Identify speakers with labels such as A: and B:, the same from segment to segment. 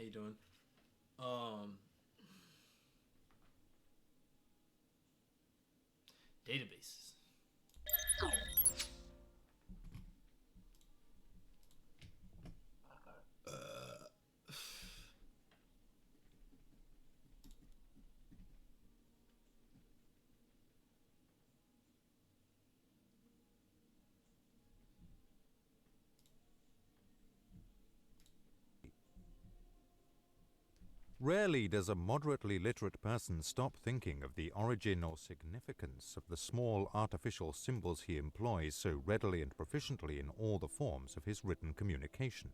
A: How you doing? Um, Databases.
B: Rarely does a moderately literate person stop thinking of the origin or significance of the small artificial symbols he employs so readily and proficiently in all the forms of his written communication.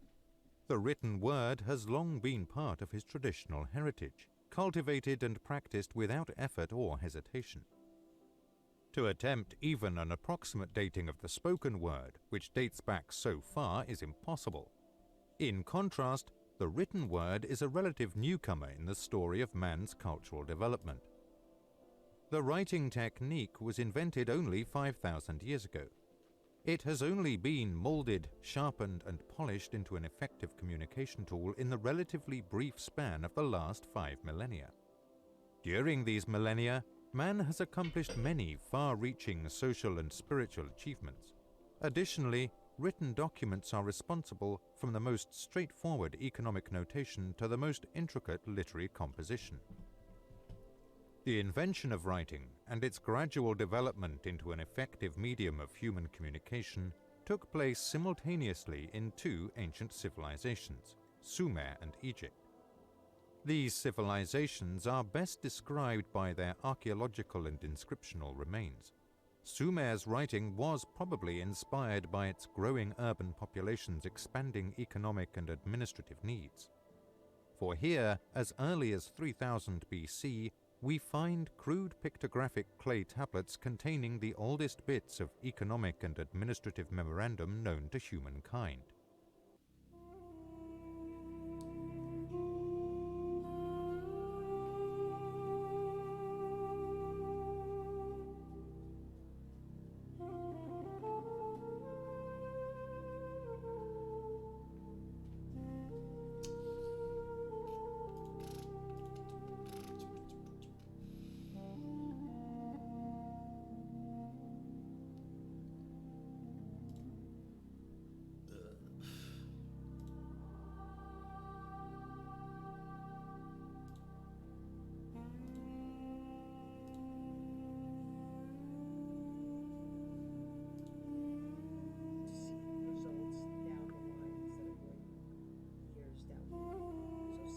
B: The written word has long been part of his traditional heritage, cultivated and practiced without effort or hesitation. To attempt even an approximate dating of the spoken word, which dates back so far, is impossible. In contrast, the written word is a relative newcomer in the story of man's cultural development. The writing technique was invented only 5,000 years ago. It has only been molded, sharpened, and polished into an effective communication tool in the relatively brief span of the last 5 millennia. During these millennia, man has accomplished many far-reaching social and spiritual achievements. Additionally, written documents are responsible from the most straightforward economic notation to the most intricate literary composition. The invention of writing and its gradual development into an effective medium of human communication took place simultaneously in two ancient civilizations, Sumer and Egypt. These civilizations are best described by their archaeological and inscriptional remains. Sumer's writing was probably inspired by its growing urban population's expanding economic and administrative needs. For here, as early as 3000 BC, we find crude pictographic clay tablets containing the oldest bits of economic and administrative memorandum known to humankind.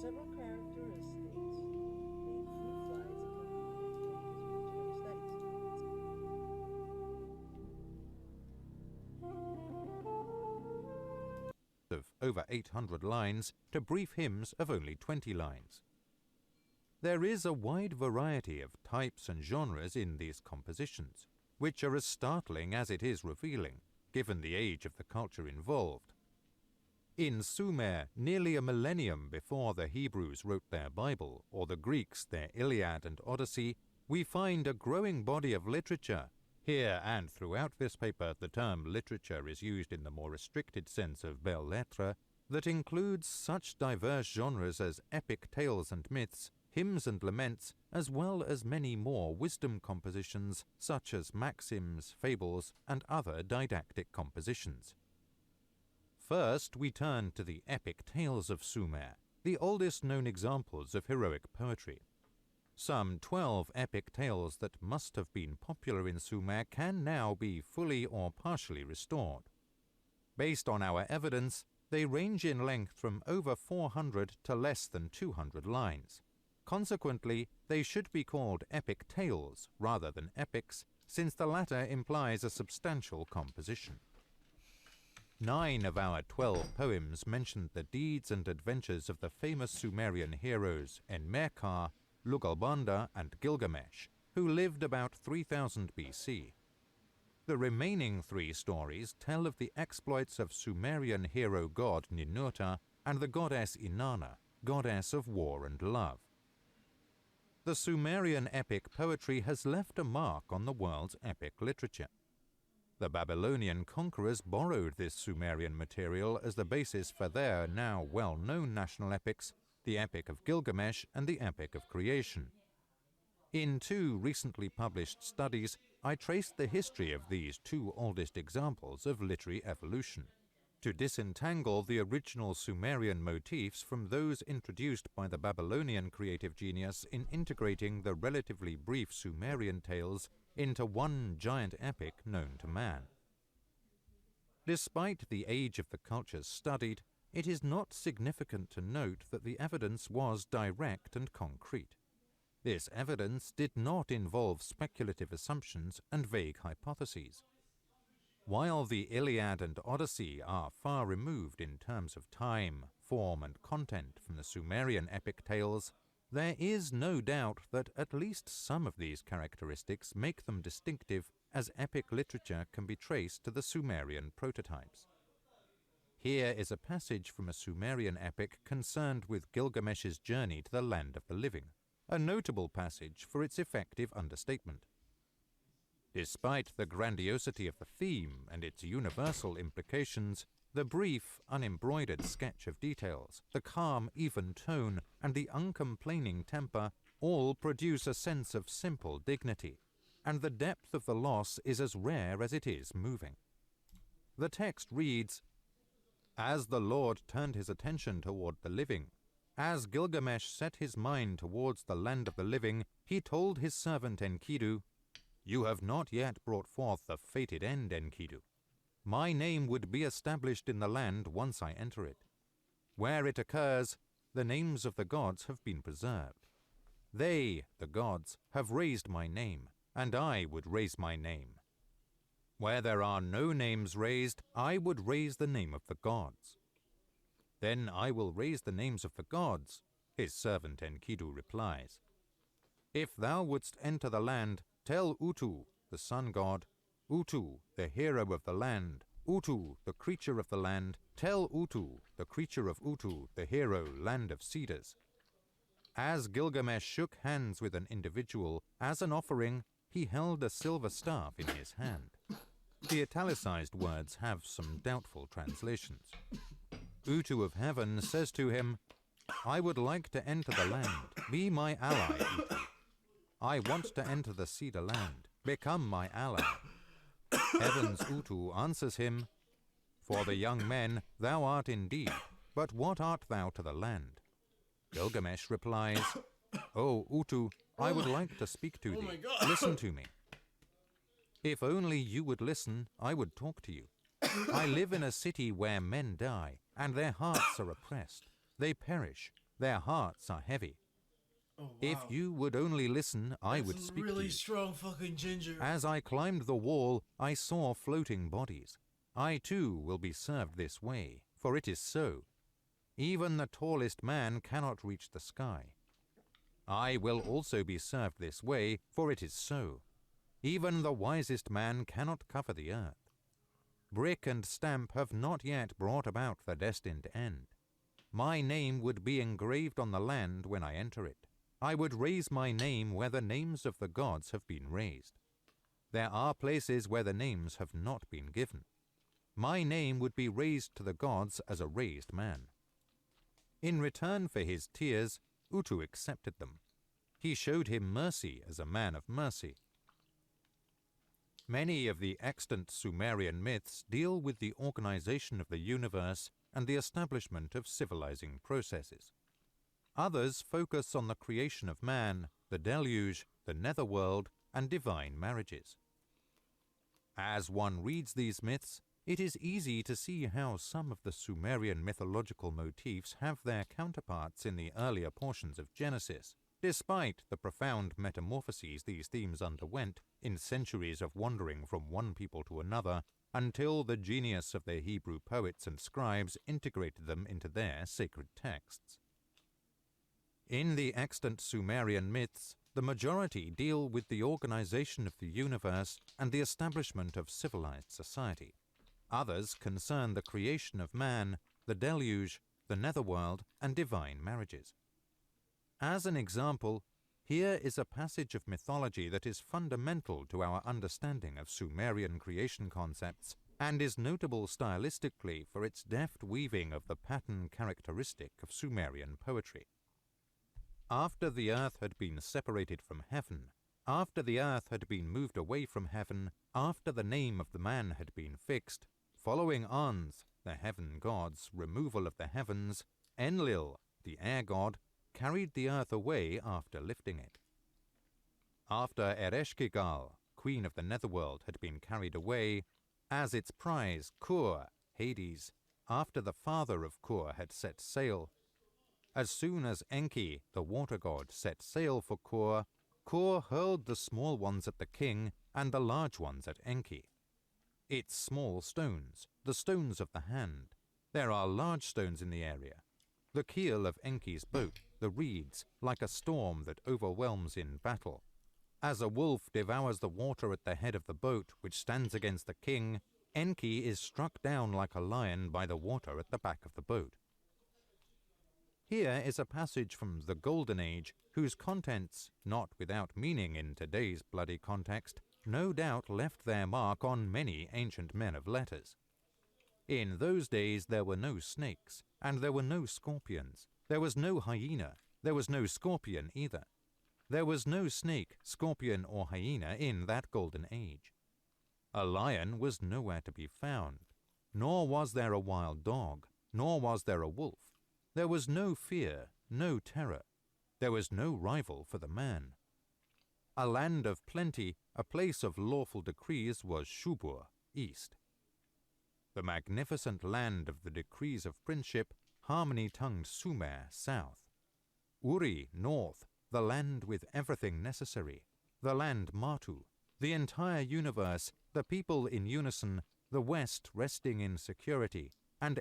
C: Several characteristics made fruit flies
B: Of over 800 lines to brief hymns of only 20 lines. There is a wide variety of types and genres in these compositions, which are as startling as it is revealing, given the age of the culture involved. In Sumer, nearly a millennium before the Hebrews wrote their Bible, or the Greeks their Iliad and Odyssey, we find a growing body of literature. Here and throughout this paper, the term literature is used in the more restricted sense of belles lettres, that includes such diverse genres as epic tales and myths, hymns and laments, as well as many more wisdom compositions such as maxims, fables, and other didactic compositions. First, we turn to the epic tales of Sumer, the oldest known examples of heroic poetry. Some 12 epic tales that must have been popular in Sumer can now be fully or partially restored. Based on our evidence, they range in length from over 400 to less than 200 lines. Consequently, they should be called epic tales rather than epics, since the latter implies a substantial composition. 9 of our 12 poems mentioned the deeds and adventures of the famous Sumerian heroes Enmerkar, Lugalbanda, and Gilgamesh, who lived about 3000 BC. The remaining 3 stories tell of the exploits of Sumerian hero god Ninurta and the goddess Inanna, goddess of war and love. The Sumerian epic poetry has left a mark on the world's epic literature. The Babylonian conquerors borrowed this Sumerian material as the basis for their now well-known national epics, the Epic of Gilgamesh and the Epic of Creation. In 2 recently published studies, I traced the history of these 2 oldest examples of literary evolution, to disentangle the original Sumerian motifs from those introduced by the Babylonian creative genius in integrating the relatively brief Sumerian tales into one giant epic known to man. Despite the age of the cultures studied, it is not significant to note that the evidence was direct and concrete. This evidence did not involve speculative assumptions and vague hypotheses. While the Iliad and Odyssey are far removed in terms of time, form, and content from the Sumerian epic tales, there is no doubt that at least some of these characteristics make them distinctive, as epic literature can be traced to the Sumerian prototypes. Here is a passage from a Sumerian epic concerned with Gilgamesh's journey to the land of the living, a notable passage for its effective understatement. Despite the grandiosity of the theme and its universal implications, the brief, unembroidered sketch of details, the calm, even tone, and the uncomplaining temper all produce a sense of simple dignity, and the depth of the loss is as rare as it is moving. The text reads, "As the Lord turned his attention toward the living, as Gilgamesh set his mind towards the land of the living, he told his servant Enkidu, 'You have not yet brought forth the fated end, Enkidu. My name would be established in the land once I enter it. Where it occurs, the names of the gods have been preserved. They, the gods, have raised my name, and I would raise my name. Where there are no names raised, I would raise the name of the gods. Then I will raise the names of the gods,' his servant Enkidu replies. 'If thou wouldst enter the land, tell Utu, the sun god, Utu, the hero of the land, Utu, the creature of the land, tell Utu, the creature of Utu, the hero, land of cedars.' As Gilgamesh shook hands with an individual, as an offering, he held a silver staff in his hand." The italicized words have some doubtful translations. Utu of heaven says to him, "I would like to enter the land. Be my ally, Utu. I want to enter the cedar land. Become my ally." Heaven's Utu answers him, "For the young men thou art indeed, but what art thou to the land?" Gilgamesh replies, "O Utu, I would like to speak to thee. Listen to me. If only you would listen, I would talk to you. I live in a city where men die, and their hearts are oppressed. They perish. Their hearts are heavy.
A: Oh, wow.
B: If you would only listen, I
A: That's
B: would
A: some
B: speak to
A: really
B: you.
A: strong fucking ginger.
B: As I climbed the wall, I saw floating bodies. I too will be served this way, for it is so. Even the tallest man cannot reach the sky. I will also be served this way, for it is so. Even the wisest man cannot cover the earth. Brick and stamp have not yet brought about the destined end. My name would be engraved on the land when I enter it. I would raise my name where the names of the gods have been raised. There are places where the names have not been given. My name would be raised to the gods as a raised man." In return for his tears, Utu accepted them. He showed him mercy as a man of mercy. Many of the extant Sumerian myths deal with the organization of the universe and the establishment of civilizing processes. Others focus on the creation of man, the deluge, the netherworld, and divine marriages. As one reads these myths, it is easy to see how some of the Sumerian mythological motifs have their counterparts in the earlier portions of Genesis, despite the profound metamorphoses these themes underwent in centuries of wandering from one people to another until the genius of the Hebrew poets and scribes integrated them into their sacred texts. In the extant Sumerian myths, the majority deal with the organization of the universe and the establishment of civilized society. Others concern the creation of man, the deluge, the netherworld, and divine marriages. As an example, here is a passage of mythology that is fundamental to our understanding of Sumerian creation concepts and is notable stylistically for its deft weaving of the pattern characteristic of Sumerian poetry. After the earth had been separated from heaven, after the earth had been moved away from heaven, after the name of the man had been fixed, following An's, the heaven god's, removal of the heavens, Enlil, the air god, carried the earth away after lifting it. After Ereshkigal, queen of the netherworld, had been carried away, as its prize, Kur, Hades, after the father of Kur had set sail, as soon as Enki, the water god, set sail for Kur, Kur hurled the small ones at the king and the large ones at Enki. Its small stones, the stones of the hand. There are large stones in the area. The keel of Enki's boat, the reeds, like a storm that overwhelms in battle. As a wolf devours the water at the head of the boat which stands against the king, Enki is struck down like a lion by the water at the back of the boat. Here is a passage from the Golden Age whose contents, not without meaning in today's bloody context, no doubt left their mark on many ancient men of letters. In those days there were no snakes, and there were no scorpions. There was no hyena. There was no scorpion either. There was no snake, scorpion, or hyena in that Golden Age. A lion was nowhere to be found, nor was there a wild dog, nor was there a wolf. There was no fear, no terror. There was no rival for the man. A land of plenty, a place of lawful decrees, was Shubur, east. The magnificent land of the decrees of princeship, harmony-tongued Sumer, south. Uri, north, the land with everything necessary. The land Matu, the entire universe, the people in unison, the west resting in security, and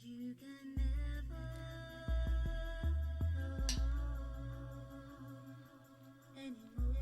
C: You can never anymore.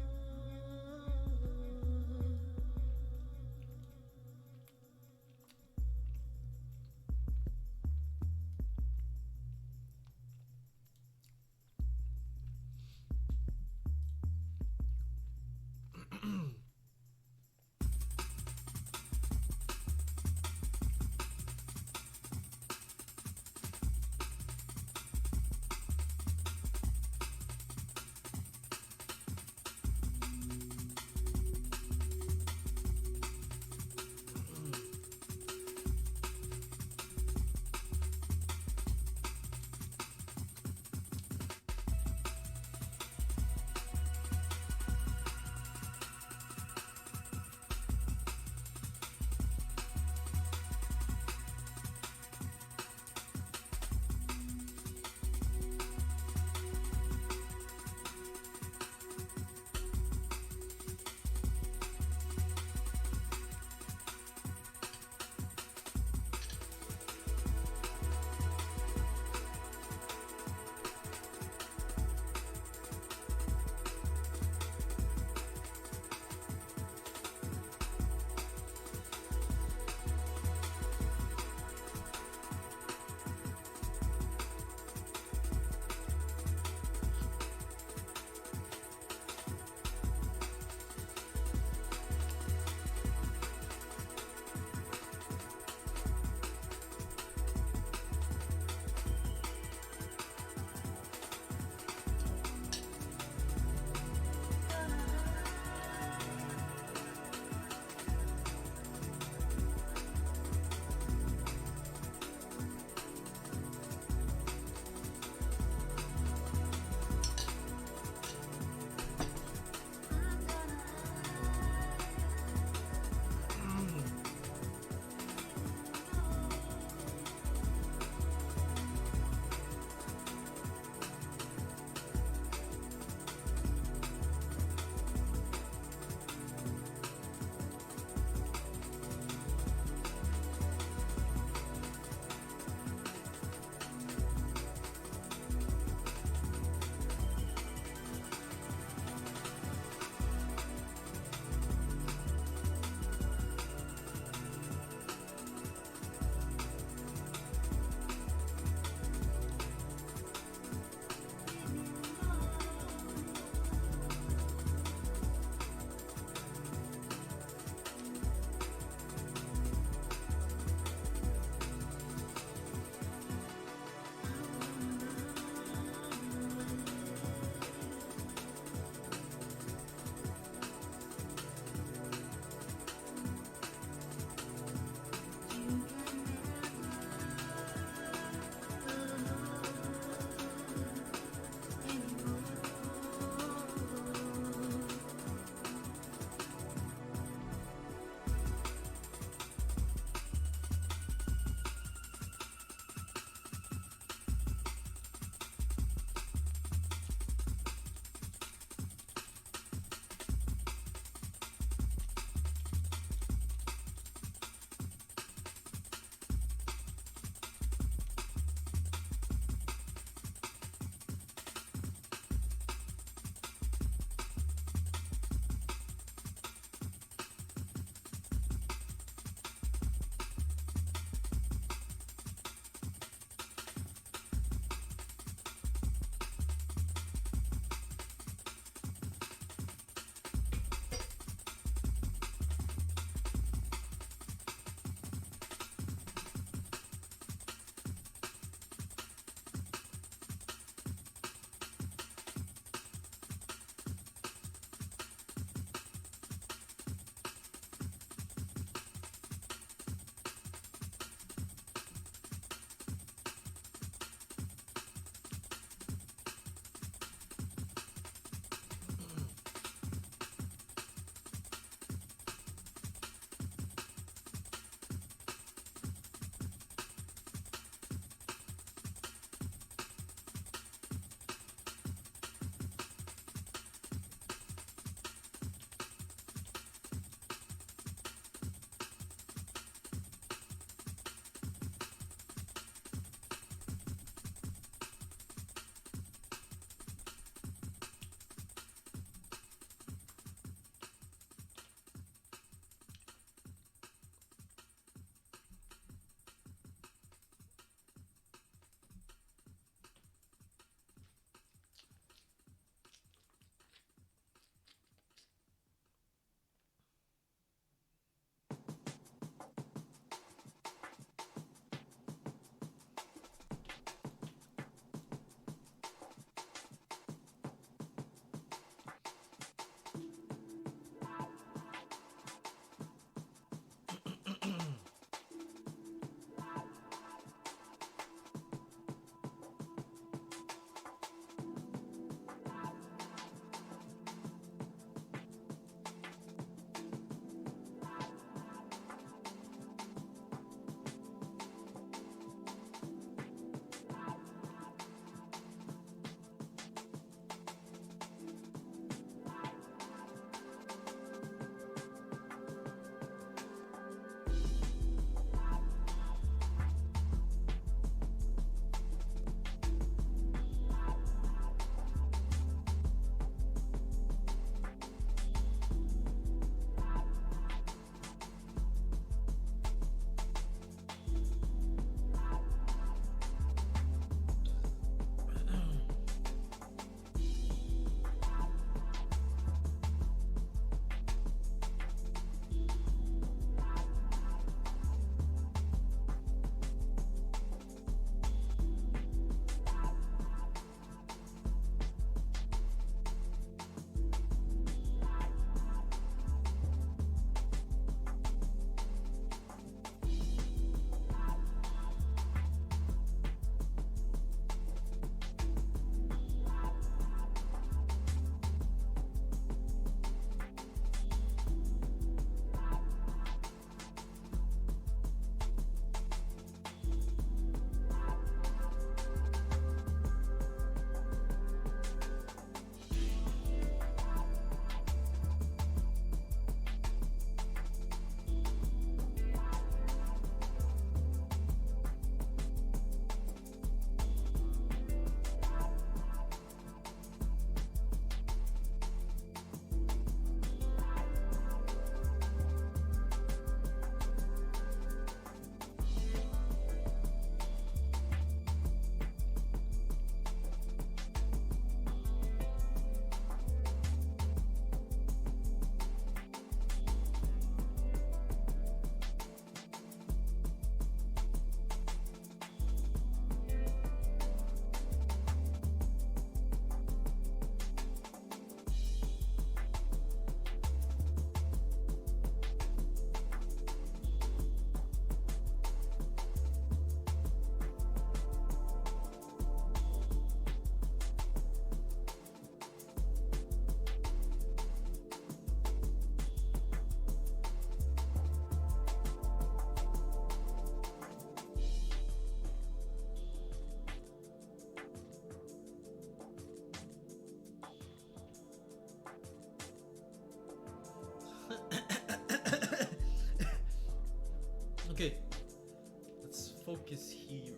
A: Link is here.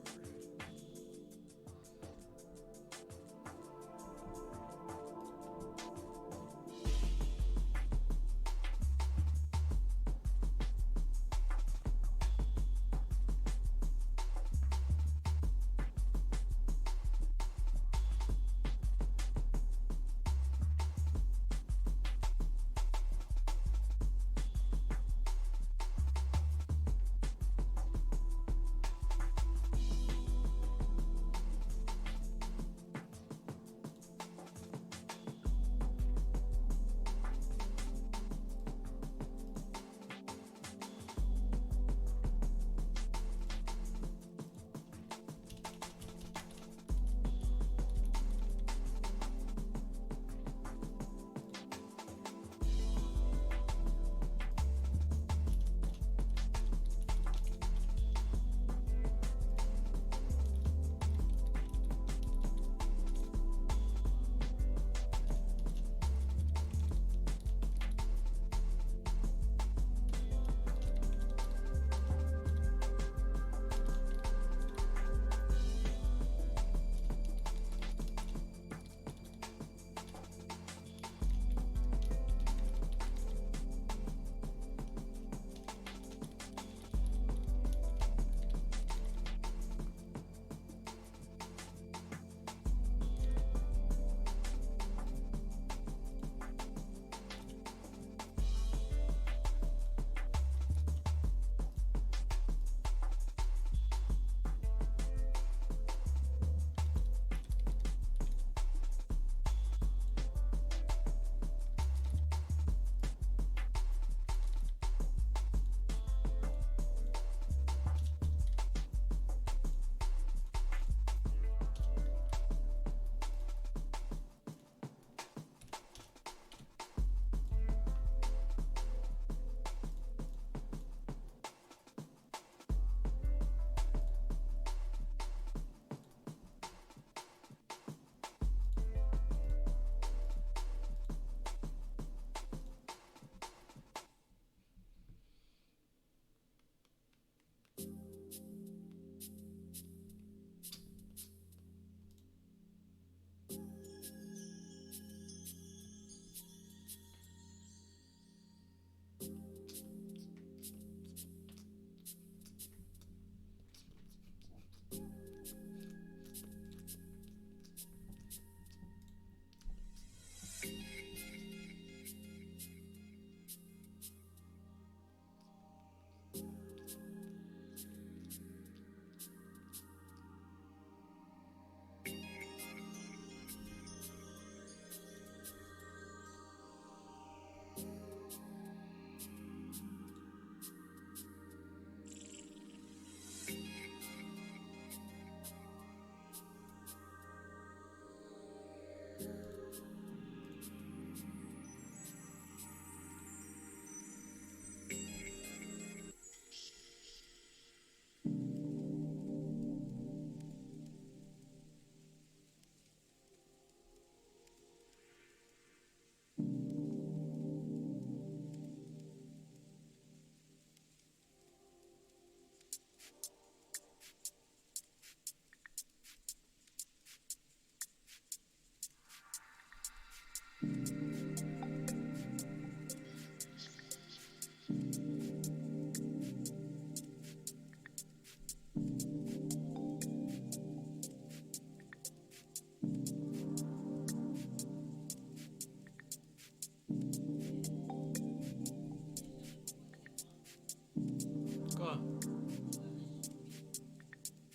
A: Quoi?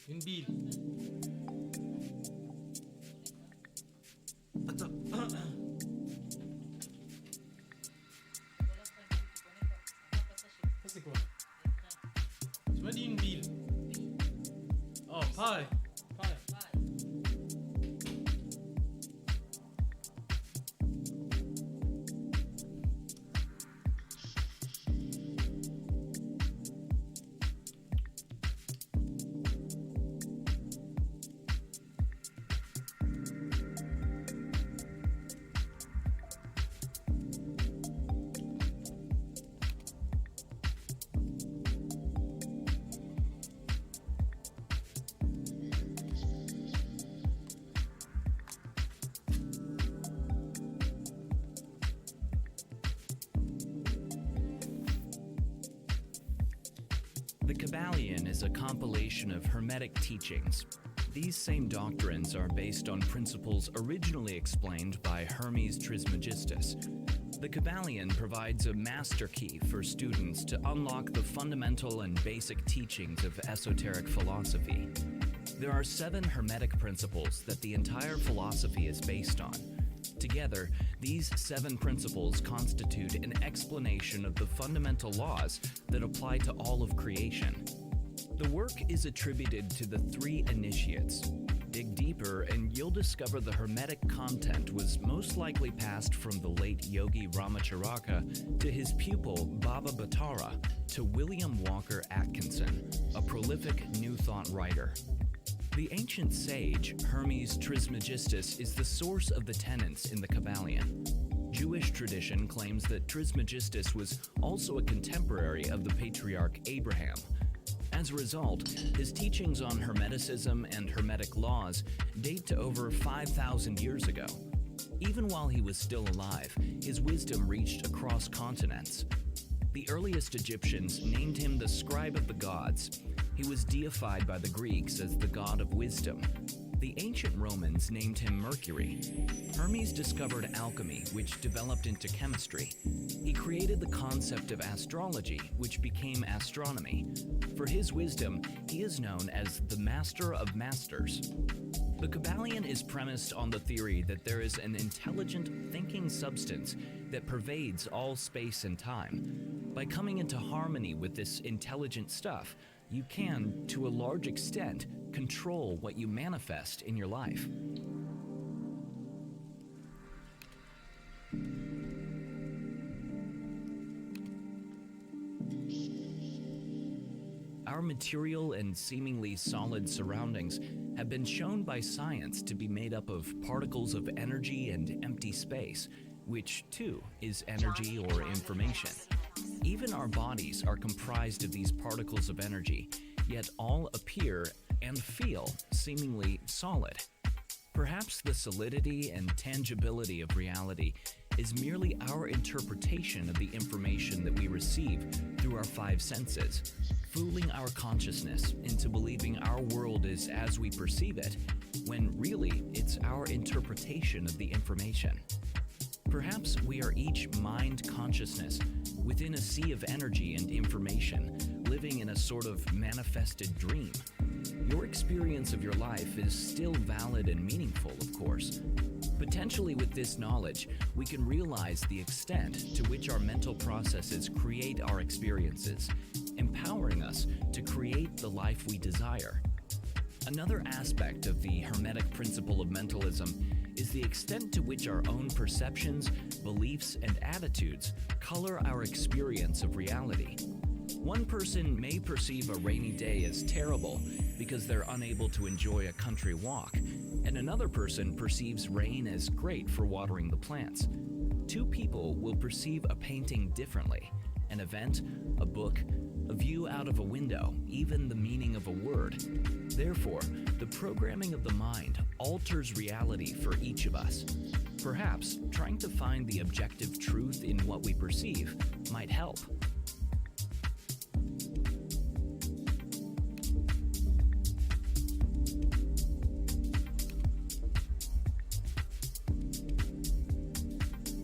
A: Une bille. Attends. Ça c'est quoi? Tu m'as dit une bille. Oh, pareil. Pareil.
D: Kybalion is a compilation of Hermetic teachings. These same doctrines are based on principles originally explained by Hermes Trismegistus. The Kybalion provides a master key for students to unlock the fundamental and basic teachings of esoteric philosophy. There are 7 Hermetic principles that the entire philosophy is based on. Together, these 7 principles constitute an explanation of the fundamental laws that apply to all of creation. The work is attributed to the 3 initiates. Dig deeper and you'll discover the Hermetic content was most likely passed from the late Yogi Ramacharaka to his pupil Baba Bhattara to William Walker Atkinson, a prolific New Thought writer. The ancient sage Hermes Trismegistus is the source of the tenets in the Kybalion. Jewish tradition claims that Trismegistus was also a contemporary of the patriarch Abraham. As a result, his teachings on Hermeticism and Hermetic laws date to over 5,000 years ago. Even while he was still alive, his wisdom reached across continents. The earliest Egyptians named him the scribe of the gods. He was deified by the Greeks as the god of wisdom. The ancient Romans named him Mercury. Hermes discovered alchemy, which developed into chemistry. He created the concept of astrology, which became astronomy. For his wisdom, he is known as the Master of Masters. The Kybalion is premised on the theory that there is an intelligent, thinking substance that pervades all space and time. By coming into harmony with this intelligent stuff, you can, to a large extent, control what you manifest in your life. Our material and seemingly solid surroundings have been shown by science to be made up of particles of energy and empty space, which too is energy or information. Even our bodies are comprised of these particles of energy, yet all appear and feel seemingly solid. Perhaps the solidity and tangibility of reality is merely our interpretation of the information that we receive through our 5 senses, fooling our consciousness into believing our world is as we perceive it, when really it's our interpretation of the information. Perhaps we are each mind consciousness within a sea of energy and information, living in a sort of manifested dream. Your experience of your life is still valid and meaningful, of course. Potentially with this knowledge, we can realize the extent to which our mental processes create our experiences, empowering us to create the life we desire. Another aspect of the Hermetic principle of mentalism is the extent to which our own perceptions, beliefs, and attitudes color our experience of reality. One person may perceive a rainy day as terrible because they're unable to enjoy a country walk, and another person perceives rain as great for watering the plants. 2 people will perceive a painting differently. An event, a book, a view out of a window, even the meaning of a word. Therefore, the programming of the mind alters reality for each of us. Perhaps trying to find the objective truth in what we perceive might help.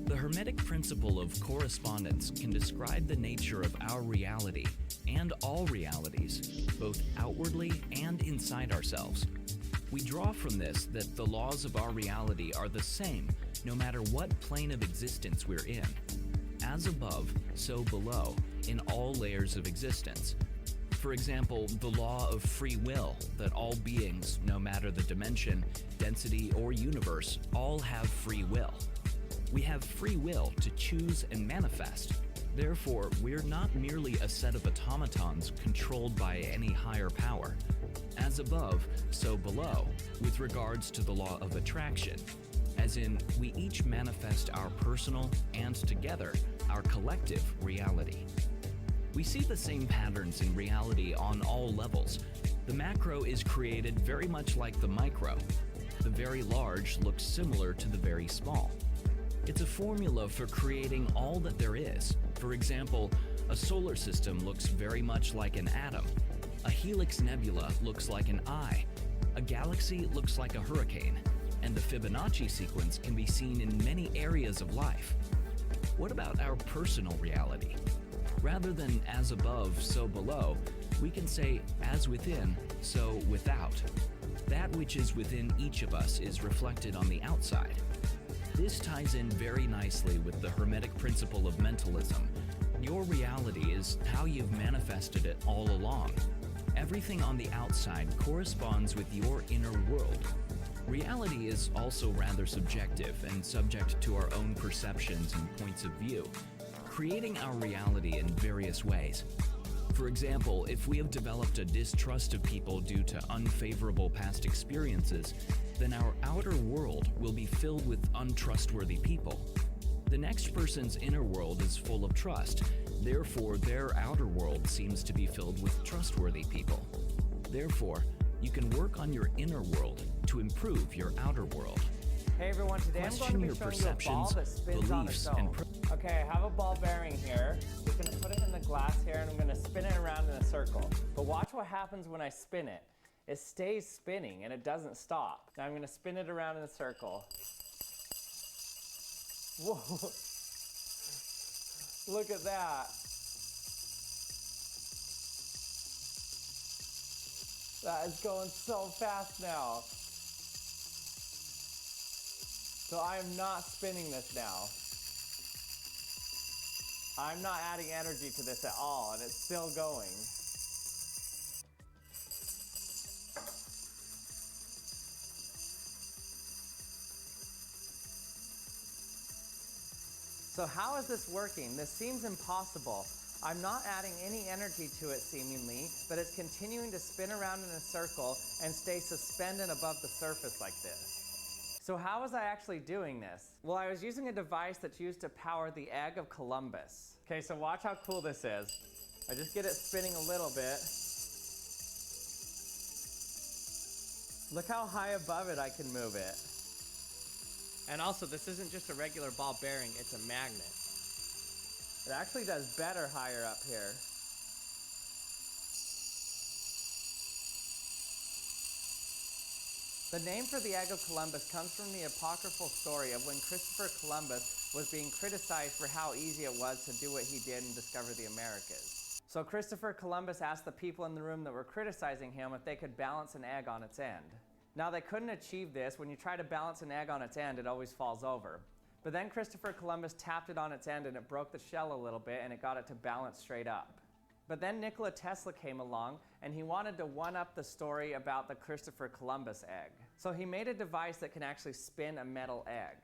D: The Hermetic principle of correspondence can describe the nature of our reality and all realities, both outwardly and inside ourselves. We draw from this that the laws of our reality are the same no matter what plane of existence we're in. As above, so below, in all layers of existence. For example, the law of free will, that all beings, no matter the dimension, density, or universe, all have free will. We have free will to choose and manifest. Therefore, we're not merely a set of automatons controlled by any higher power. As above, so below, with regards to the law of attraction. As in, we each manifest our personal and, together, our collective reality. We see the same patterns in reality on all levels. The macro is created very much like the micro. The very large looks similar to the very small. It's a formula for creating all that there is. For example, a solar system looks very much like an atom. A helix nebula looks like an eye, a galaxy looks like a hurricane, and the Fibonacci sequence can be seen in many areas of life. What about our personal reality? Rather than as above, so below, we can say as within, so without. That which is within each of us is reflected on the outside. This ties in very nicely with the Hermetic principle of mentalism. Your reality is how you've manifested it all along. Everything on the outside corresponds with your inner world. Reality is also rather subjective and subject to our own perceptions and points of view, creating our reality in various ways. For example, if we have developed a distrust of people due to unfavorable past experiences, then our outer world will be filled with untrustworthy people. The next person's inner world is full of trust, therefore their outer world seems to be filled with trustworthy people. Therefore, you can work on your inner world to improve your outer world.
E: Hey everyone, today I'm going to be showing you a ball that spins on its own. Okay, I have a ball bearing here. I'm just going to put it in the glass here and I'm going to spin it around in a circle. But watch what happens when I spin it. It stays spinning and it doesn't stop. Now I'm going to spin it around in a circle. Whoa! Look at that. That is going so fast now. So I am not spinning this now. I'm not adding energy to this at all, and it's still going. So how is this working? This seems impossible. I'm not adding any energy to it seemingly, but it's continuing to spin around in a circle and stay suspended above the surface like this. So how was I actually doing this? Well, I was using a device that's used to power the egg of Columbus. Okay, so watch how cool this is. I just get it spinning a little bit. Look how high above it I can move it. And also, this isn't just a regular ball bearing, it's a magnet. It actually does better higher up here. The name for the egg of Columbus comes from the apocryphal story of when Christopher Columbus was being criticized for how easy it was to do what he did and discover the Americas. So Christopher Columbus asked the people in the room that were criticizing him if they could balance an egg on its end. Now they couldn't achieve this. When you try to balance an egg on its end, it always falls over. But then Christopher Columbus tapped it on its end and it broke the shell a little bit and it got it to balance straight up. But then Nikola Tesla came along and he wanted to one-up the story about the Christopher Columbus egg. So he made a device that can actually spin a metal egg.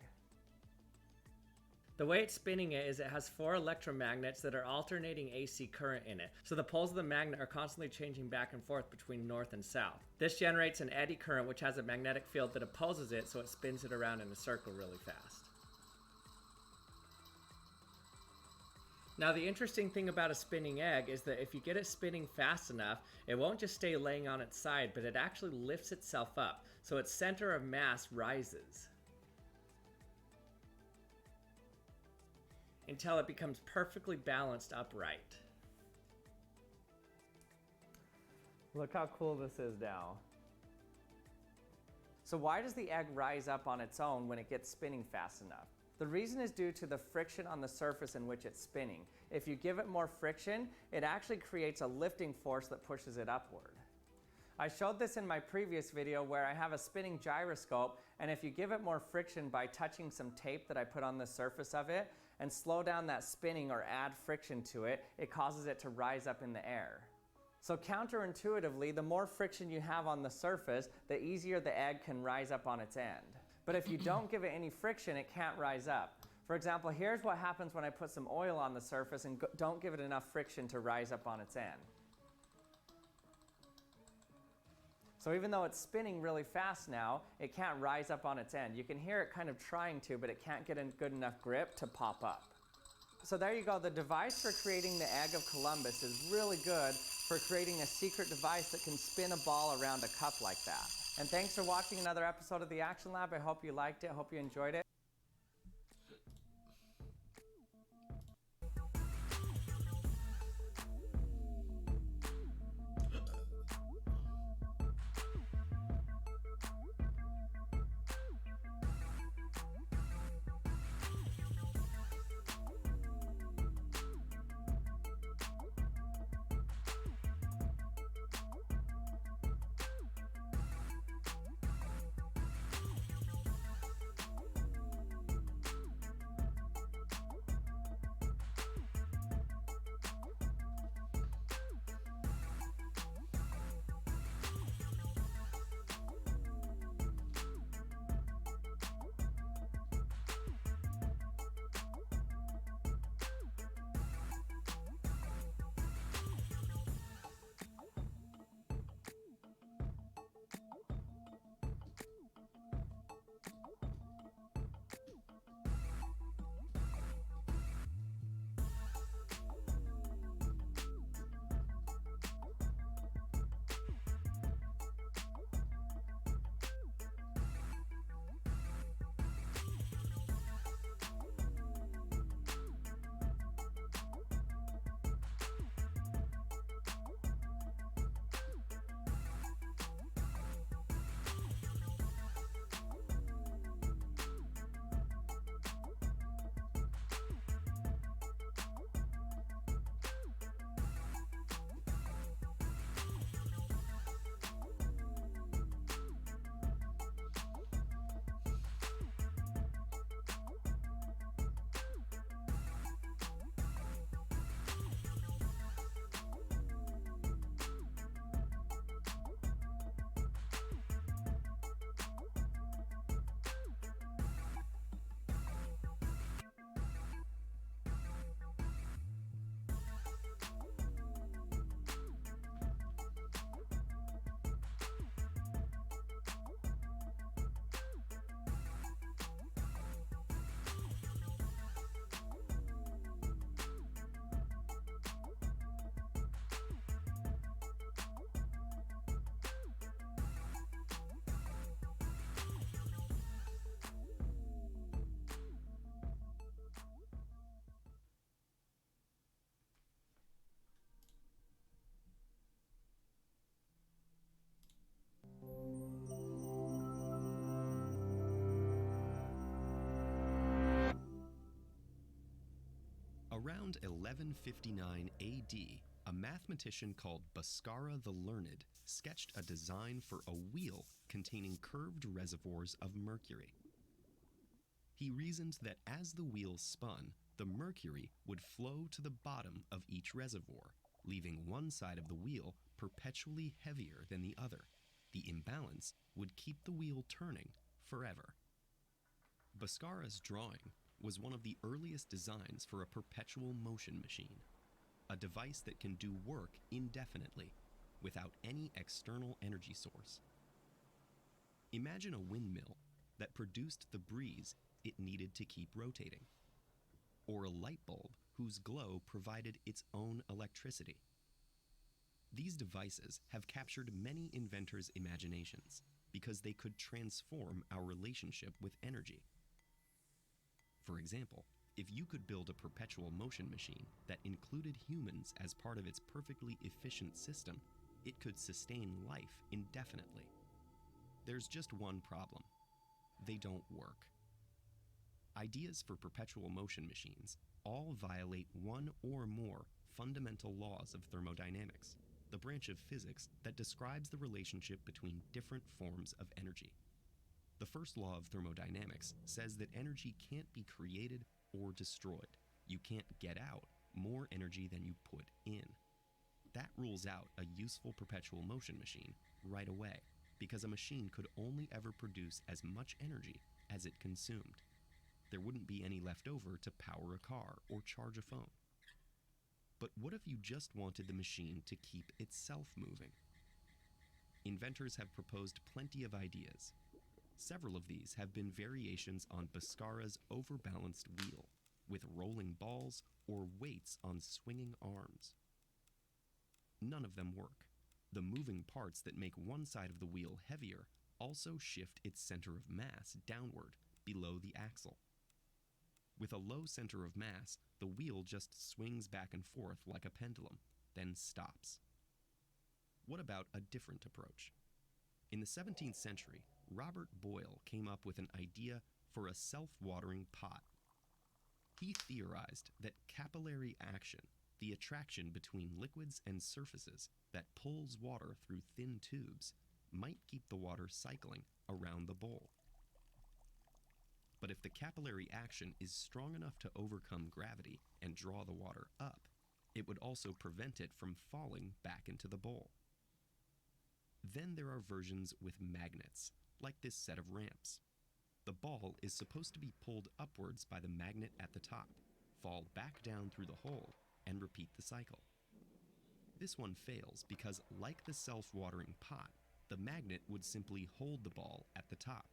A: The way it's spinning it is it has 4 electromagnets that are alternating AC current in it. So the poles of the magnet are constantly changing back and forth between north and south. This generates an eddy current which has a magnetic field that opposes it, so it spins it around in a circle really fast. Now the interesting thing about a spinning egg is that if you get it spinning fast enough, it won't just stay laying on its side, but it actually lifts itself up, so its center of mass rises until it becomes perfectly balanced upright.
E: Look how cool this is now. So why does the egg rise up on its own when it gets spinning fast enough? The reason is due to the friction on the surface in which it's spinning. If you give it more friction, it actually creates a lifting force that pushes it upward. I showed this in my previous video where I have a spinning gyroscope, and if you give it more friction by touching some tape that I put on the surface of it and slow down that spinning or add friction to it, it causes it to rise up in the air. So counterintuitively, the more friction you have on the surface, the easier the egg can rise up on its end. But if you don't give it any friction, it can't rise up. For example, here's what happens when I put some oil on the surface and don't give it enough friction to rise up on its end. So even though it's spinning really fast now, it can't rise up on its end. You can hear it kind of trying to, but it can't get a good enough grip to pop up. So there you go. The device for creating the egg of Columbus is really good for creating a secret device that can spin a ball around a cup like that. And thanks for watching another episode of the Action Lab. I hope you liked it. I hope you enjoyed it.
F: Around 1159 AD, a mathematician called Bhaskara the Learned sketched a design for a wheel containing curved reservoirs of mercury. He reasoned that as the wheel spun, the mercury would flow to the bottom of each reservoir, leaving one side of the wheel perpetually heavier than the other. The imbalance would keep the wheel turning forever. Bhaskara's drawing was one of the earliest designs for a perpetual motion machine, a device that can do work indefinitely without any external energy source. Imagine a windmill that produced the breeze it needed to keep rotating, or a light bulb whose glow provided its own electricity. These devices have captured many inventors' imaginations because they could transform our relationship with energy. For example, if you could build a perpetual motion machine that included humans as part of its perfectly efficient system, it could sustain life indefinitely. There's just one problem. They don't work. Ideas for perpetual motion machines all violate one or more fundamental laws of thermodynamics, the branch of physics that describes the relationship between different forms of energy. The first law of thermodynamics says that energy can't be created or destroyed. You can't get out more energy than you put in. That rules out a useful perpetual motion machine right away, because a machine could only ever produce as much energy as it consumed. There wouldn't be any left over to power a car or charge a phone. But what if you just wanted the machine to keep itself moving? Inventors have proposed plenty of ideas. Several of these have been variations on Bhaskara's overbalanced wheel, with rolling balls or weights on swinging arms. None of them work. The moving parts that make one side of the wheel heavier also shift its center of mass downward below the axle. With a low center of mass, the wheel just swings back and forth like a pendulum, then stops. What about a different approach? In the 17th century, Robert Boyle came up with an idea for a self-watering pot. He theorized that capillary action, the attraction between liquids and surfaces that pulls water through thin tubes, might keep the water cycling around the bowl. But if the capillary action is strong enough to overcome gravity and draw the water up, it would also prevent it from falling back into the bowl. Then there are versions with magnets, like this set of ramps. The ball is supposed to be pulled upwards by the magnet at the top, fall back down through the hole, and repeat the cycle. This one fails because, like the self-watering pot, the magnet would simply hold the ball at the top.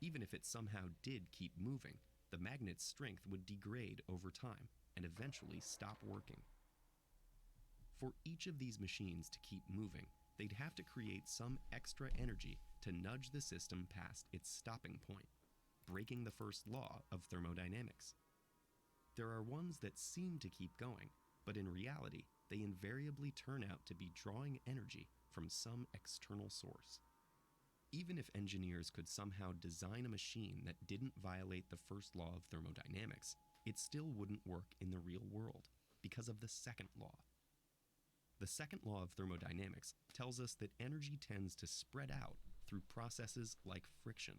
F: Even if it somehow did keep moving, the magnet's strength would degrade over time and eventually stop working. For each of these machines to keep moving, they'd have to create some extra energy to nudge the system past its stopping point, breaking the first law of thermodynamics. There are ones that seem to keep going, but in reality, they invariably turn out to be drawing energy from some external source. Even if engineers could somehow design a machine that didn't violate the first law of thermodynamics, it still wouldn't work in the real world because of the second law. The second law of thermodynamics tells us that energy tends to spread out through processes like friction.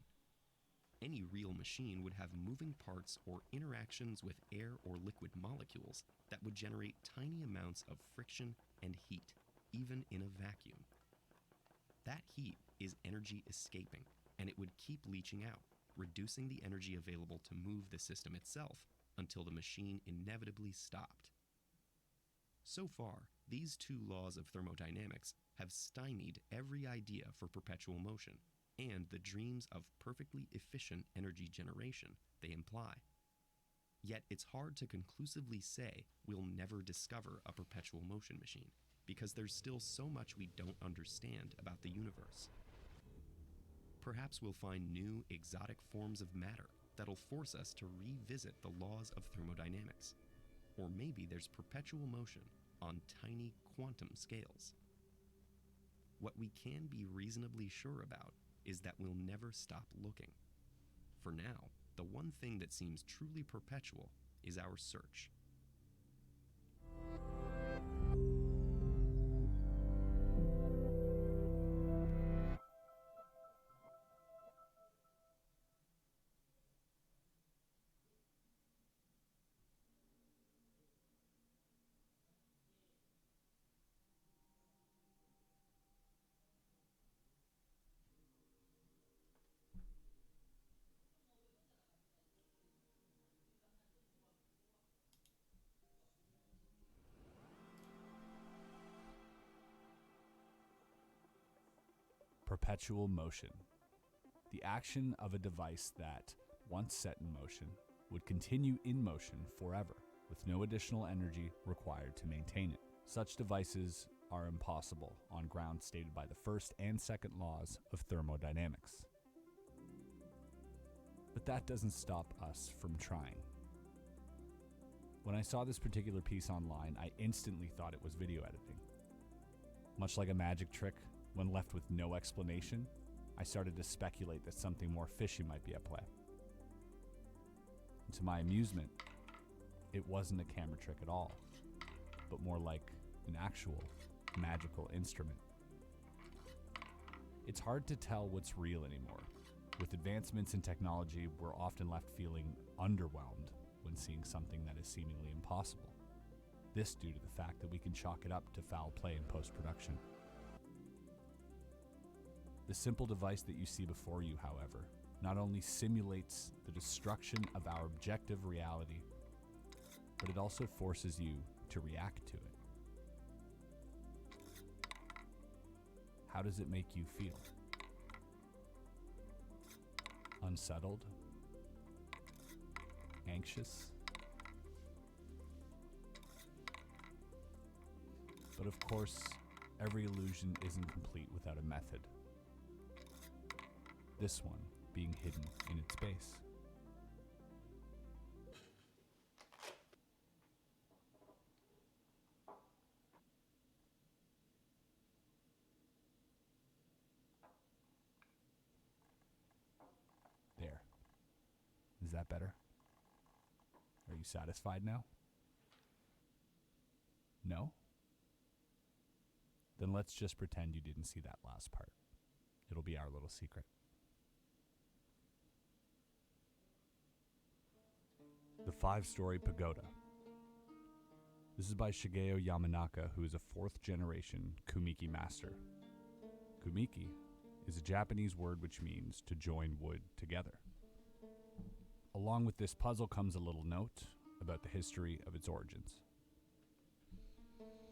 F: Any real machine would have moving parts or interactions with air or liquid molecules that would generate tiny amounts of friction and heat, even in a vacuum. That heat is energy escaping, and it would keep leaching out, reducing the energy available to move the system itself until the machine inevitably stopped. So far, these two laws of thermodynamics have stymied every idea for perpetual motion and the dreams of perfectly efficient energy generation they imply. Yet it's hard to conclusively say we'll never discover a perpetual motion machine, because there's still so much we don't understand about the universe. Perhaps we'll find new, exotic forms of matter that'll force us to revisit the laws of thermodynamics. Or maybe there's perpetual motion on tiny quantum scales. What we can be reasonably sure about is that we'll never stop looking. For now, the one thing that seems truly perpetual is our search.
G: Perpetual motion. The action of a device that, once set in motion, would continue in motion forever, with no additional energy required to maintain it. Such devices are impossible on grounds stated by the first and second laws of thermodynamics. But that doesn't stop us from trying. When I saw this particular piece online, I instantly thought it was video editing. Much like a magic trick, when left with no explanation, I started to speculate that something more fishy might be at play. And to my amusement, it wasn't a camera trick at all, but more like an actual magical instrument. It's hard to tell what's real anymore. With advancements in technology, we're often left feeling underwhelmed when seeing something that is seemingly impossible. This due to the fact that we can chalk it up to foul play in post-production. The simple device that you see before you, however, not only simulates the destruction of our objective reality, but it also forces you to react to it. How does it make you feel? Unsettled? Anxious? But of course, every illusion isn't complete without a method. This one being hidden in its base. There. Is that better? Are you satisfied now? No? Then let's just pretend you didn't see that last part. It'll be our little secret. The 5-story pagoda. This is by Shigeo Yamanaka, who is a 4th-generation kumiki master. Kumiki is a Japanese word which means to join wood together. Along with this puzzle comes a little note about the history of its origins.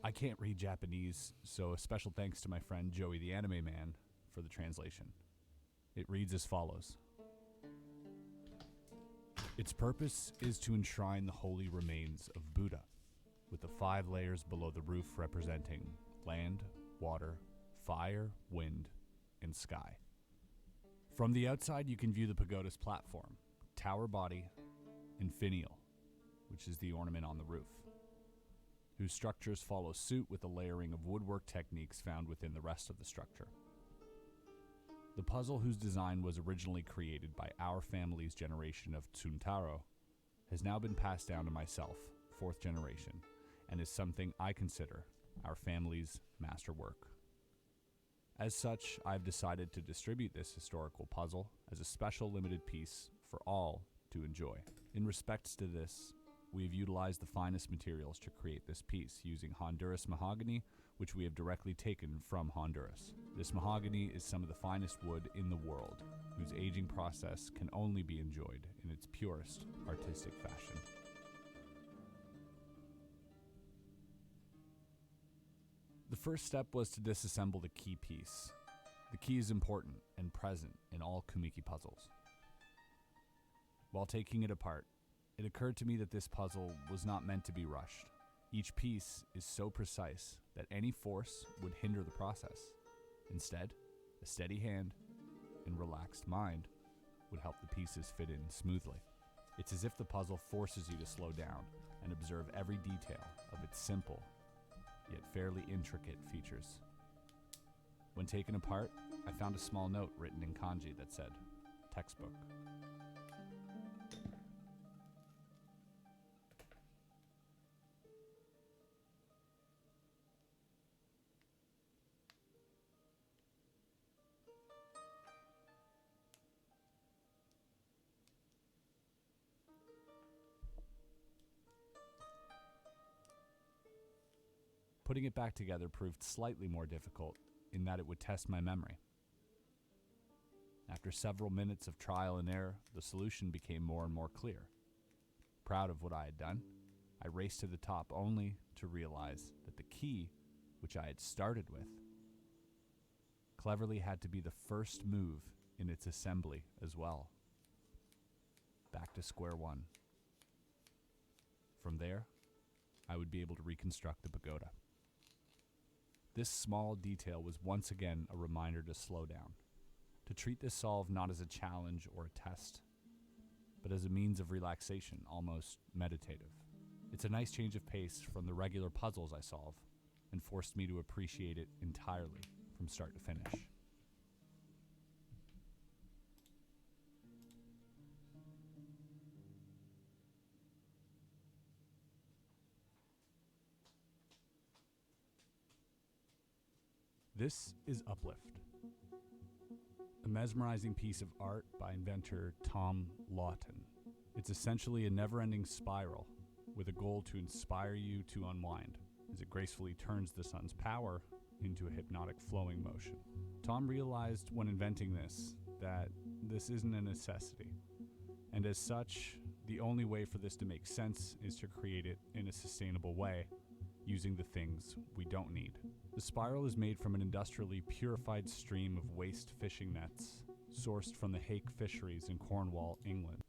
G: I can't read Japanese, so a special thanks to my friend Joey the Anime Man for the translation. It reads as follows. Its purpose is to enshrine the holy remains of Buddha, with the 5 layers below the roof representing land, water, fire, wind, and sky. From the outside, you can view the pagoda's platform, tower body, and finial, which is the ornament on the roof, whose structures follow suit with the layering of woodwork techniques found within the rest of the structure. The puzzle, whose design was originally created by our family's generation of Tsuntaro, has now been passed down to myself, 4th generation, and is something I consider our family's masterwork. As such, I've decided to distribute this historical puzzle as a special limited piece for all to enjoy. In respects to this, we've utilized the finest materials to create this piece using Honduras mahogany, which we have directly taken from Honduras. This mahogany is some of the finest wood in the world, whose aging process can only be enjoyed in its purest artistic fashion. The first step was to disassemble the key piece. The key is important and present in all kumiki puzzles. While taking it apart, it occurred to me that this puzzle was not meant to be rushed. Each piece is so precise that any force would hinder the process. Instead, a steady hand and relaxed mind would help the pieces fit in smoothly. It's as if the puzzle forces you to slow down and observe every detail of its simple, yet fairly intricate features. When taken apart, I found a small note written in kanji that said, "Textbook." Putting it back together proved slightly more difficult in that it would test my memory. After several minutes of trial and error, the solution became more and more clear. Proud of what I had done, I raced to the top only to realize that the key, which I had started with, cleverly had to be the first move in its assembly as well. Back to square one. From there, I would be able to reconstruct the pagoda. This small detail was once again a reminder to slow down, to treat this solve not as a challenge or a test, but as a means of relaxation, almost meditative. It's a nice change of pace from the regular puzzles I solve, and forced me to appreciate it entirely from start to finish. This is Uplift, a mesmerizing piece of art by inventor Tom Lawton. It's essentially a never-ending spiral with a goal to inspire you to unwind as it gracefully turns the sun's power into a hypnotic flowing motion. Tom realized when inventing this that this isn't a necessity, and as such, the only way for this to make sense is to create it in a sustainable way, using the things we don't need. The spiral is made from an industrially purified stream of waste fishing nets sourced from the hake fisheries in Cornwall, England.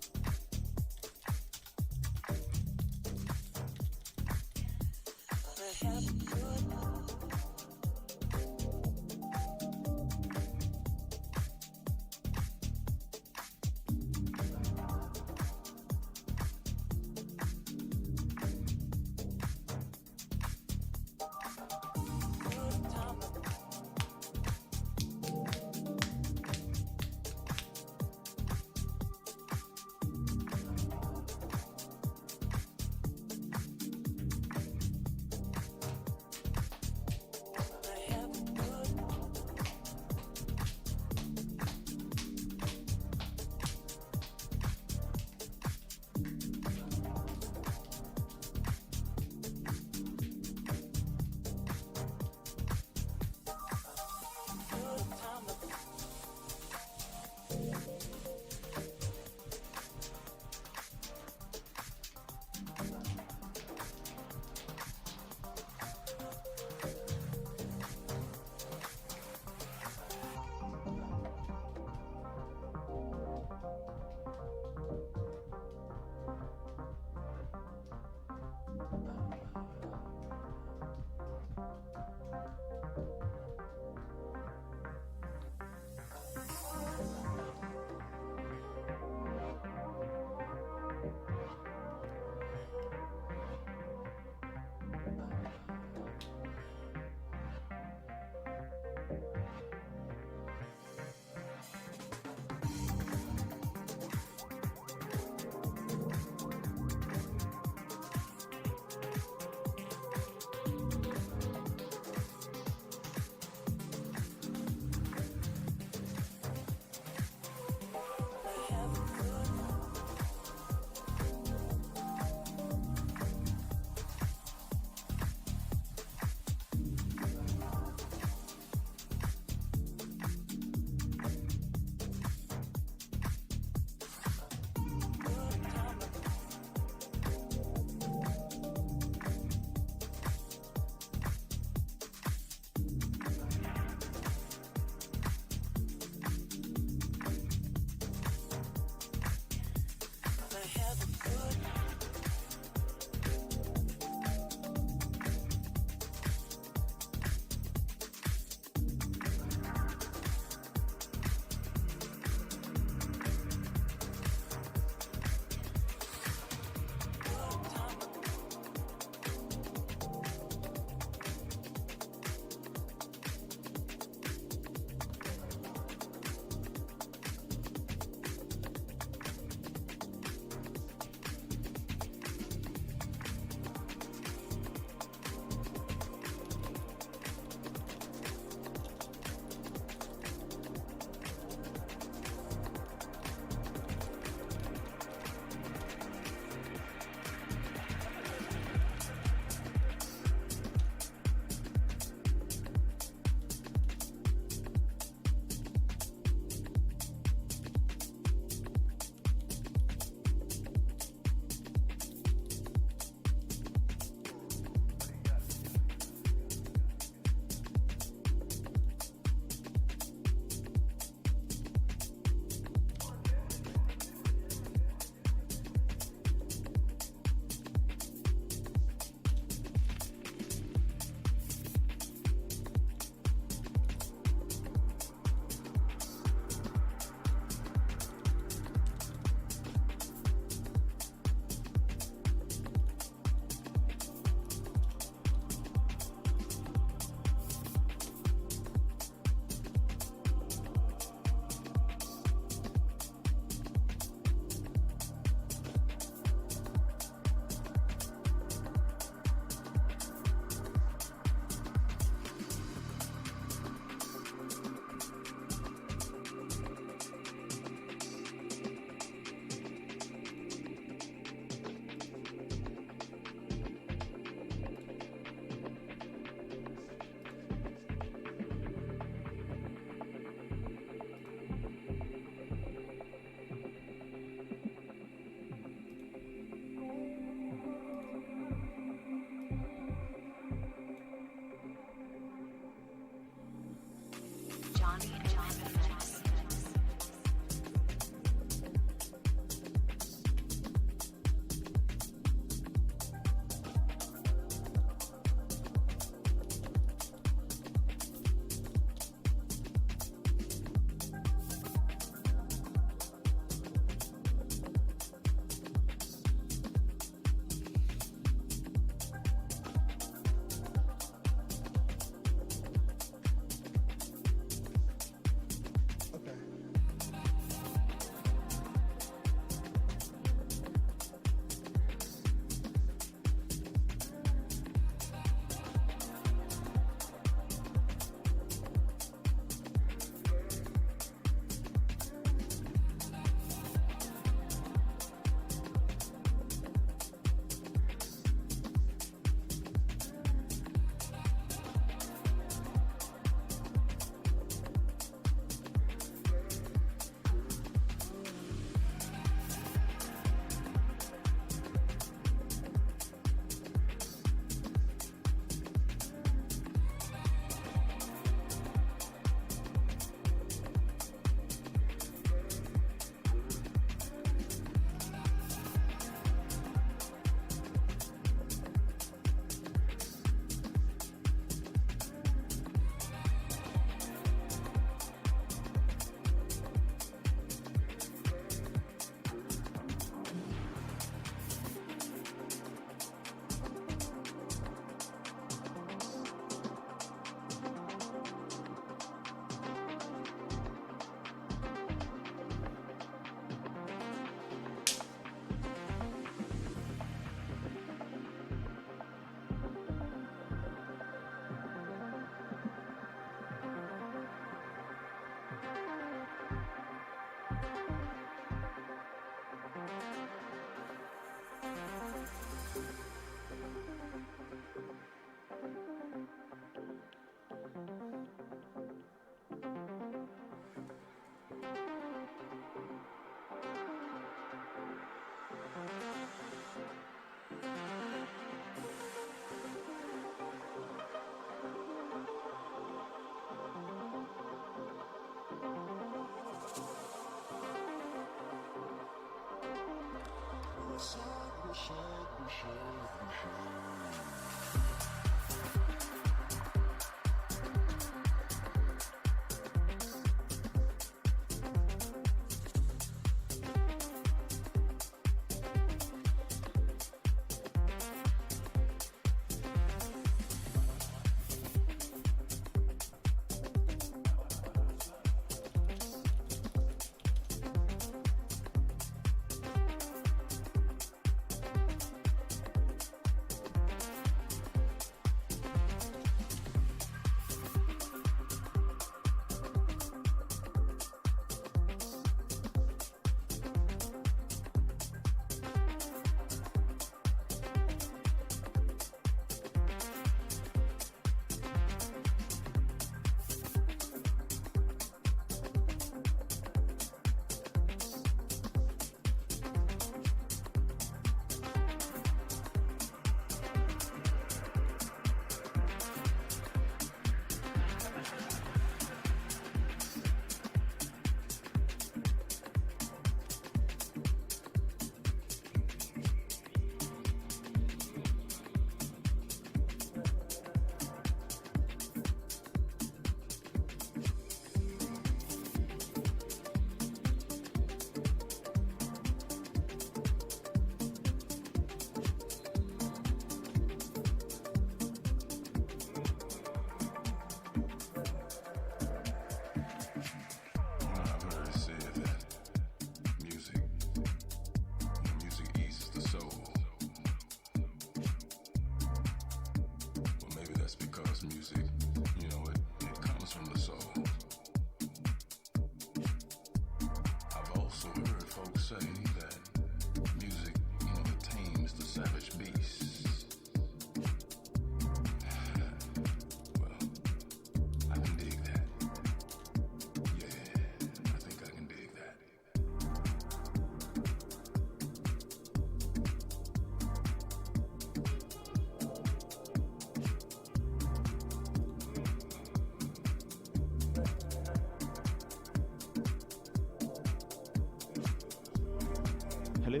H: Hello.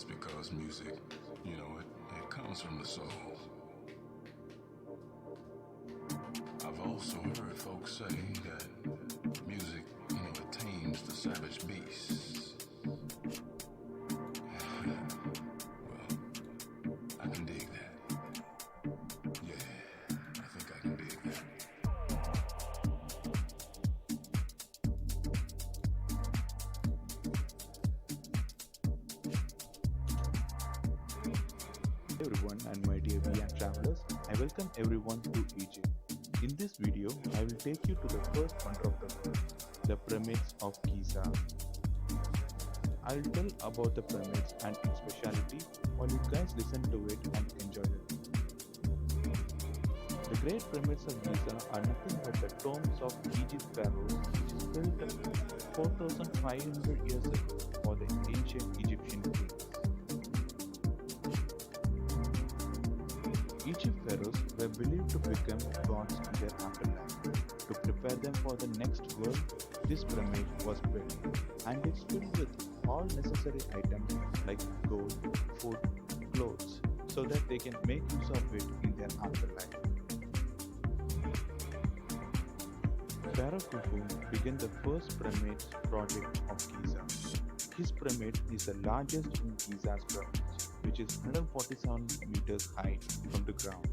I: Because music, it comes from the soul. I've also heard folks say that music, it tames the savage beasts. Well, I can dig that. Yeah, I think I can dig that.
H: Everyone and my dear VR travelers, I welcome everyone to Egypt. In this video, I will take you to the first wonder of the world, the pyramids of Giza. I will tell about the pyramids and its speciality while you guys listen to it and enjoy it. The Great Pyramids of Giza are nothing but the tombs of Egypt pharaohs which is built 4,500 years ago for the ancient Egyptian kings. Egypt pharaohs were believed to become gods in their afterlife. To prepare them for the next world, this pyramid was built, and it's filled with all necessary items like gold, food, clothes, so that they can make use of it in their afterlife. Pharaoh Khufu began the first pyramids project of Giza. His pyramid is the largest in Giza's pyramids. which is 147 meters high from the ground.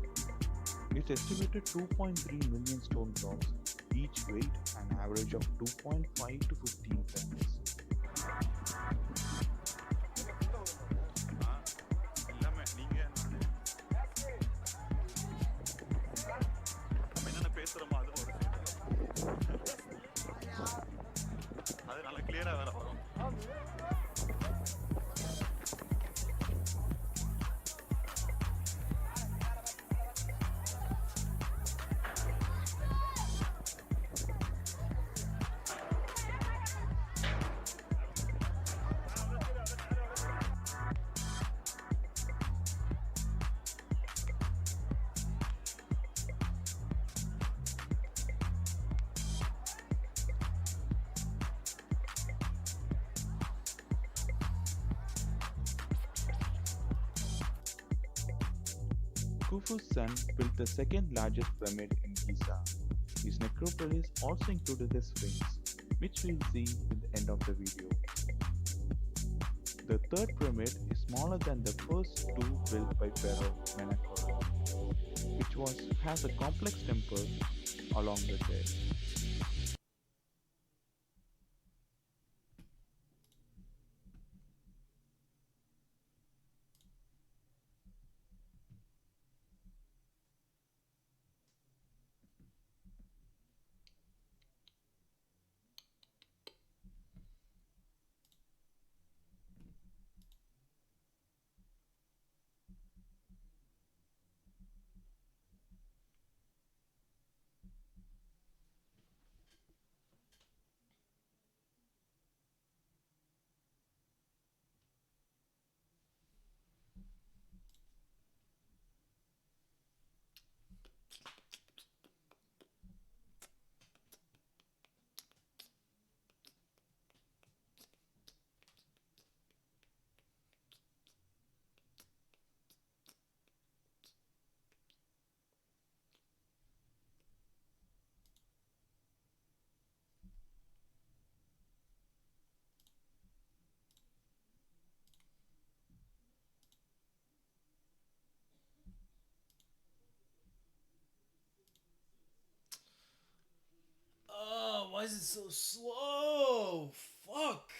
H: Its estimated 2.3 million stone blocks each weighed an average of 2.5 to 15 tons. Khufu's son built the second largest pyramid in Giza. His necropolis also included the Sphinx, which we'll see in the end of the video. The third pyramid is smaller than the first two built by Pharaoh Menkaure, which has a complex temple along with it.
J: Oh, why is it so slow? Fuck.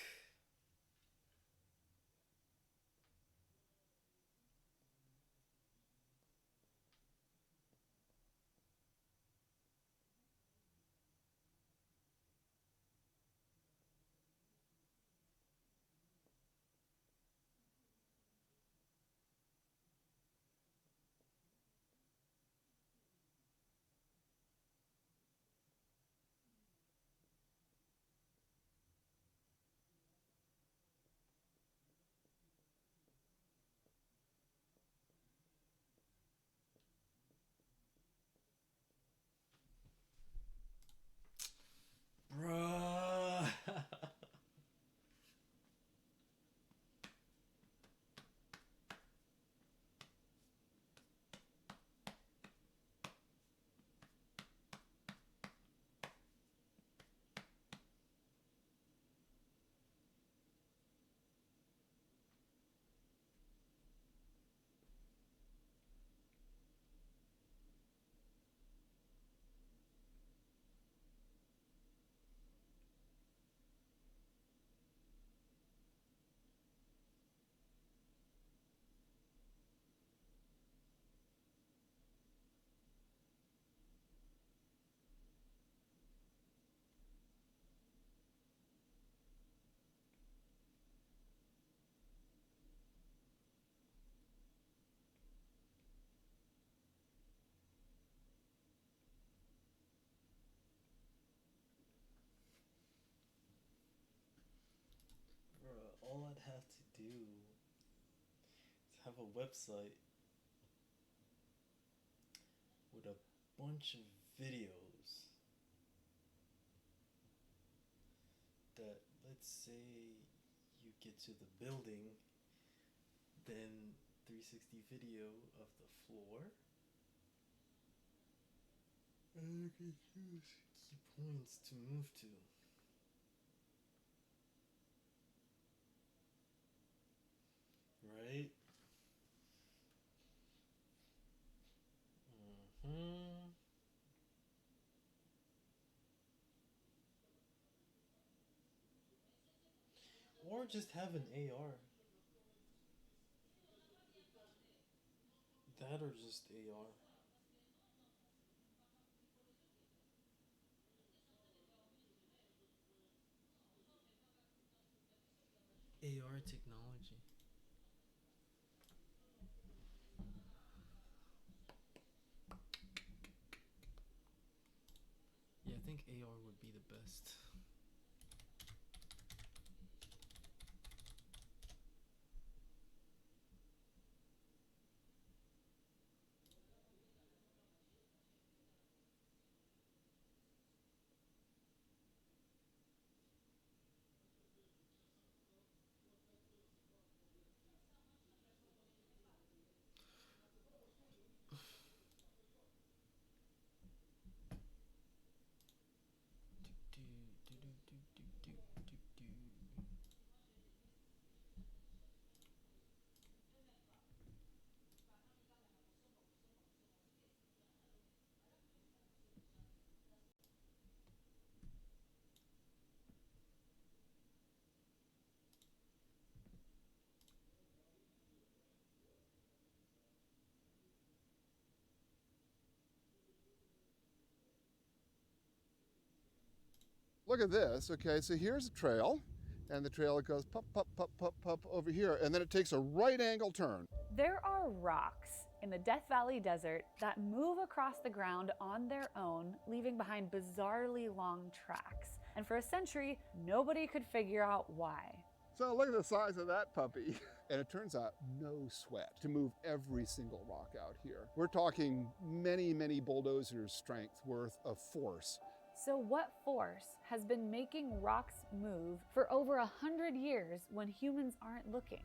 J: Bruh. Bruh, all I'd have to do is have a website with a bunch of videos that, let's say you get to the building, then 360 video of the floor, and you can choose key points to move to. Right? Or just have an AR. That or just AR. AR technology. Yeah, I think AR would be the best.
K: Look at this, okay, so here's a trail, and the trail it goes pop, pop, pop, pop, pop over here, and then it takes a right angle turn.
L: There are rocks in the Death Valley Desert that move across the ground on their own, leaving behind bizarrely long tracks. And for a century, nobody could figure out why.
K: So look at the size of that puppy. And it turns out no sweat to move every single rock out here. We're talking many, many bulldozers' strength worth of force.
L: So what force has been making rocks move for over 100 years when humans aren't looking?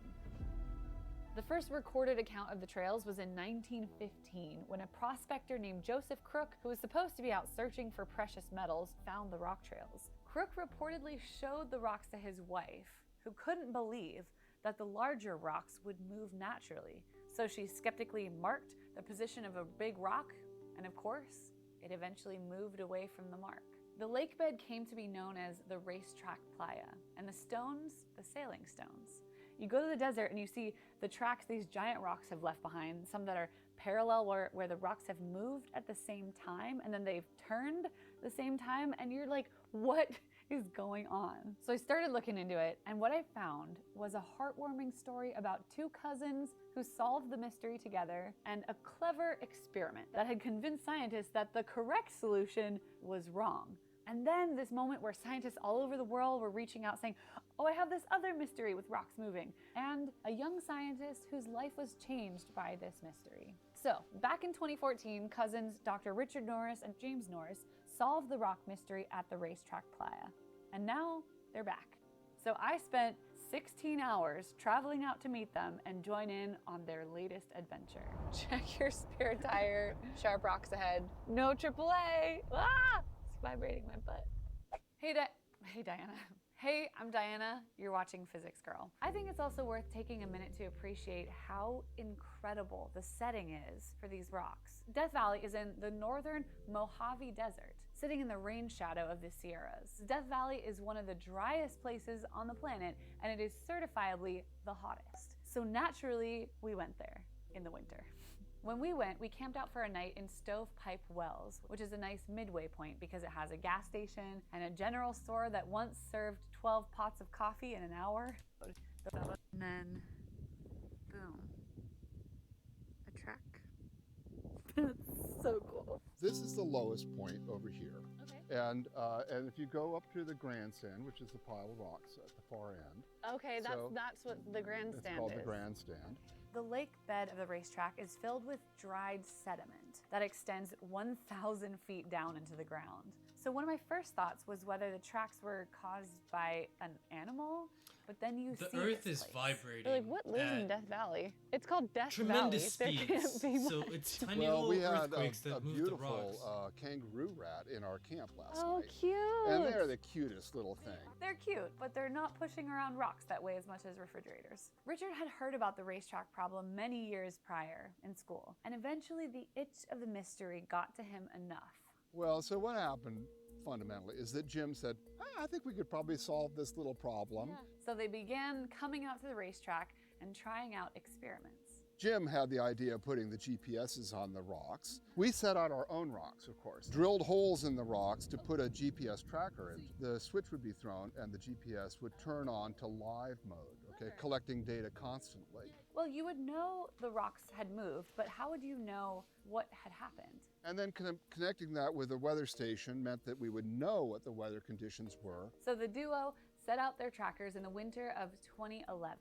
L: The first recorded account of the trails was in 1915 when a prospector named Joseph Crook, who was supposed to be out searching for precious metals, found the rock trails. Crook reportedly showed the rocks to his wife, who couldn't believe that the larger rocks would move naturally. So she skeptically marked the position of a big rock, and of course, it eventually moved away from the mark. The lake bed came to be known as the racetrack playa, and the stones, the sailing stones. You go to the desert and you see the tracks these giant rocks have left behind, some that are parallel where the rocks have moved at the same time and then they've turned the same time, and you're like, what is going on? So I started looking into it, and what I found was a heartwarming story about two cousins who solved the mystery together, and a clever experiment that had convinced scientists that the correct solution was wrong. And then this moment where scientists all over the world were reaching out saying, oh, I have this other mystery with rocks moving. And a young scientist whose life was changed by this mystery. So back in 2014, cousins Dr. Richard Norris and James Norris solved the rock mystery at the racetrack playa. And now they're back. So I spent 16 hours traveling out to meet them and join in on their latest adventure. Check your spare tire, sharp rocks ahead. No AAA. Ah! It's vibrating my butt. Hey Diana. Hey, I'm Diana. You're watching Physics Girl. I think it's also worth taking a minute to appreciate how incredible the setting is for these rocks. Death Valley is in the northern Mojave Desert, sitting in the rain shadow of the Sierras. Death Valley is one of the driest places on the planet, and it is certifiably the hottest. So naturally, we went there in the winter. When we went, we camped out for a night in Stovepipe Wells, which is a nice midway point because it has a gas station and a general store that once served 12 pots of coffee in an hour. And then, boom, a track. That's so cool.
K: This is the lowest point over here.
L: Okay.
K: And if you go up to the grandstand, which is the pile of rocks at the far end.
L: Okay, that's what the grandstand is.
K: It's called the grandstand.
L: The lake bed of the racetrack is filled with dried sediment that extends 1,000 feet down into the ground. So one of my first thoughts was whether the tracks were caused by an animal, but then you see
J: the earth
L: this
J: is
L: place.
J: vibrating.
L: You're like, what lives in Death Valley? It's called Death
J: Tremendous
L: Valley.
J: speeds.
L: There can't be
J: So
L: much.
J: it's tiny
K: Well,
J: little
K: we had
J: earthquakes
K: a
J: that move the rocks.
K: beautiful kangaroo rat in our camp last
L: Oh,
K: night.
L: cute.
K: And they're the cutest little thing.
L: They're cute, but they're not pushing around rocks that weigh as much as refrigerators. Richard had heard about the racetrack problem many years prior in school, and eventually the itch of the mystery got to him enough.
K: Well, so what happened? fundamentally, is that Jim said, I think we could probably solve this little problem.
L: So they began coming out to the racetrack and trying out experiments.
K: Jim had the idea of putting the GPSs on the rocks. We set out our own rocks, of course, drilled holes in the rocks to put a GPS tracker in. The switch would be thrown and the GPS would turn on to live mode, okay, collecting data constantly.
L: Well, you would know the rocks had moved, but how would you know what had happened?
K: And then connecting that with a weather station meant that we would know what the weather conditions were.
L: So the duo set out their trackers in the winter of 2011,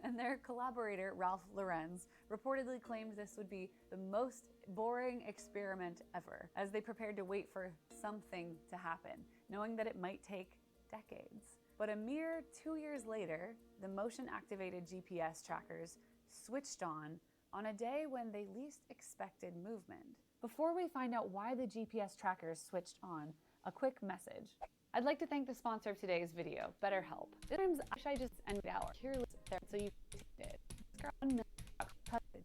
L: and their collaborator, Ralph Lorenz, reportedly claimed this would be the most boring experiment ever, as they prepared to wait for something to happen, knowing that it might take decades. But a mere 2 years later, the motion-activated GPS trackers switched on a day when they least expected movement. Before we find out why the GPS trackers switched on, a quick message. I'd like to thank the sponsor of today's video, BetterHelp. Sometimes I wish I just ended our careless there so you did.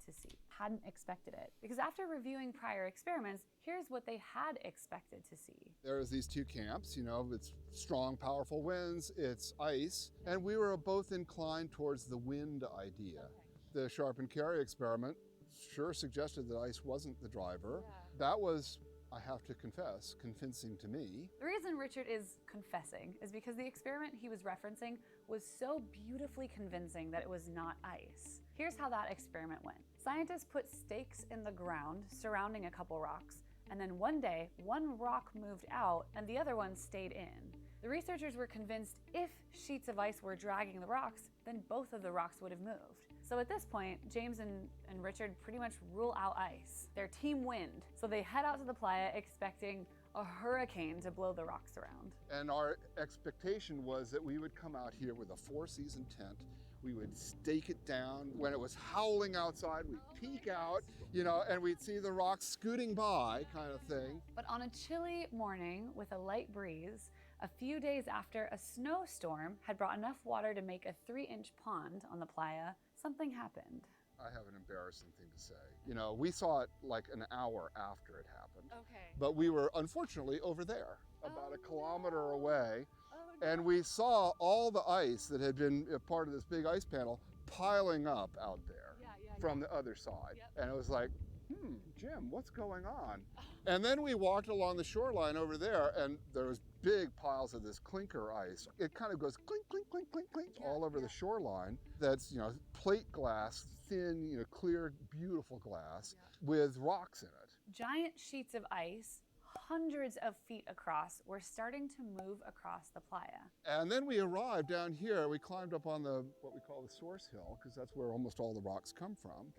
L: To see. Hadn't expected it. Because after reviewing prior experiments, here's what they had expected to see.
K: There's these two camps, you know, it's strong, powerful winds, it's ice, and we were both inclined towards the wind idea. The sharp and carry experiment sure suggested that ice wasn't the driver. That was, I have to confess, convincing to me.
L: The reason Richard is confessing is because the experiment he was referencing was so beautifully convincing that it was not ice. Here's how that experiment went. Scientists put stakes in the ground surrounding a couple rocks, and then one day, one rock moved out and the other one stayed in. The researchers were convinced if sheets of ice were dragging the rocks, then both of the rocks would have moved. So at this point, James and Richard pretty much rule out ice. They're team wind, so they head out to the playa expecting a hurricane to blow the rocks around.
K: And our expectation was that we would come out here with a four-season tent. We would stake it down. When it was howling outside, we'd peek out, you know, and we'd see the rocks scooting by, kind of thing.
L: But on a chilly morning with a light breeze, a few days after a snowstorm had brought enough water to make a 3-inch pond on the playa, something happened.
K: I have an embarrassing thing to say. You know, we saw it like an hour after it happened.
L: Okay.
K: But we were unfortunately over there, about a kilometer away. And we saw all the ice that had been a part of this big ice panel piling up out there from the other side. And it was like, Jim, what's going on? And then we walked along the shoreline over there, and there was big piles of this clinker ice. It kind of goes clink, clink, clink, clink, clink all over the shoreline. That's, you know, plate glass, thin, you know, clear, beautiful glass with rocks in it.
L: Giant sheets of ice, hundreds of feet across, were starting to move across the playa.
K: And then we arrived down here. We climbed up on the what we call the source hill, because that's where almost all the rocks come from.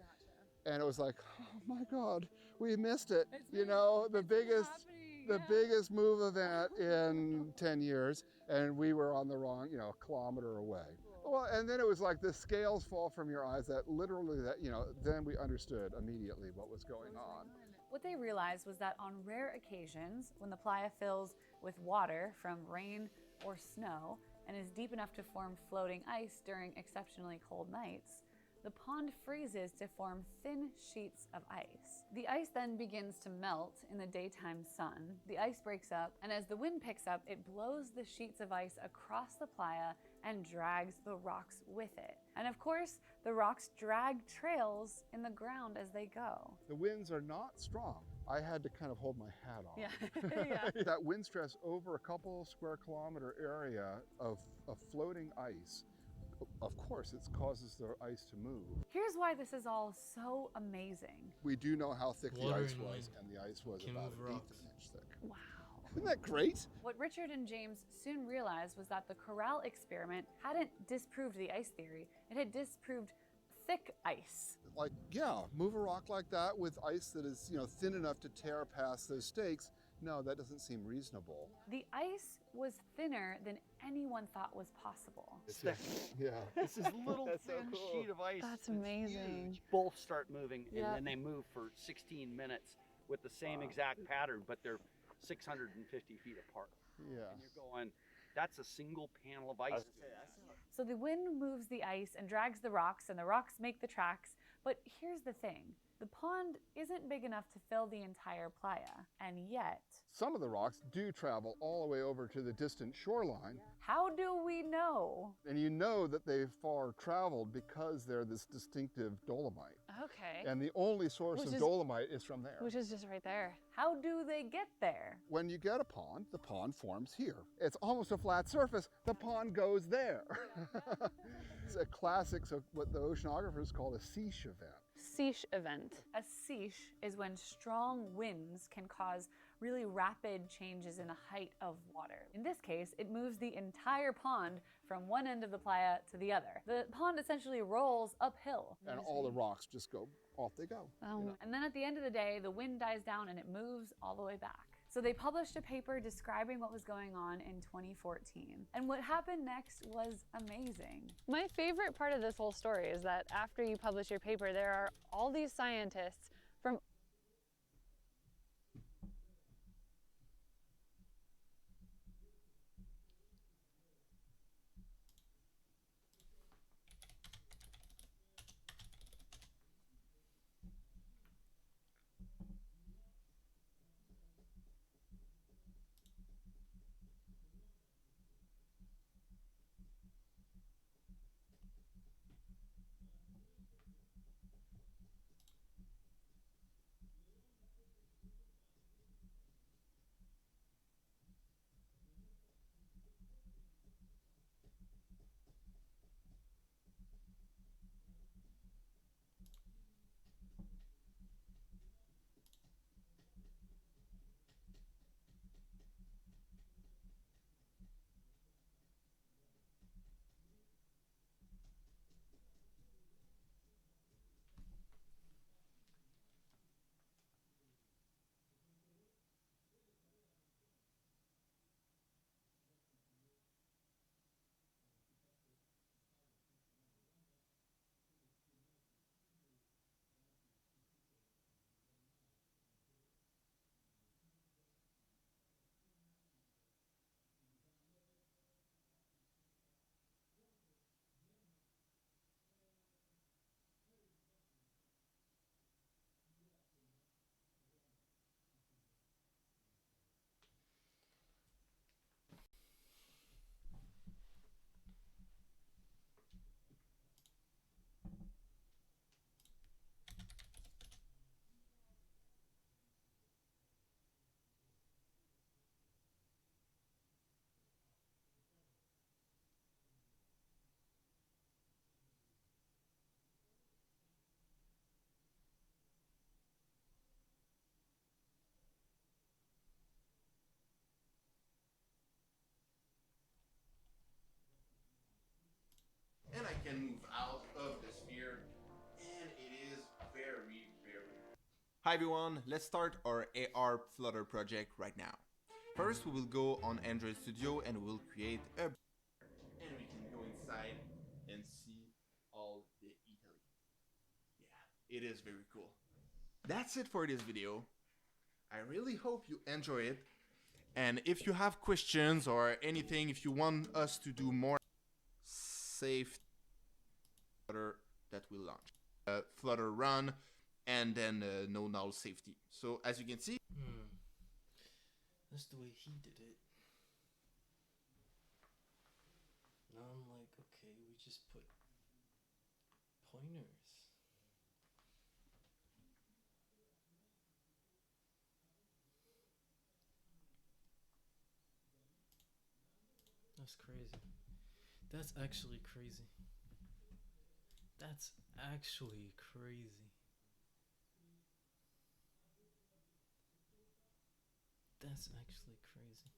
K: And it was like, oh my God, we missed it. You know, the biggest move event in 10 years, and we were on the wrong, you know, kilometer away. Well, and then it was like the scales fall from your eyes, that literally, that, you know, then we understood immediately what was going on.
L: What they realized was that on rare occasions, when the playa fills with water from rain or snow and is deep enough to form floating ice during exceptionally cold nights, the pond freezes to form thin sheets of ice. The ice then begins to melt in the daytime sun. The ice breaks up, and as the wind picks up, it blows the sheets of ice across the playa and drags the rocks with it. And of course, the rocks drag trails in the ground as they go.
K: The winds are not strong. I had to kind of hold my hat on.
L: Yeah.
K: That wind stress over a couple square kilometer area of floating ice, of course, it causes the ice to move.
L: Here's why this is all so amazing.
K: We do know how thick the ice was, and the ice was about 1/8 of an inch thick.
L: Wow.
K: Isn't that great?
L: What Richard and James soon realized was that the corral experiment hadn't disproved the ice theory, it had disproved thick ice.
K: Like, yeah, move a rock like that with ice that is, you know, thin enough to tear past those stakes. No, that doesn't seem reasonable.
L: The ice was thinner than anyone thought was possible.
K: Yeah.
M: This is a little thin sheet of ice.
L: That's amazing.
M: Huge. Both start moving, and
L: Yeah.
M: then they move for 16 minutes with the same exact pattern, but they're 650 feet apart.
K: Yeah.
M: And you're going, that's a single panel of ice.
L: So the wind moves the ice and drags the rocks, and the rocks make the tracks. But here's the thing. The pond isn't big enough to fill the entire playa, and yet...
K: Some of the rocks do travel all the way over to the distant shoreline.
L: How do we know?
K: And you know that they've far traveled because they're this distinctive dolomite.
L: Okay.
K: And the only source of dolomite is from there.
L: Which is just right there. How do they get there?
K: When you get a pond, the pond forms here. It's almost a flat surface. The pond goes there. It's a classic, so what the oceanographers call a seiche event.
L: Seiche event. A seiche is when strong winds can cause really rapid changes in the height of water. In this case, it moves the entire pond from one end of the playa to the other. The pond essentially rolls uphill.
K: And all the rocks just go, off they go.
L: And then at the end of the day, the wind dies down and it moves all the way back. So they published a paper describing what was going on in 2014. And what happened next was amazing.
N: My favorite part of this whole story is that after you publish your paper, there are all these scientists from
O: and I can move out of the sphere, and it is very, very... Hi everyone, let's start our AR Flutter project right now. First we will go on Android Studio and we'll create a... and we can go inside and see all the Italy. Yeah, it is very cool. That's it for this video. I really hope you enjoy it, and if you have questions or anything, if you want us to do more safe Flutter that will launch, Flutter run, and then no null safety. So as you can see,
J: that's the way he did it. Now I'm like, okay, we just put pointers. That's crazy. That's actually crazy. That's actually crazy. That's actually crazy.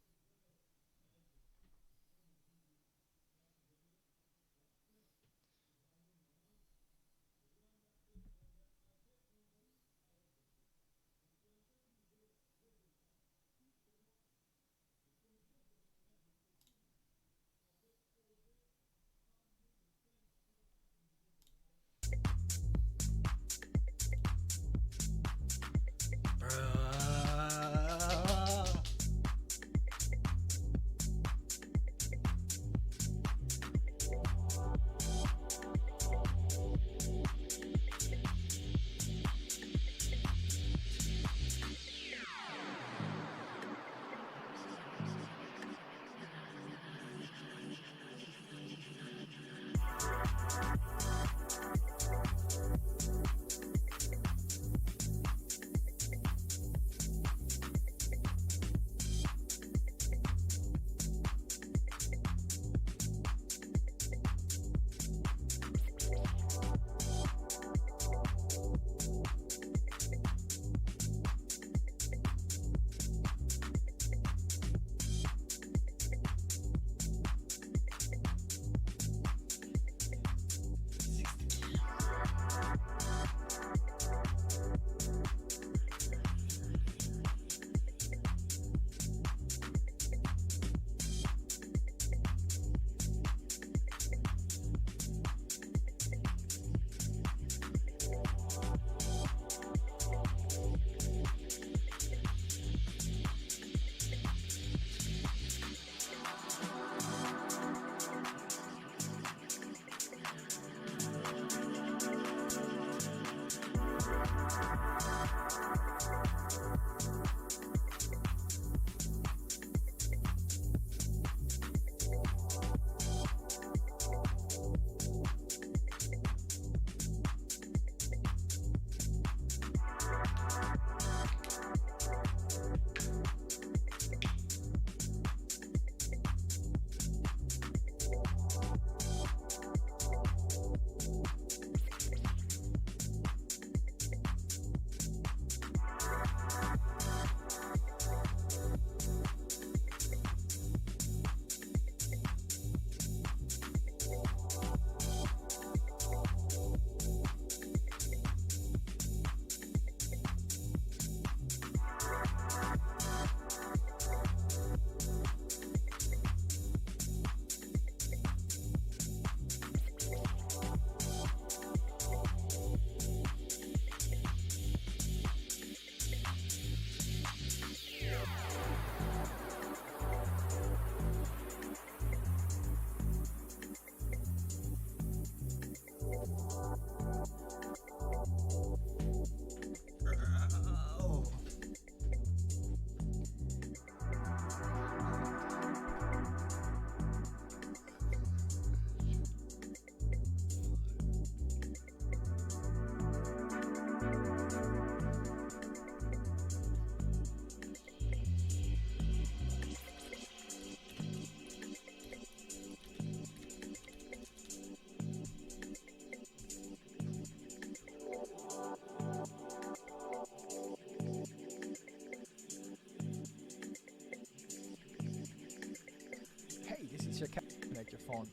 P: since you can't connect your phone,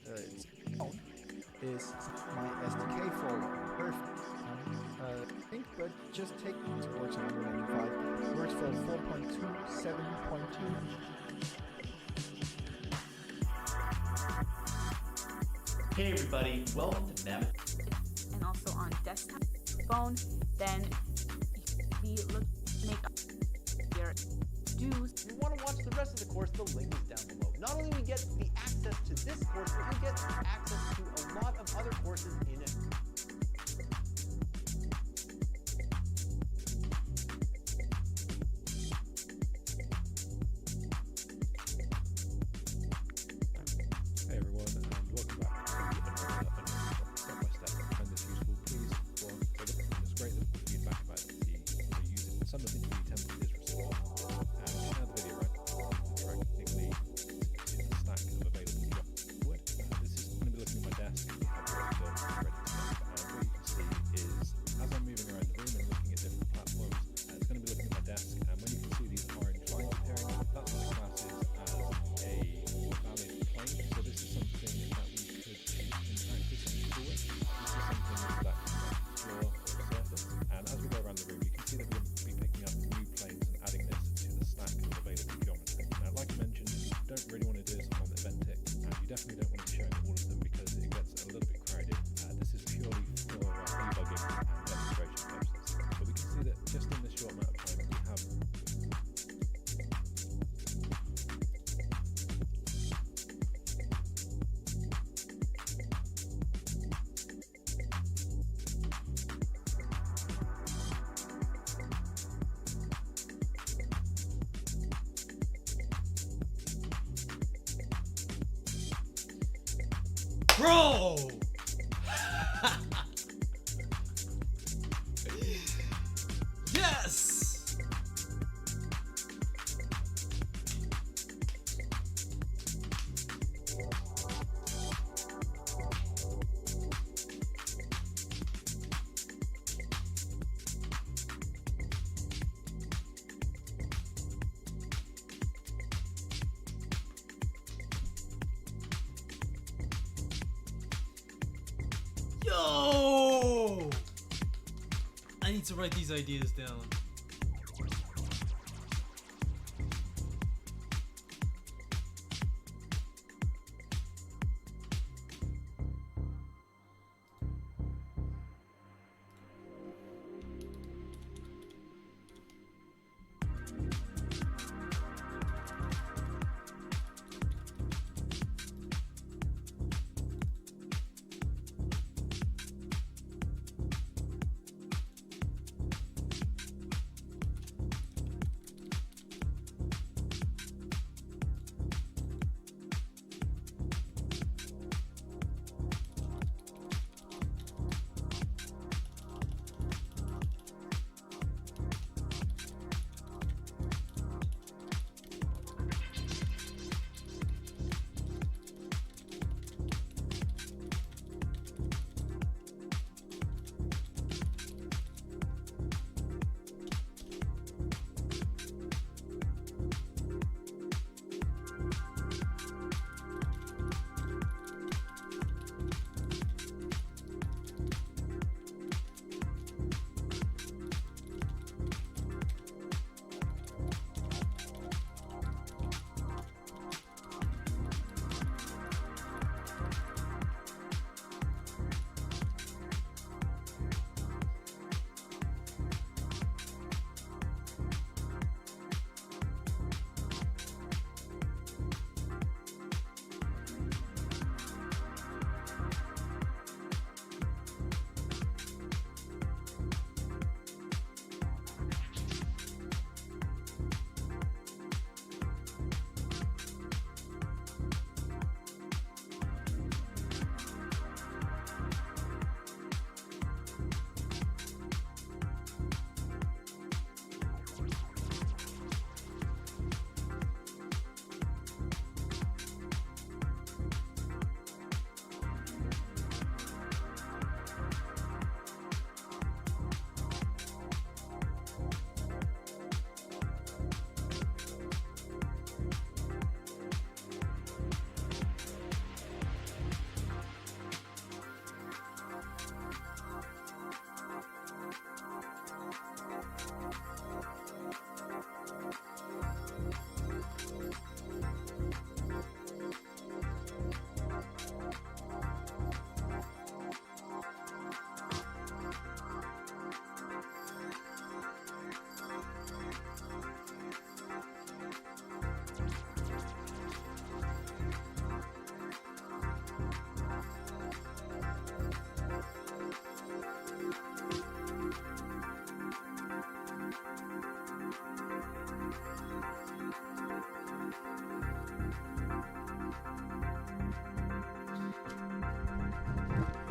P: is my SDK folder. Perfect. Think, but just take it works on 195. It works for 4.2, 7.2.
Q: Hey everybody, welcome to Map.
R: And also on desktop phone, then you make your dues.
S: If you want to watch the rest of the course, the link is down below. Not only do we get the access to this course, but you get access to a lot of other courses in it.
T: Hey everyone, and welcome back to another step-by-step. If you find this useful, please go on, take a look. It's great that feedback about the using some of the template is received. And share the video, right? Technically, in the stack of available job wood. This is going to be looking at my desk. I have work built ready to go. What you can see is, as I'm moving around the room and looking at different platforms, it's going to be looking at my desk. And when you can see these orange lines appearing, that's what the class is as a valid plane. So this is something that we could in practice ensure. This is something that floor or surface. And as we go around the room, you can see that we'll be picking up new planes and adding this to the stack of available geometry. Now, like I mentioned, you don't really want to do this on the event tick, and you definitely don't want to be showing all of them because it gets a little bit crowded. This is purely for debugging and demonstration purposes. But we can see that just in this short amount of time, we have
J: Bro! Yes! Yo! I need to write these ideas down.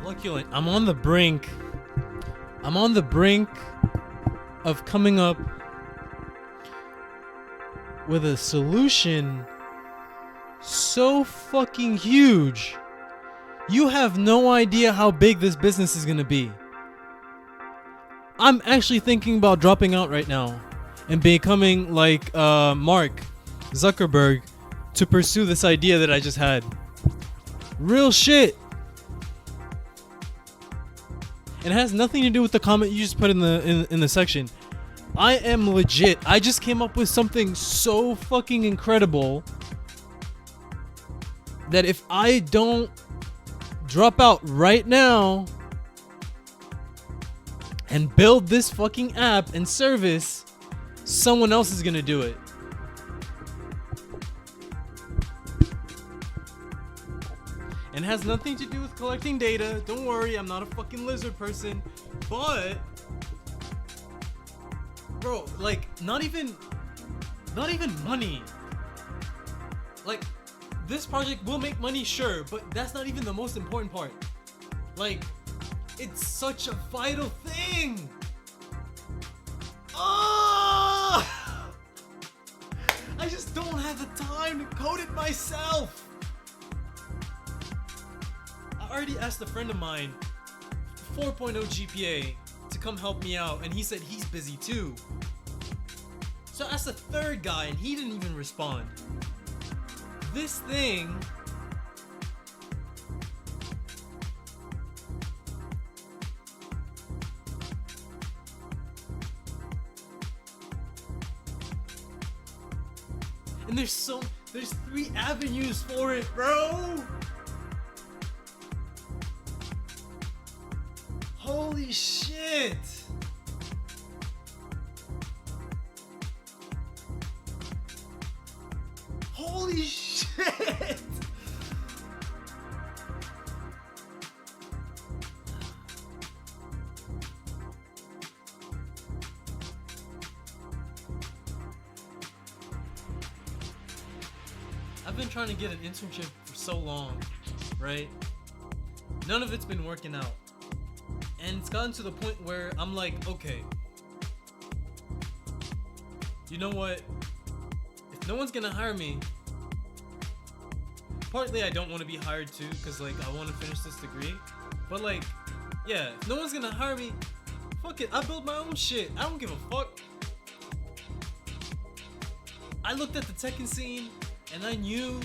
U: Flocculent, I'm on the brink. I'm on the brink of coming up with a solution so fucking huge. You have no idea how big this business is gonna be. I'm actually thinking about dropping out right now and becoming like Mark Zuckerberg to pursue this idea that I just had. Real shit. It has nothing to do with the comment you just put in the section. I am legit. I just came up with something so fucking incredible that if I don't drop out right now and build this fucking app and service, someone else is gonna do it. And it has nothing to do with collecting data. Don't worry, I'm not a fucking lizard person. But bro, like not even money. Like this project will make money, sure, but that's not even the most important part. Like, it's such a vital thing. Oh! I just don't have the time to code it myself. I already asked a friend of mine, 4.0 GPA, to come help me out, and he said he's busy too. So I asked a third guy, and he didn't even respond. This thing and there's 3 avenues for it, bro. Holy shit. Holy shit. I've been trying to get an internship for so long, right? None of it's been working out. And it's gotten to the point where I'm like, okay, you know what? If no one's gonna hire me, partly I don't want to be hired too, because like I want to finish this degree. But like, yeah, if no one's gonna hire me, fuck it, I build my own shit. I don't give a fuck. I looked at the Tekken scene and I knew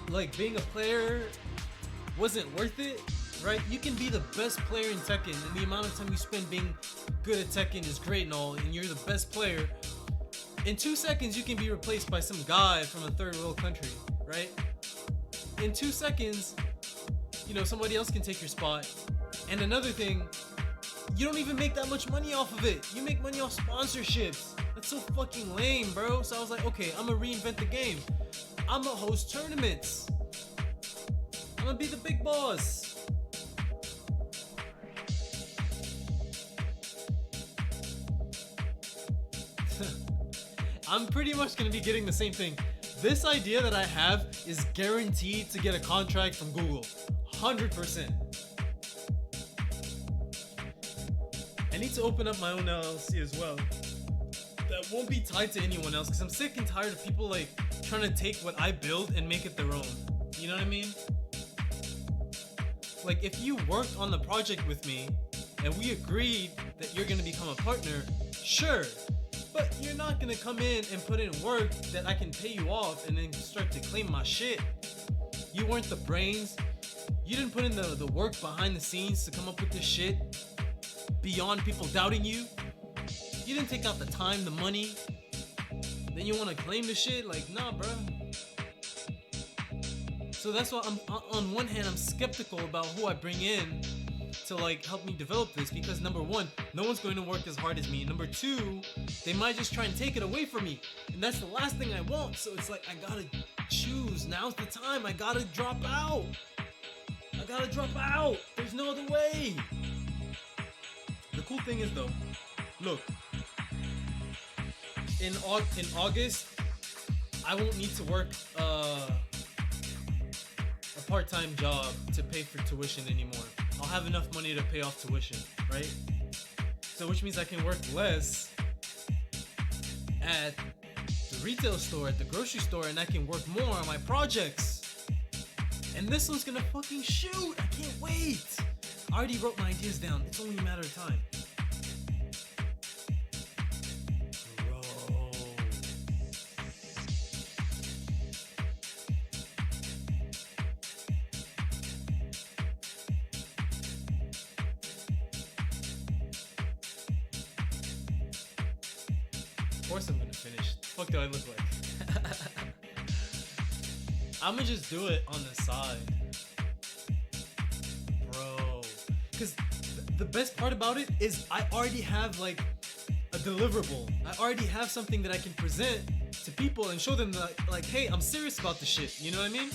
U: like being a player wasn't worth it. Right? You can be the best player in Tekken, and the amount of time you spend being good at Tekken is great and all, and you're the best player. In 2 seconds, you can be replaced by some guy from a third world country, right? In 2 seconds, you know, somebody else can take your spot. And another thing, you don't even make that much money off of it. You make money off sponsorships. That's so fucking lame, bro. So I was like, okay, I'm gonna reinvent the game. I'm gonna host tournaments. I'm gonna be the big boss. I'm pretty much gonna be getting the same thing. This idea that I have is guaranteed to get a contract from Google. 100%. I need to open up my own LLC as well. That won't be tied to anyone else, because I'm sick and tired of people like trying to take what I build and make it their own. You know what I mean? Like, if you worked on the project with me and we agreed that you're gonna become a partner, sure. But you're not gonna come in and put in work that I can pay you off and then start to claim my shit. You weren't the brains. You didn't put in the work behind the scenes to come up with this shit beyond people doubting you. You didn't take out the time, the money. Then you wanna claim the shit? Like, nah, bro. So that's why I'm, on one hand, I'm skeptical about who I bring in to like help me develop this, because number one, no one's going to work as hard as me. Number two, they might just try and take it away from me, and that's the last thing I want. So it's like, I gotta choose. Now's the time. I gotta drop out. I gotta drop out. There's no other way. The cool thing is though, look, in August, I won't need to work a part-time job to pay for tuition anymore. I'll have enough money to pay off tuition, right? So which means I can work less at the retail store, at the grocery store, and I can work more on my projects. And this one's gonna fucking shoot! I can't wait! I already wrote my ideas down. It's only a matter of time. Bro. Of course I'm gonna finish. The fuck do I look like? I'ma just do it on the side. Bro. Because the best part about it is I already have like a deliverable. I already have something that I can present to people and show them that, like, hey, I'm serious about the shit. You know what I mean?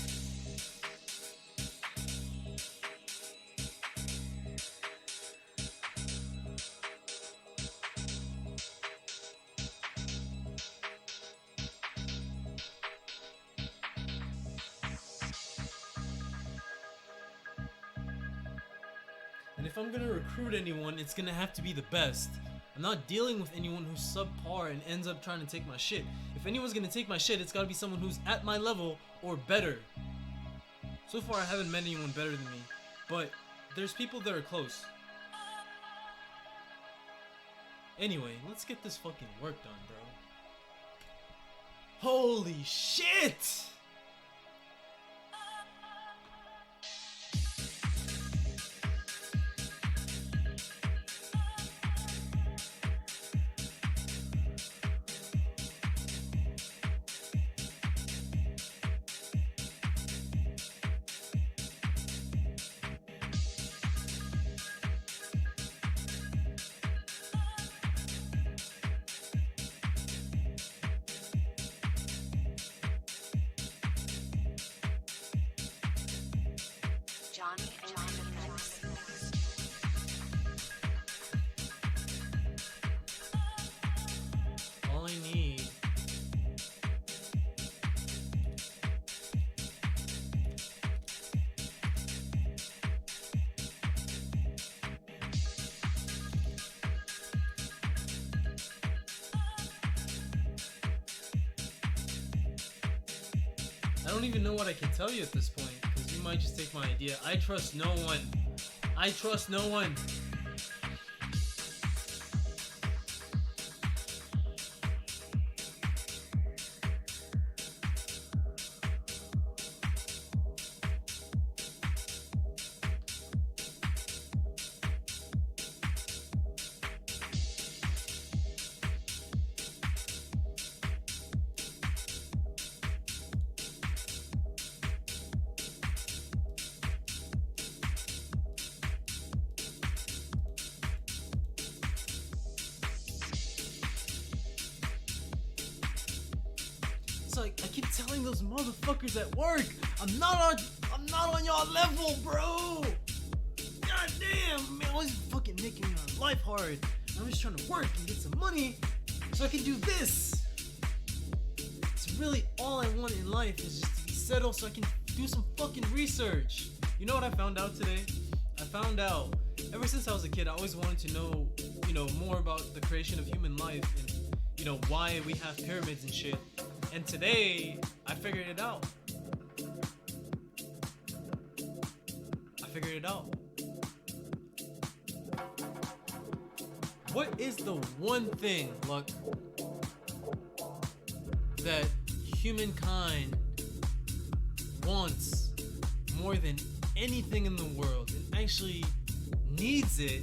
U: And if I'm gonna recruit anyone, it's gonna have to be the best. I'm not dealing with anyone who's subpar and ends up trying to take my shit. If anyone's gonna take my shit, it's gotta be someone who's at my level or better. So far, I haven't met anyone better than me, but there's people that are close. Anyway, let's get this fucking work done, bro. Holy shit!
B: Johnny and the Mix.
U: All I need I don't even know what I can tell you at this point, because you might just take my idea. I trust no one. I trust no one. It's like I keep telling those motherfuckers at work, I'm not on y'all level, bro. God damn, man, always fucking making my life hard. I'm just trying to work and get some money so I can do this. It's really all I want in life is just to be settled so I can do some fucking research. You know what I found out today? I found out ever since I was a kid, I always wanted to know, more about the creation of human life and, why we have pyramids and shit. And today, I figured it out. What is the one thing, Luck, that humankind wants more than anything in the world and actually needs it?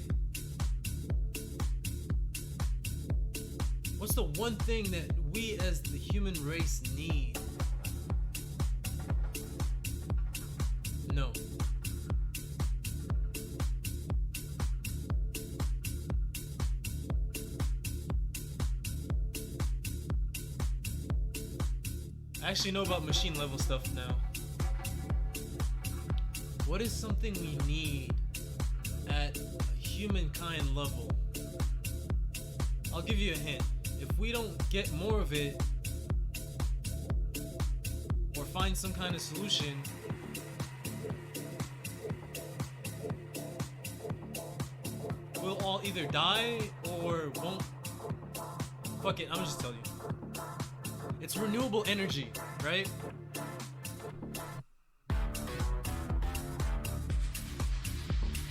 U: What's the one thing that we as the human race need? No. I actually know about machine level stuff now. What is something we need at a humankind level? I'll give you a hint. If we don't get more of it, or find some kind of solution, we'll all either die or won't. Fuck it, I'm gonna just tell you. It's renewable energy, right?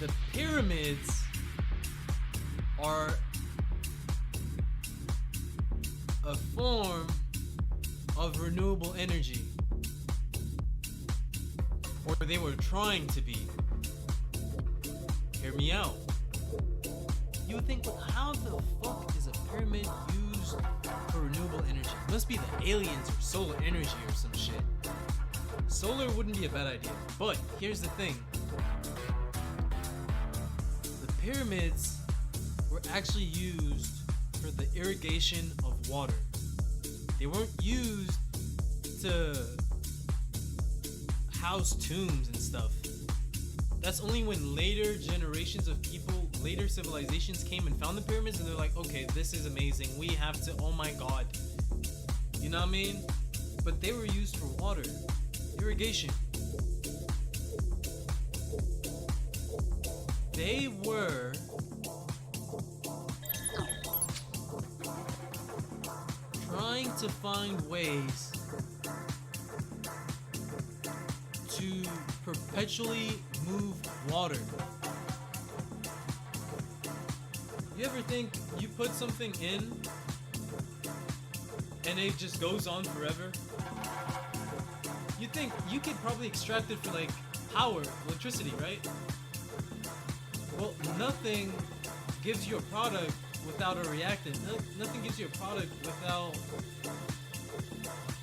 U: The pyramids are a form of renewable energy. Or they were trying to be. Hear me out. You would think, well, how the fuck is a pyramid used for renewable energy? It must be the aliens or solar energy or some shit. Solar wouldn't be a bad idea. But here's the thing. The pyramids were actually used for the irrigation of water. They weren't used to house tombs and stuff. That's only when later generations of people, later civilizations came and found the pyramids and they're like, okay, this is amazing. We have to, oh my god. You know what I mean? But they were used for water, irrigation. They were trying to find ways to perpetually move water. You ever think you put something in and it just goes on forever? You think you could probably extract it for like power, electricity, right? Well, nothing gives you a product without a reactant. Nothing gives you a product without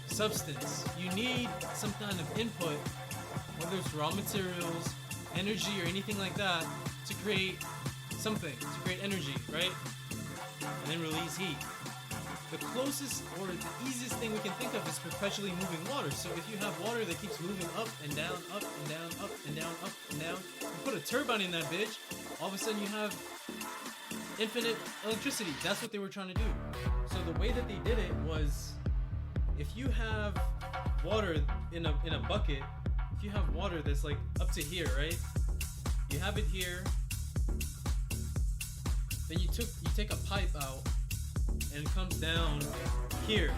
U: substance. You need some kind of input, whether it's raw materials, energy, or anything like that, to create something, to create energy, right? And then release heat. The closest or the easiest thing we can think of is perpetually moving water. So if you have water that keeps moving up and down, up and down, up and down, up and down, you put a turbine in that bitch, all of a sudden you have infinite electricity. That's what they were trying to do. So the way that they did it was, if you have water in a bucket, if you have water that's like up to here, right? You have it here. Then you take a pipe out and it comes down here.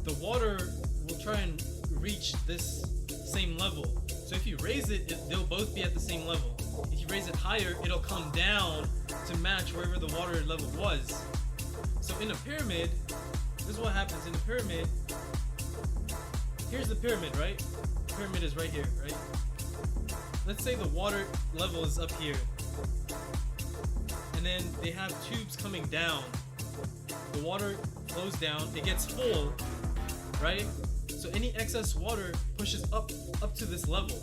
U: The water will try and reach this same level. So if you raise it, they'll both be at the same level. If you raise it higher, it'll come down to match wherever the water level was. So in a pyramid, this is what happens in a pyramid. Here's the pyramid, right? The pyramid is right here, right? Let's say the water level is up here. And then they have tubes coming down. The water flows down, it gets full, right? So any excess water pushes up to this level.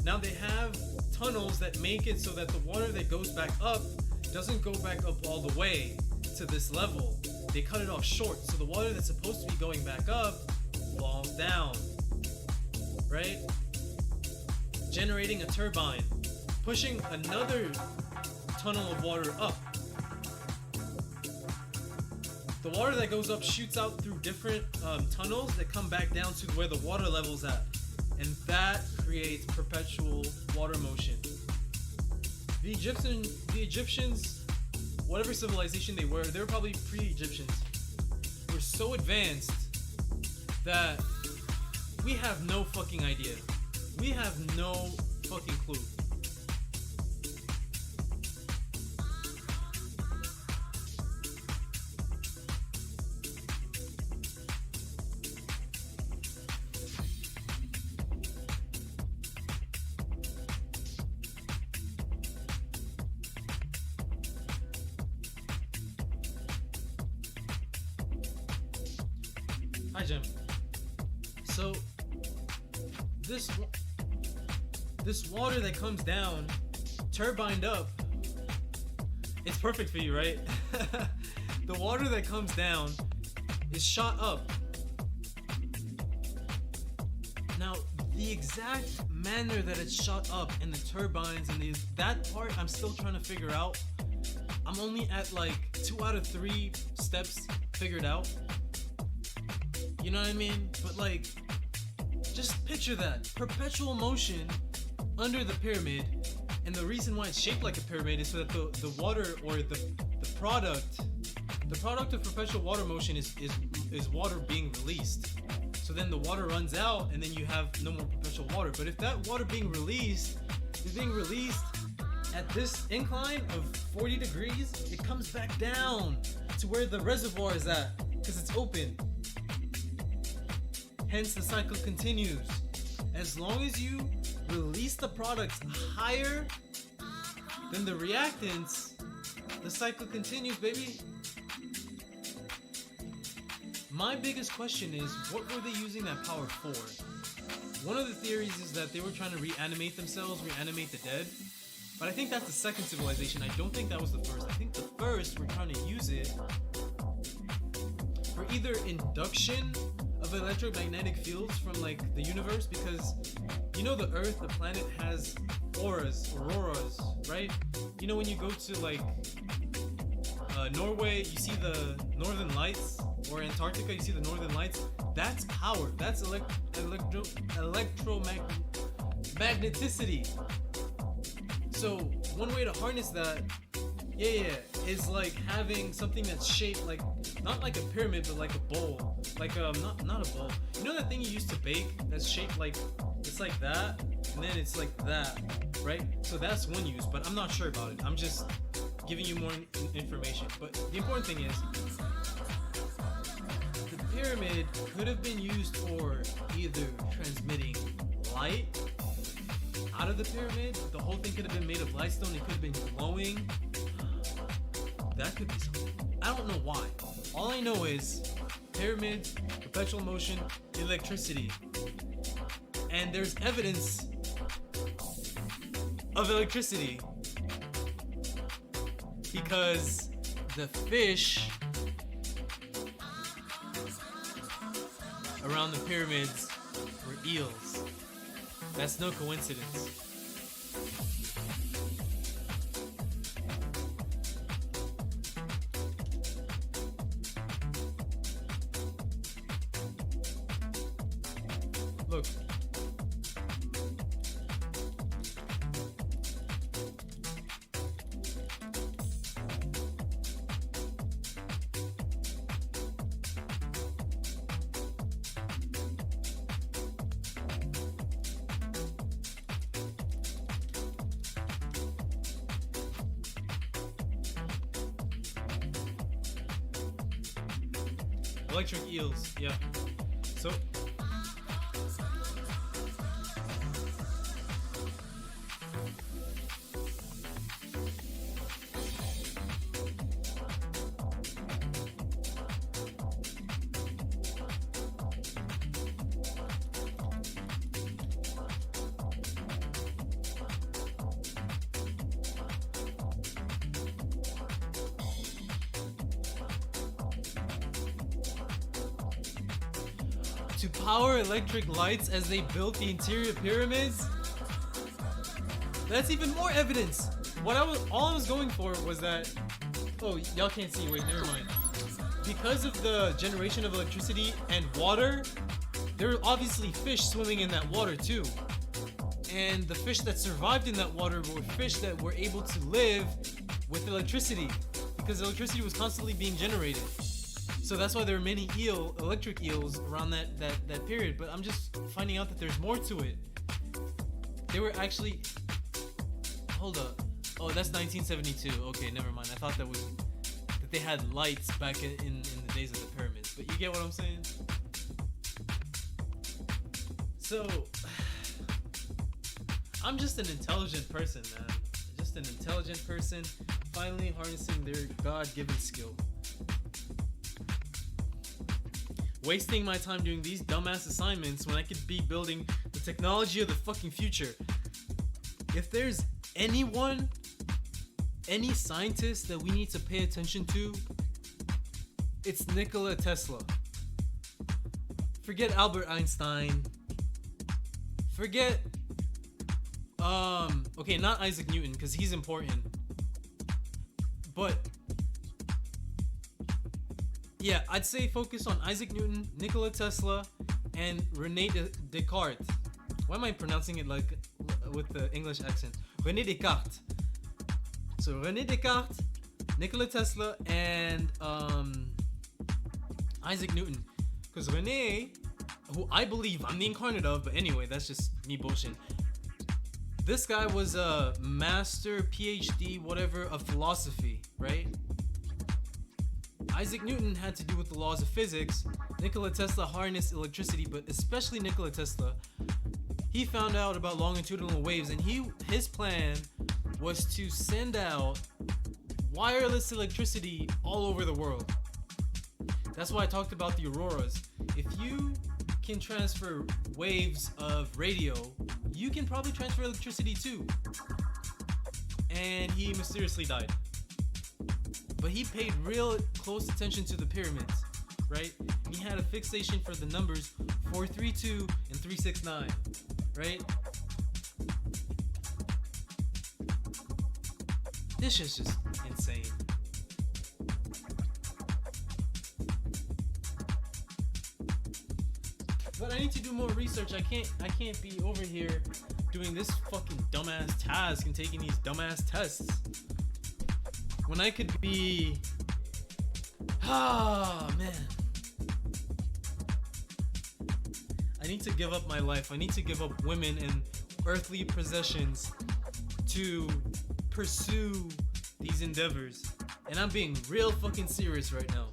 U: Now they have tunnels that make it so that the water that goes back up doesn't go back up all the way to this level. They cut it off short, so the water that's supposed to be going back up falls down, right? Generating a turbine, pushing another tunnel of water up. The water that goes up shoots out through different tunnels that come back down to where the water level's at. And that creates perpetual water motion. The Egyptians, whatever civilization they were probably pre-Egyptians, were so advanced that we have no fucking idea. We have no fucking clue. Hi, Jim. So this water that comes down, turbined up, it's perfect for you, right? The water that comes down is shot up. Now, the exact manner that it's shot up and the turbines and that part I'm still trying to figure out. I'm only at like 2 out of 3 steps figured out. You know what I mean? But like, just picture that. Perpetual motion under the pyramid, And the reason why it's shaped like a pyramid is so that the water or the product of perpetual water motion is water being released. So then the water runs out and then you have no more perpetual water. But if that water being released is being released at this incline of 40 degrees, it comes back down to where the reservoir is at because it's open. Hence the cycle continues. As long as you release the products higher than the reactants, the cycle continues, baby. My biggest question is, what were they using that power for? One of the theories is that they were trying to reanimate themselves, reanimate the dead. But I think that's the second civilization. I don't think that was the first. I think the first were trying to use it for either induction of electromagnetic fields from like the universe, because you know the Earth, the planet has auroras, right? You know when you go to like Norway, you see the northern lights, or Antarctica, you see the northern lights. That's power. That's electromagneticity. So one way to harness that, is like having something that's shaped like, not like a pyramid, but like a bowl. Like not a bowl. You know that thing you used to bake that's shaped like, it's like that, and then it's like that, right? So that's one use, but I'm not sure about it. I'm just giving you more information. But the important thing is, the pyramid could have been used for either transmitting light out of the pyramid. The whole thing could have been made of lightstone. It could have been glowing. That could be something. I don't know why. All I know is pyramids, perpetual motion, electricity. And there's evidence of electricity because the fish around the pyramids were eels. That's no coincidence. Look. Electric eels, yeah. So to power electric lights as they built the interior pyramids? That's even more evidence. All I was going for was that, oh, y'all can't see, wait, never mind. Because of the generation of electricity and water, there are obviously fish swimming in that water too. And the fish that survived in that water were fish that were able to live with electricity, because electricity was constantly being generated. So that's why there are many electric eels around that period. But I'm just finding out that there's more to it. They were actually, hold up. Oh, that's 1972. Okay, never mind. I thought that they had lights back in the days of the pyramids. But you get what I'm saying? So, I'm just an intelligent person, man. Just an intelligent person finally harnessing their God-given skill. Wasting my time doing these dumbass assignments when I could be building the technology of the fucking future. If there's anyone, any scientist that we need to pay attention to, it's Nikola Tesla. Forget Albert Einstein. Forget, okay, not Isaac Newton, because he's important. But yeah, I'd say focus on Isaac Newton, Nikola Tesla, and Rene Descartes. Why am I pronouncing it like with the English accent? René Descartes. So René Descartes, Nikola Tesla, and Isaac Newton. Because René, who I believe I'm the incarnate of, but anyway, that's just me bullshit. This guy was a master, PhD, whatever, of philosophy, right? Isaac Newton had to do with the laws of physics. Nikola Tesla harnessed electricity, but especially Nikola Tesla, he found out about longitudinal waves, and his plan was to send out wireless electricity all over the world. That's why I talked about the auroras. If you can transfer waves of radio, you can probably transfer electricity too. And he mysteriously died. But he paid real close attention to the pyramids, right? And he had a fixation for the numbers 432 and 369, right? This is just insane. But I need to do more research. I can't be over here doing this fucking dumbass task and taking these dumbass tests when I could be... man. I need to give up my life. I need to give up women and earthly possessions to pursue these endeavors. And I'm being real fucking serious right now.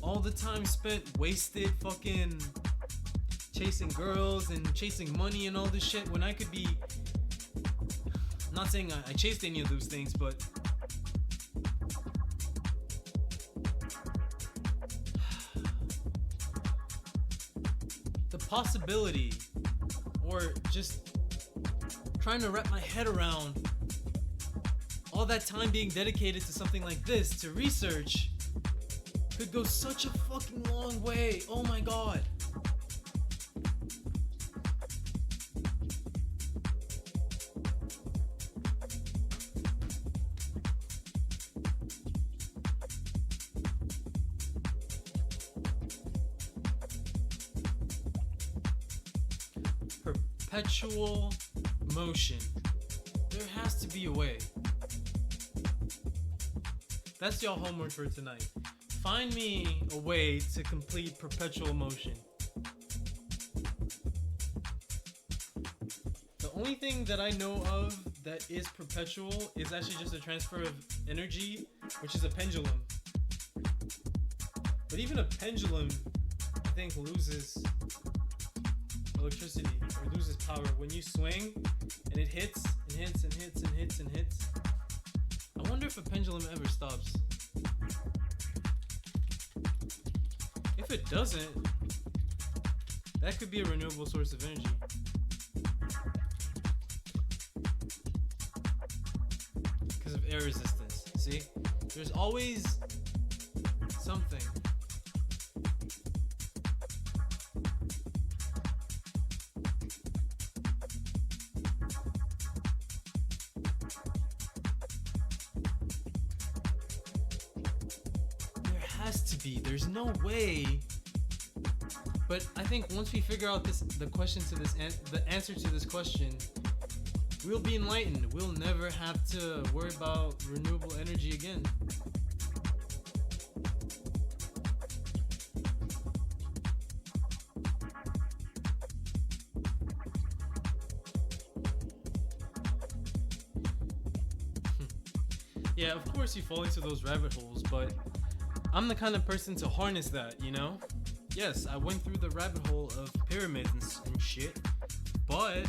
U: All the time spent wasted fucking chasing girls and chasing money and all this shit when I could be... I'm not saying I chased any of those things, but the possibility, or just trying to wrap my head around all that time being dedicated to something like this, to research, could go such a fucking long way. Oh my god. Perpetual motion. There has to be a way. That's y'all homework for tonight. Find me a way to complete perpetual motion. The only thing that I know of that is perpetual is actually just a transfer of energy, which is a pendulum. But even a pendulum, I think, loses electricity or loses power when you swing and it hits and hits and hits and hits and hits. I wonder if a pendulum ever stops. If it doesn't, that could be a renewable source of energy. Because of air resistance. See? There's always something. There's no way. But I think once we figure out the answer to this question, we'll be enlightened. We'll never have to worry about renewable energy again. Yeah, of course you fall into those rabbit holes, but I'm the kind of person to harness that, you know? Yes, I went through the rabbit hole of pyramids and shit, but,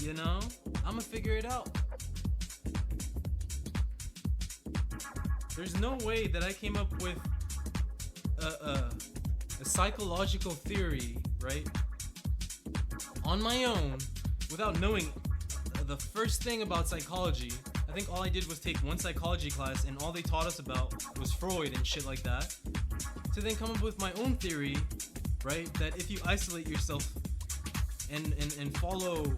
U: you know, I'ma figure it out. There's no way that I came up with a psychological theory, right, on my own without knowing the first thing about psychology. I think all I did was take one psychology class and all they taught us about was Freud and shit like that, to then come up with my own theory, right, that if you isolate yourself and follow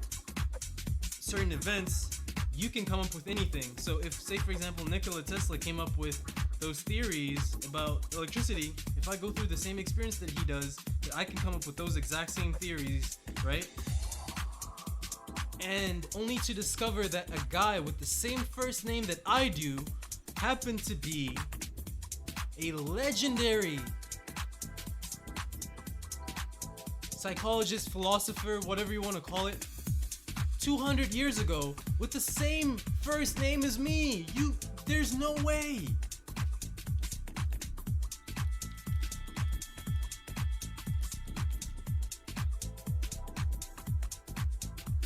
U: certain events, you can come up with anything. So if, say for example, Nikola Tesla came up with those theories about electricity, if I go through the same experience that he does, I can come up with those exact same theories, right? and only to discover that a guy with the same first name that I do happened to be a legendary psychologist, philosopher, whatever you want to call it, 200 years ago with the same first name as me. There's no way.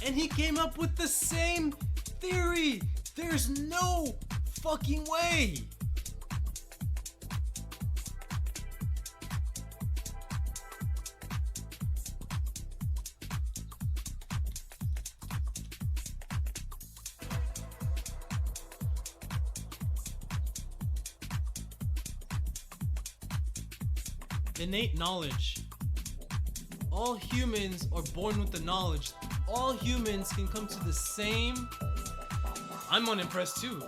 U: And he came up with the same theory. There's no fucking way. Innate knowledge. All humans are born with the knowledge. All humans can come to the same. I'm unimpressed too.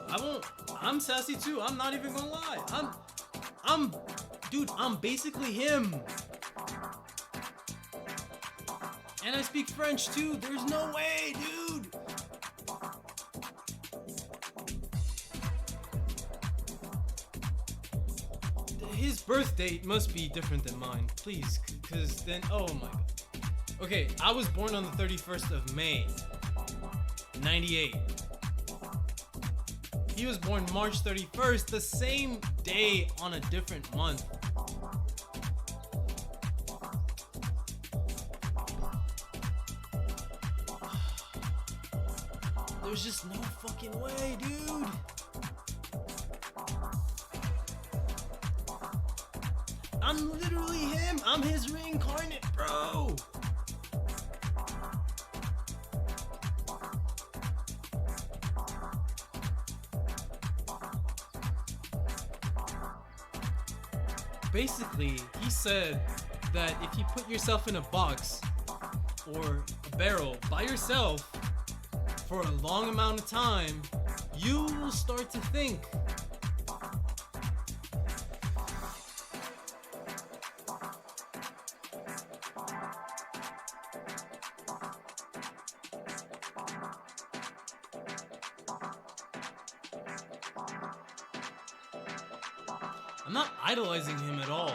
U: I'm sassy too. I'm not even gonna lie. Dude, I'm basically him. And I speak French too. There's no way, dude. His birth date must be different than mine, please, because then, oh my god. Okay, I was born on the 31st of May, 98. He was born March 31st, the same day on a different month. There's just no fucking way, dude. I'm literally him. I'm his reincarnate, bro. Basically, he said that if you put yourself in a box or a barrel by yourself for a long amount of time, you will start to think. I'm not idolizing him at all.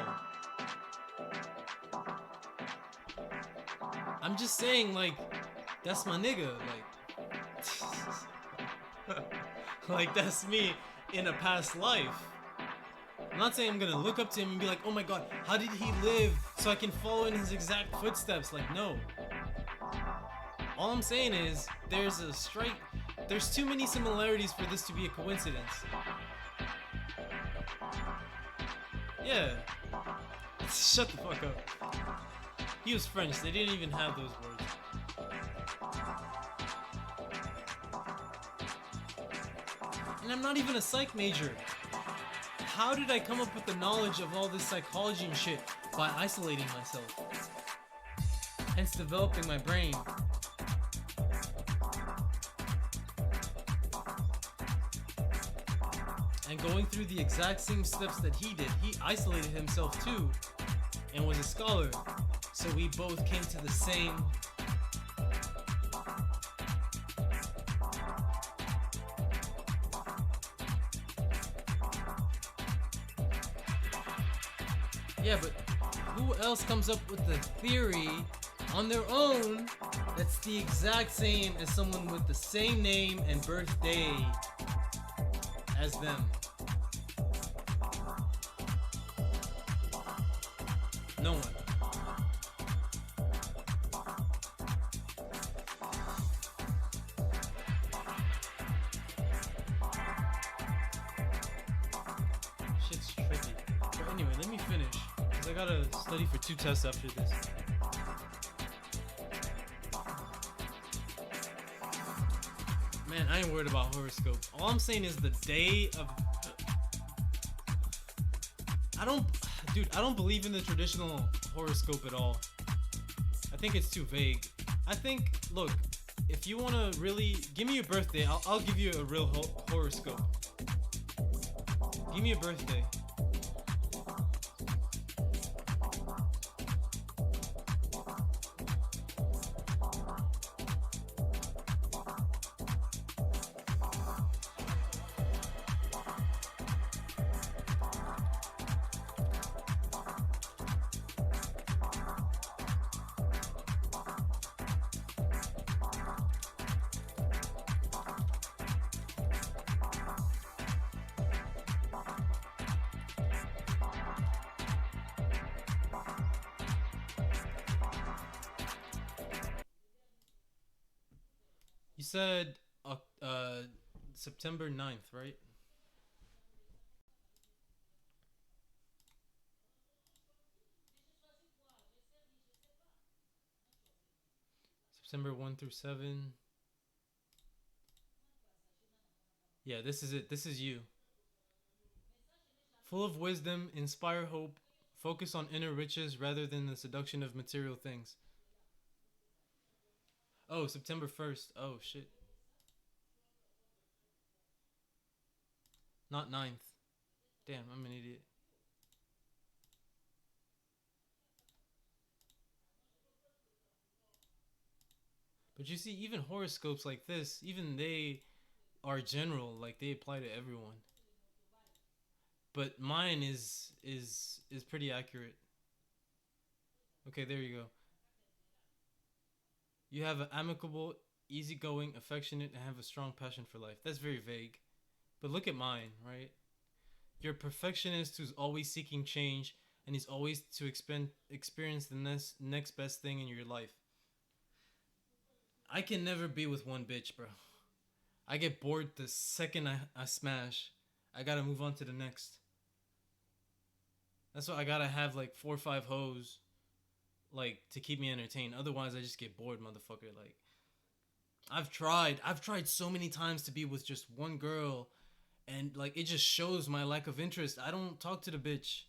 U: I'm just saying, like, that's my nigga, like that's me in a past life. I'm not saying I'm gonna look up to him and be like, oh my god, how did he live so I can follow in his exact footsteps? Like, no. All I'm saying is, there's too many similarities for this to be a coincidence. Yeah. Shut the fuck up. He was French, they didn't even have those words. And I'm not even a psych major. How did I come up with the knowledge of all this psychology and shit? By isolating myself. Hence developing my brain. And going through the exact same steps that he did. He isolated himself too, and was a scholar. So we both came to the same. Yeah, but who else comes up with a theory on their own that's the exact same as someone with the same name and birthday as them? No one. Shit's tricky. But anyway, let me finish, because I gotta study for 2 tests after this. Man, I ain't worried about horoscope. All I'm saying is the day of... I don't believe in the traditional horoscope at all. I think it's too vague. I think, look, if you want to really... Give me your birthday, I'll give you a real horoscope. Give me a birthday. said September 9th, right? September 1 through 7. Yeah, this is it. This is you. Full of wisdom, inspire hope, focus on inner riches rather than the seduction of material things. Oh, September 1st. Oh, shit. Not 9th. Damn, I'm an idiot. But you see, even horoscopes like this, even they are general, like they apply to everyone. But mine is pretty accurate. Okay, there you go. You have an amicable, easygoing, affectionate, and have a strong passion for life. That's very vague. But look at mine, right? You're a perfectionist who's always seeking change and is always to experience the next best thing in your life. I can never be with one bitch, bro. I get bored the second I smash. I gotta move on to the next. That's why I gotta have like 4 or 5 hoes, like, to keep me entertained. Otherwise, I just get bored, motherfucker. Like, I've tried so many times to be with just one girl, and like it just shows my lack of interest. I don't talk to the bitch.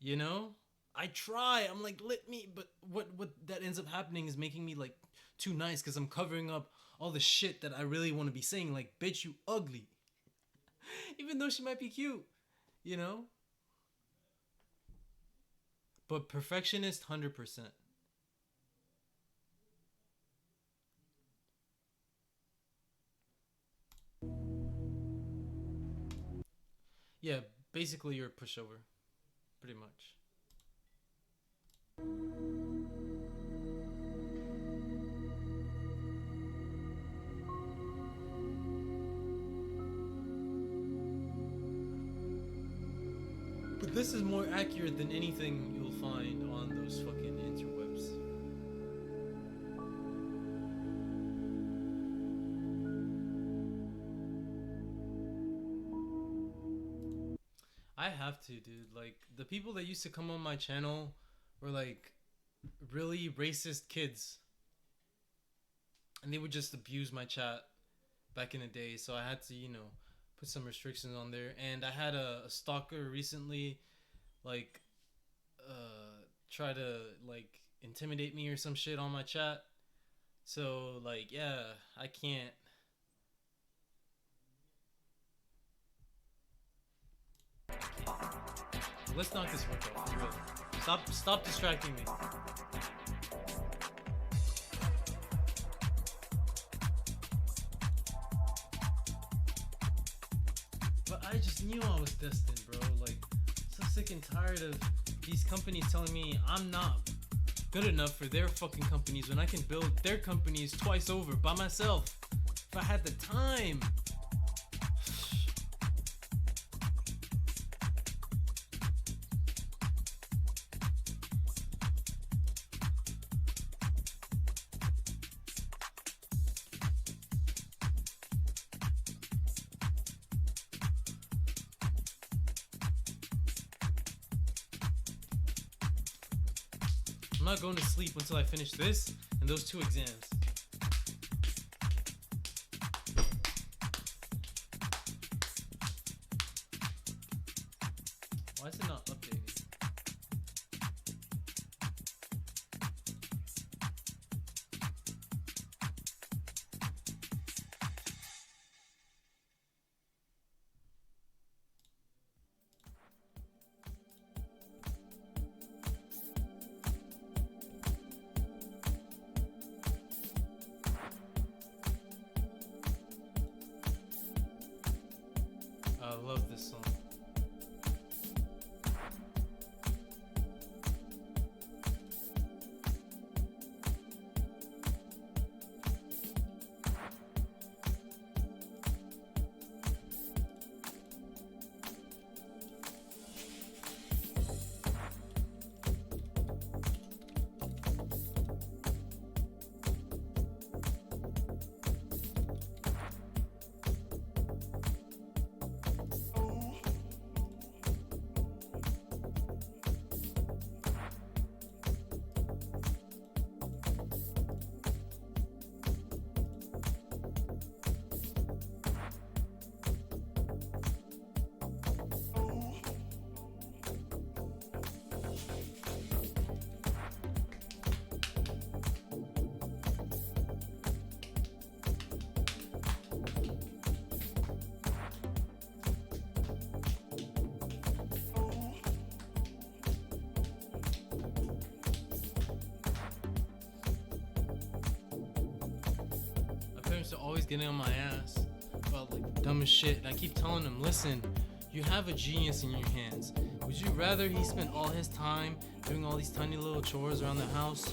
U: You know? I try. I'm like, let me, but what that ends up happening is making me like too nice because I'm covering up all the shit that I really want to be saying. Like, bitch, you ugly. Even though she might be cute, you know? But perfectionist, 100%. Yeah, basically you're a pushover. Pretty much. But this is more accurate than anything you'll find on those fucking interwebs. I have to, dude. Like, the people that used to come on my channel were like really racist kids. And they would just abuse my chat back in the day. So I had to, you know, put some restrictions on there. And I had a stalker recently, like, try to, like, intimidate me or some shit on my chat. So, like, yeah, I can't. Let's knock this work out. For real. Stop distracting me. But I just knew I was destined, bro. Like, so sick and tired of these companies telling me I'm not good enough for their fucking companies when I can build their companies twice over by myself. If I had the time. I'm not going to sleep until I finish this and those 2 exams. Why is it not updating? I love this song. parents are always getting on my ass about like dumbest shit, and I keep telling them, listen, you have a genius in your hands. Would you rather he spent all his time doing all these tiny little chores around the house?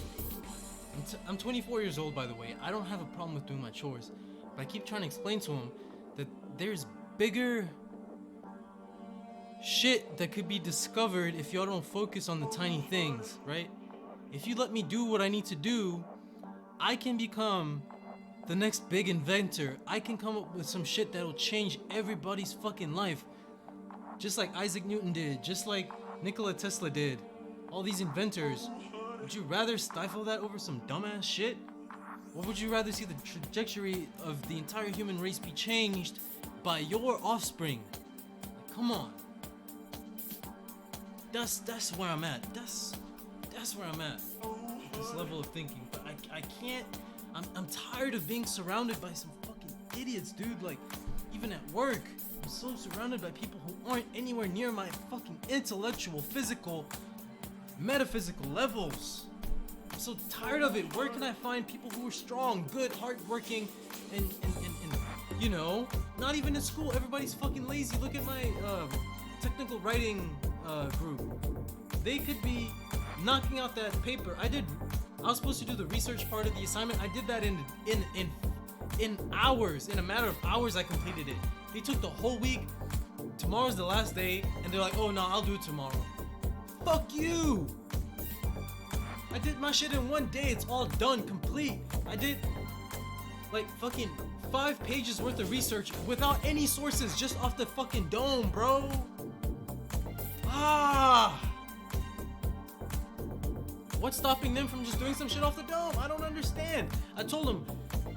U: I'm 24 years old, by the way. I don't have a problem with doing my chores, but I keep trying to explain to him that there's bigger shit that could be discovered if y'all don't focus on the tiny things, right? If you let me do what I need to do, I can become the next big inventor. I can come up with some shit that'll change everybody's fucking life. Just like Isaac Newton did, just like Nikola Tesla did. All these inventors. Would you rather stifle that over some dumbass shit? Or would you rather see the trajectory of the entire human race be changed by your offspring? Like, come on. That's where I'm at. That's where I'm at. This level of thinking. But I can't. I'm tired of being surrounded by some fucking idiots, dude. Like, even at work, I'm so surrounded by people who aren't anywhere near my fucking intellectual, physical, metaphysical levels. I'm so tired of it. Where can I find people who are strong, good, hardworking, and you know, not even in school. Everybody's fucking lazy. Look at my technical writing group. They could be knocking out that paper. I was supposed to do the research part of the assignment. I did that in hours. In a matter of hours, I completed it. They took the whole week. Tomorrow's the last day, and they're like, "Oh no, I'll do it tomorrow." Fuck you! I did my shit in one day. It's all done, complete. I did like fucking 5 pages worth of research without any sources, just off the fucking dome, bro. What's stopping them from just doing some shit off the dome? I don't understand. I told them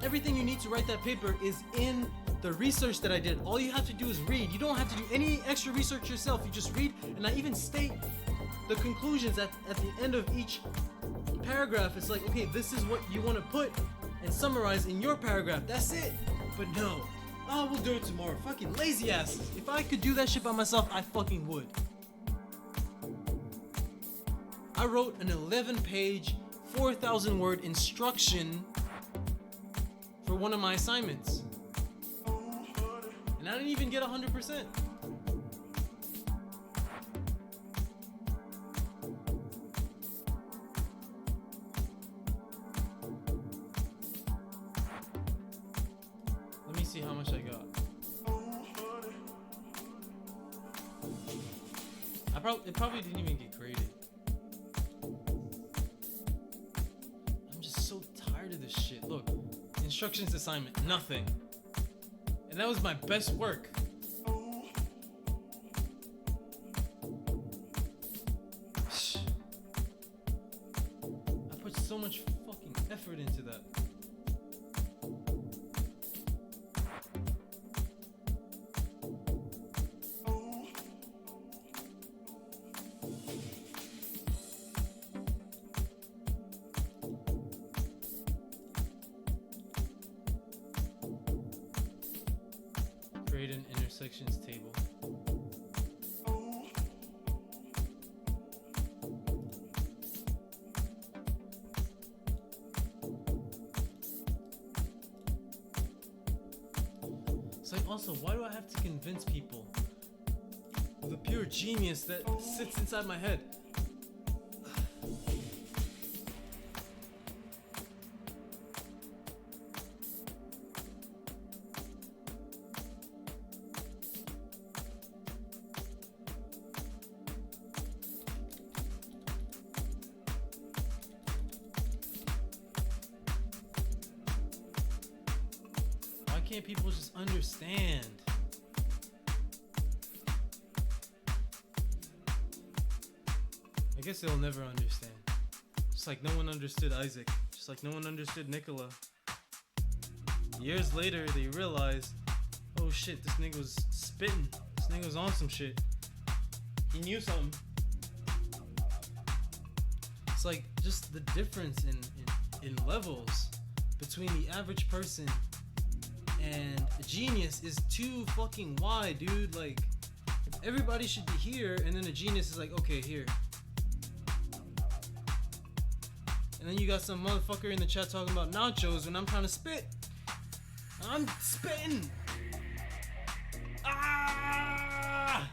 U: everything you need to write that paper is in the research that I did. All you have to do is read. You don't have to do any extra research yourself. You just read, and I even state the conclusions at the end of each paragraph. It's like, okay, this is what you want to put and summarize in your paragraph. That's it. But no. Oh, we'll do it tomorrow. Fucking lazy asses. If I could do that shit by myself, I fucking would. I wrote an 11-page, 4,000-word instruction for one of my assignments. And I didn't even get 100%. Let me see how much I got. It probably didn't even get graded. I'm just so tired of this shit. Look, instructions assignment, nothing. And that was my best work. I put so much fucking effort into that. Create an intersections table. It's like, also, why do I have to convince people of the pure genius that sits inside my head? Why can't people just understand? I guess they'll never understand. Just like no one understood Isaac. Just like no one understood Nikola. Years later, they realized, oh shit, this nigga was spitting. This nigga was on some shit. He knew something. It's like just the difference in levels between the average person and a genius is too fucking wide, dude. Like, everybody should be here, and then a genius is like, okay, here. And then you got some motherfucker in the chat talking about nachos when I'm trying to spit. I'm spitting. Ah!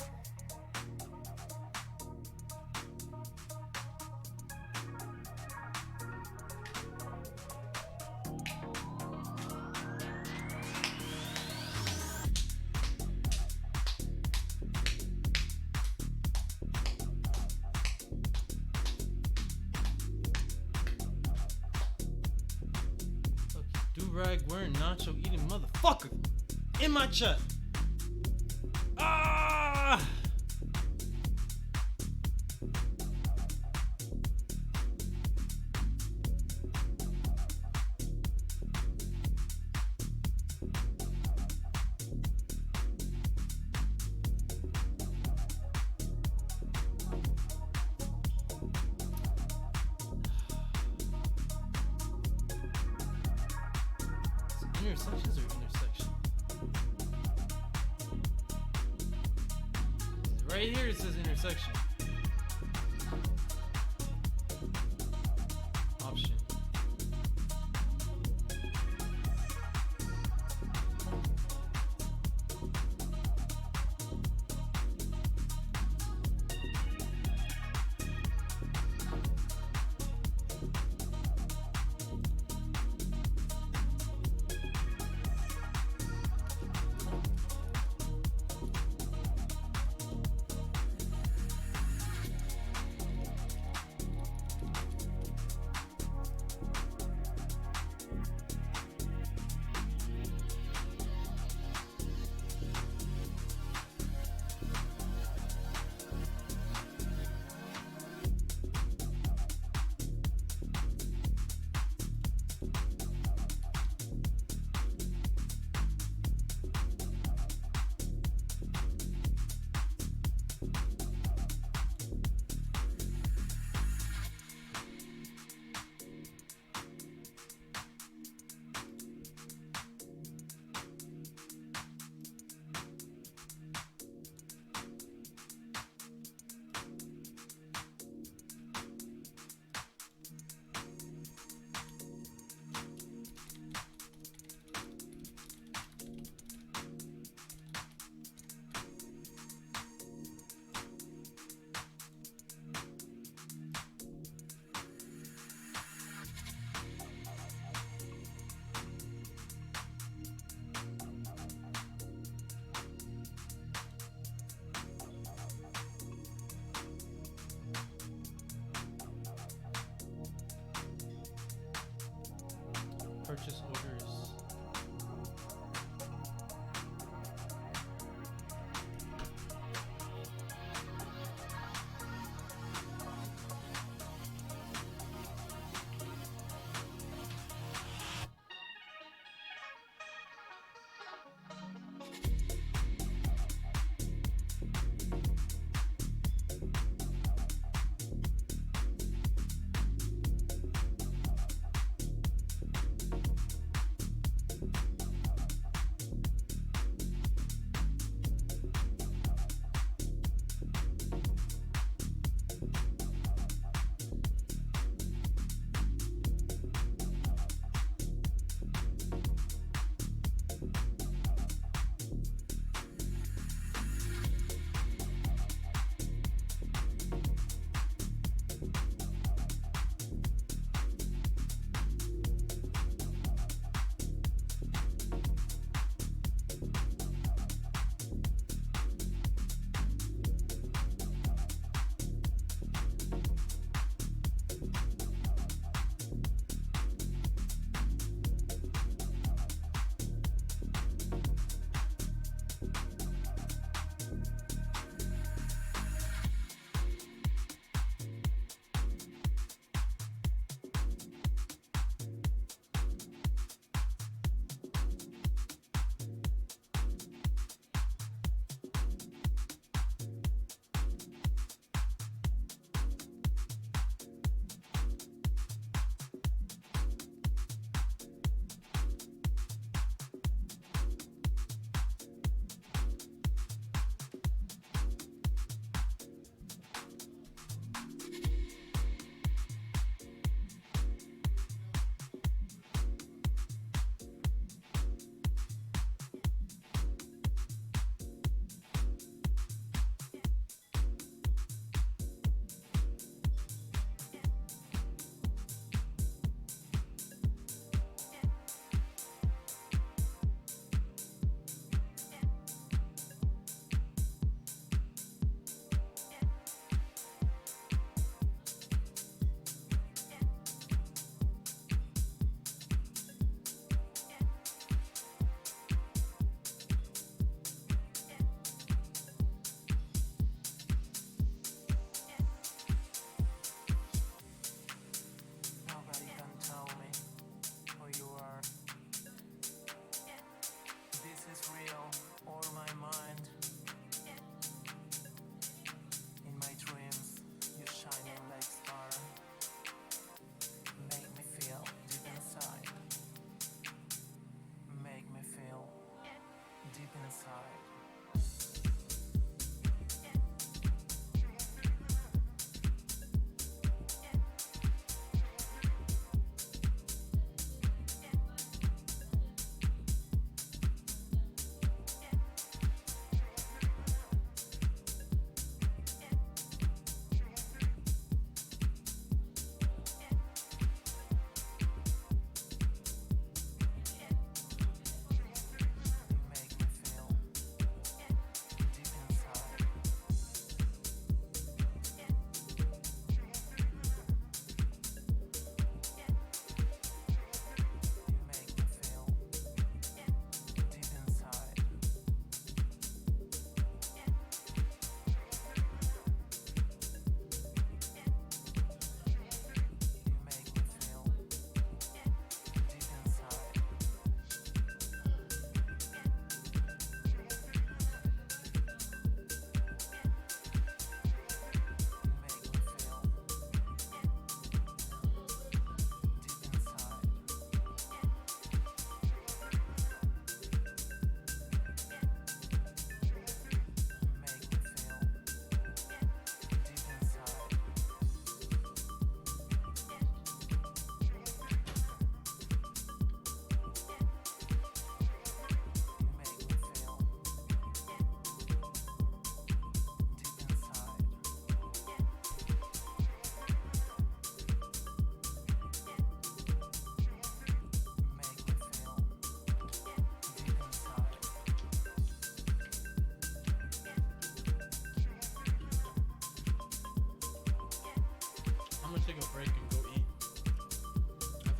U: Do-rag wearing nacho eating motherfucker in my chat. Ah! Intersections or intersection? Right here it says intersection. Option.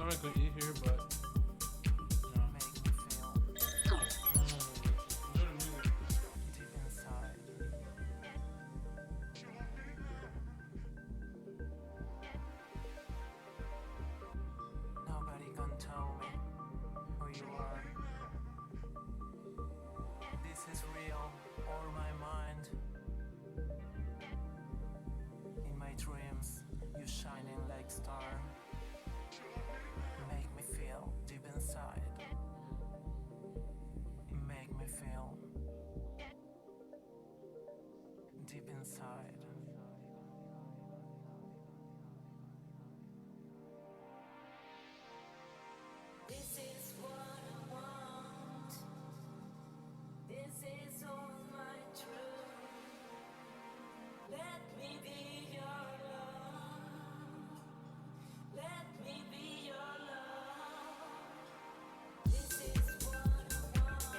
U: thought I could eat here, but
B: Nobody can tell me who you are. This is real or my mind. In my dreams, you shining like star. Make me feel deep inside. Make me feel deep inside.
V: This is what I want. This is all my truth. Let me be your love. Let me be your love. This is what I want.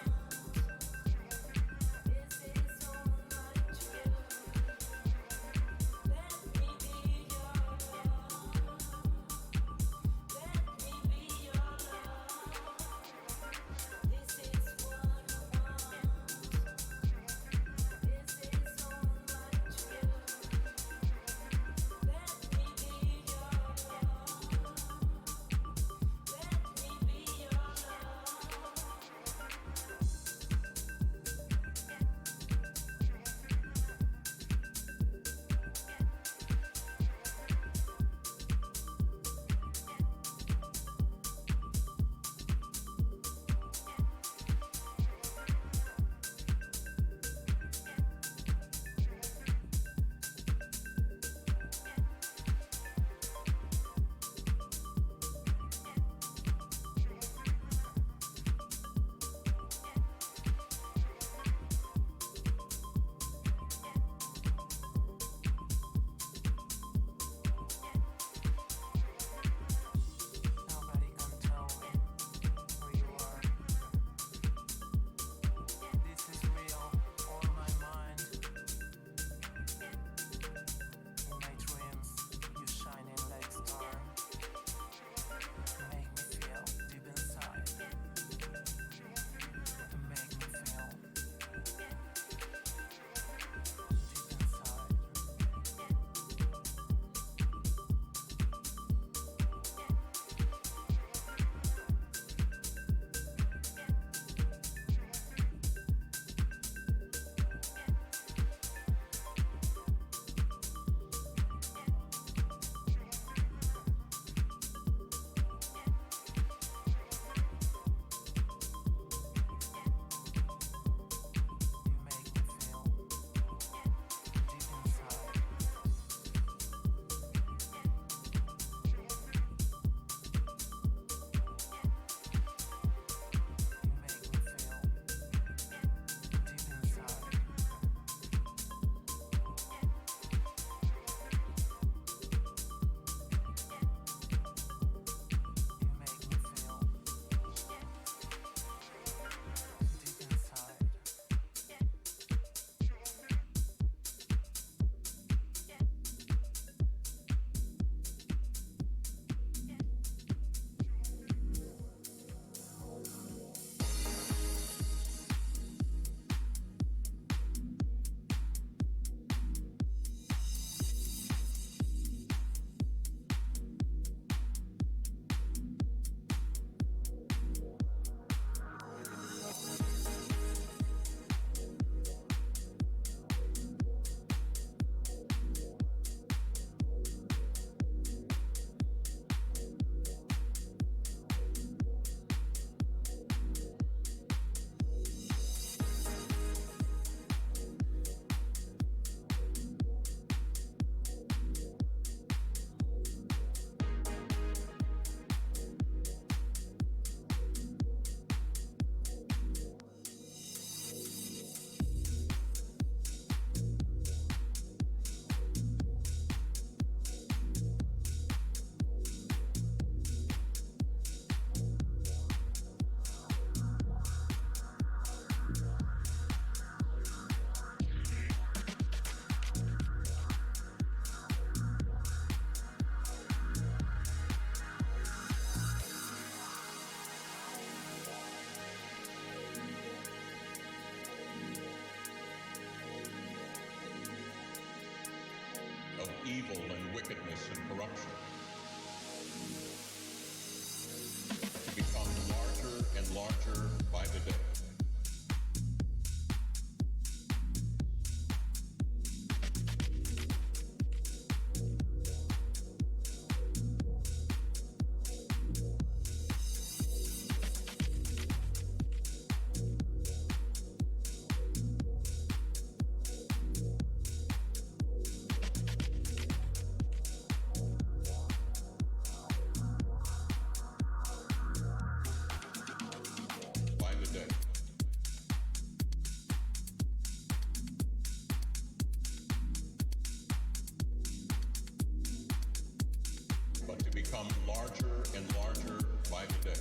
V: This is all my truth.
I: evil and wickedness and corruption, to become larger and larger by the day. By the day. But to become larger and larger by the day.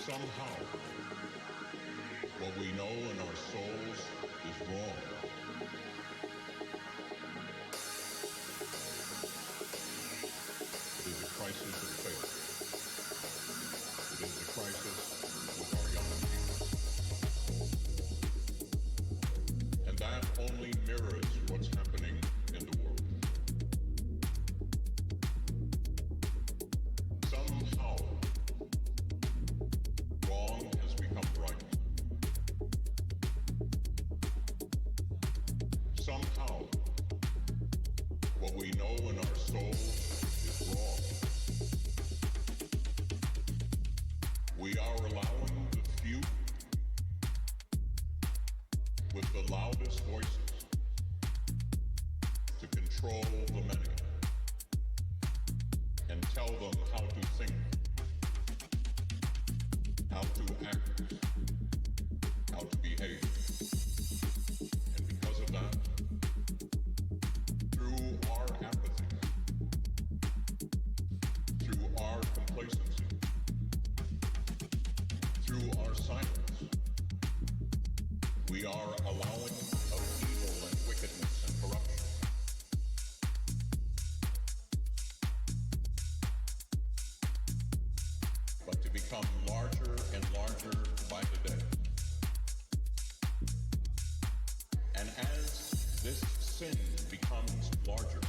I: Somehow, what we know in our souls is wrong. It is a crisis of faith. It is a crisis with our young people. And that only mirrors what's happening in the world. Somehow, wrong has become right. Somehow, what we know in our souls is wrong. We are allowing the few with the loudest voices to control the many and tell them how to think, how to act, how to behave. And because of that, through our apathy, through our complacency, through our silence, we are allowing of evil and wickedness and corruption. But to become larger and larger by the day. And as this sin becomes larger,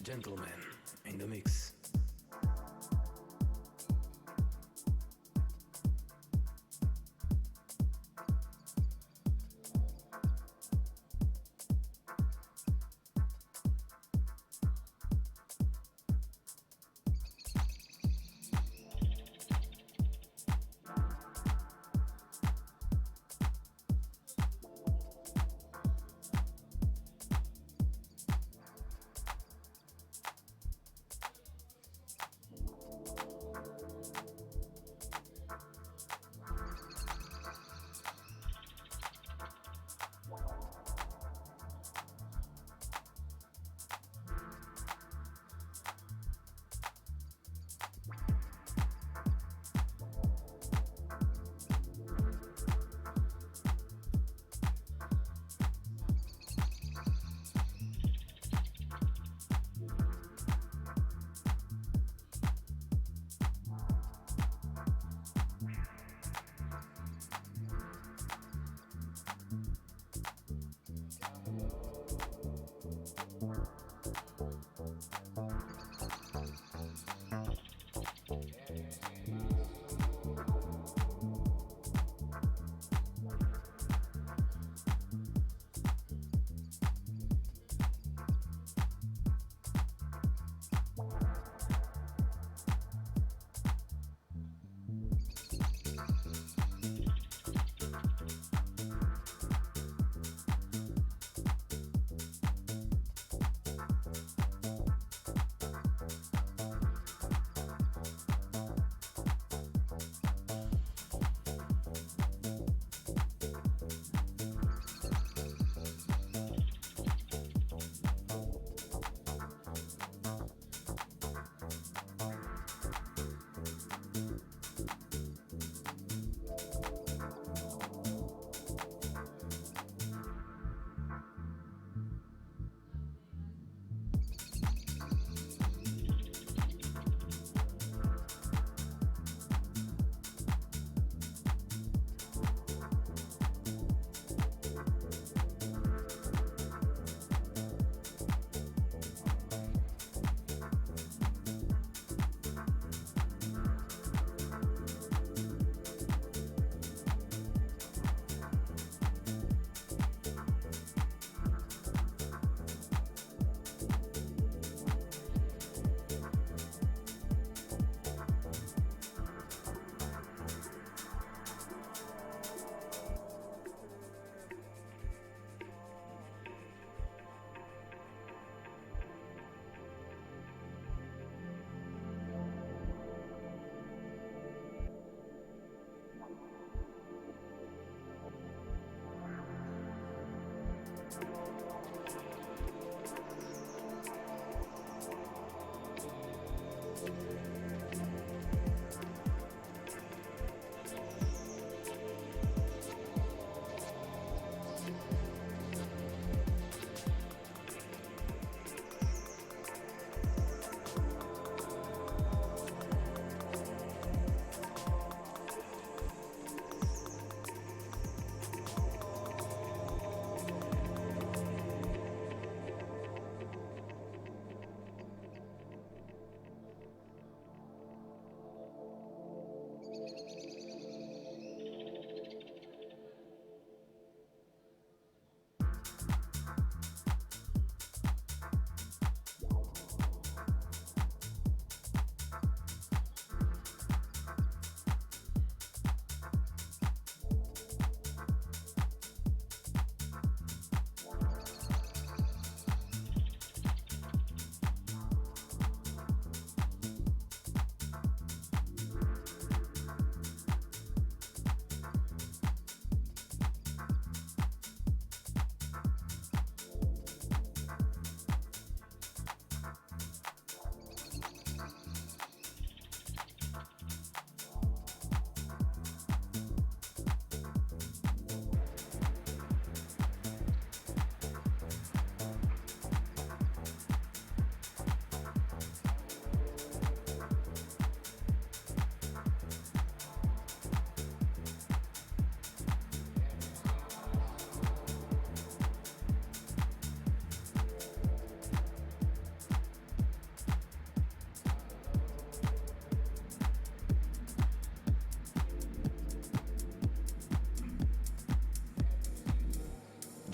B: Gentlemen in the mix.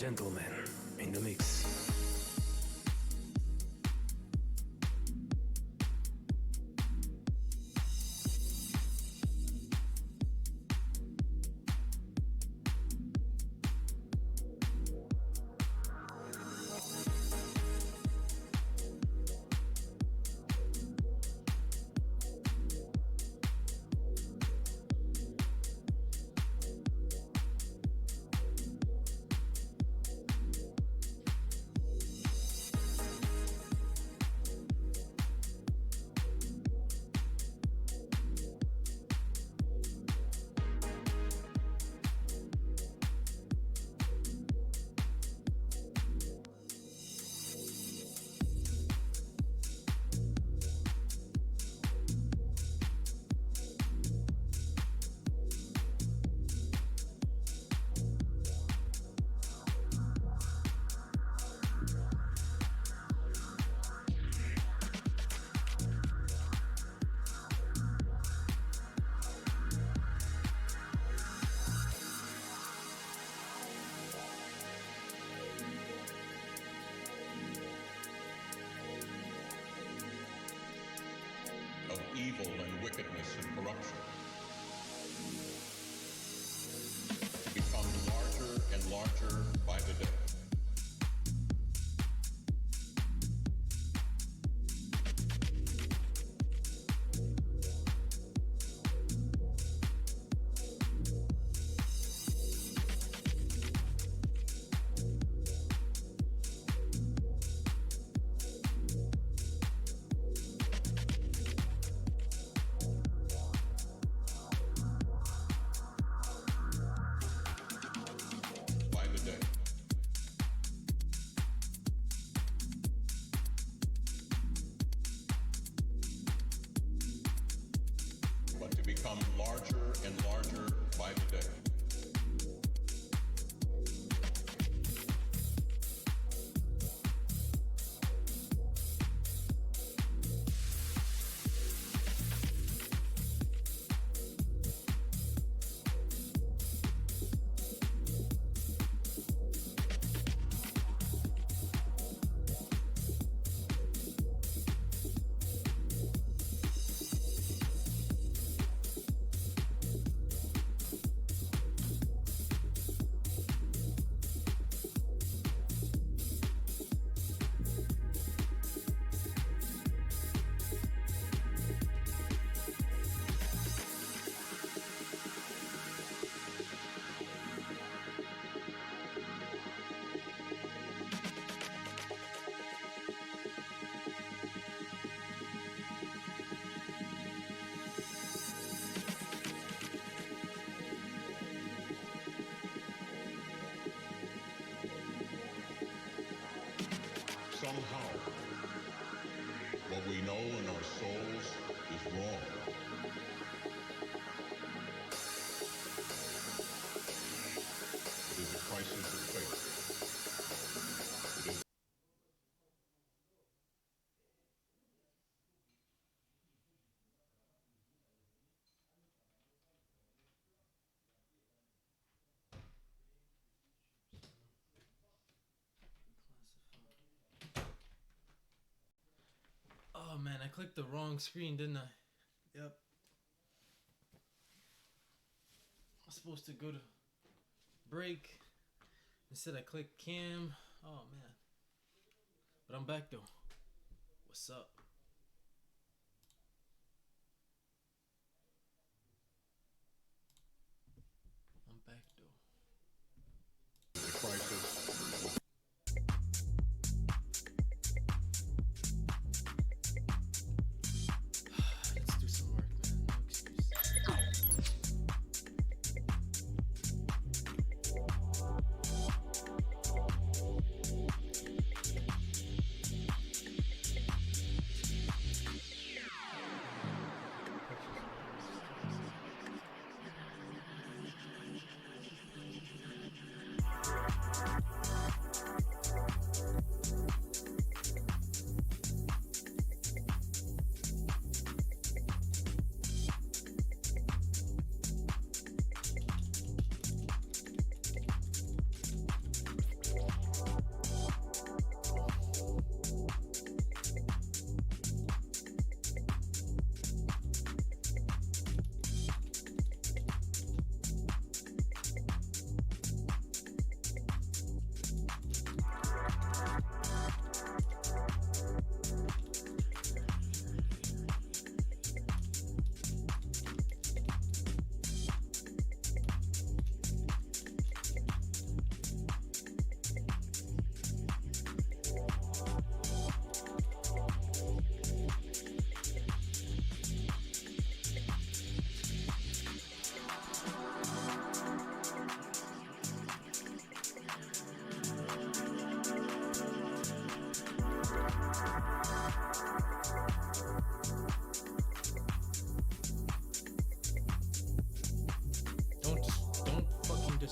B: gentlemen in the mix.
C: Of evil and wickedness and corruption become larger and larger by the day. By the day. But to become larger and larger by the day. Somehow, what we know in our souls is wrong. It is a crisis of faith. It is
U: Oh man, I clicked the wrong screen, didn't I? Yep. I was supposed to go to break. Instead I clicked cam. Oh man. But I'm back though. What's up? I'm back though.
C: a crisis.
U: Let's do some work, man. No excuses.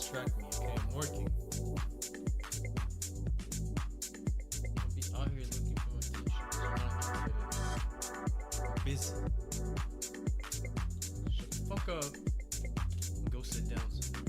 U: distract me, okay? I'm working. I'll be out here looking for my t-shirts. I'm not gonna get it. I'm busy. Shut the fuck up and go sit down somewhere.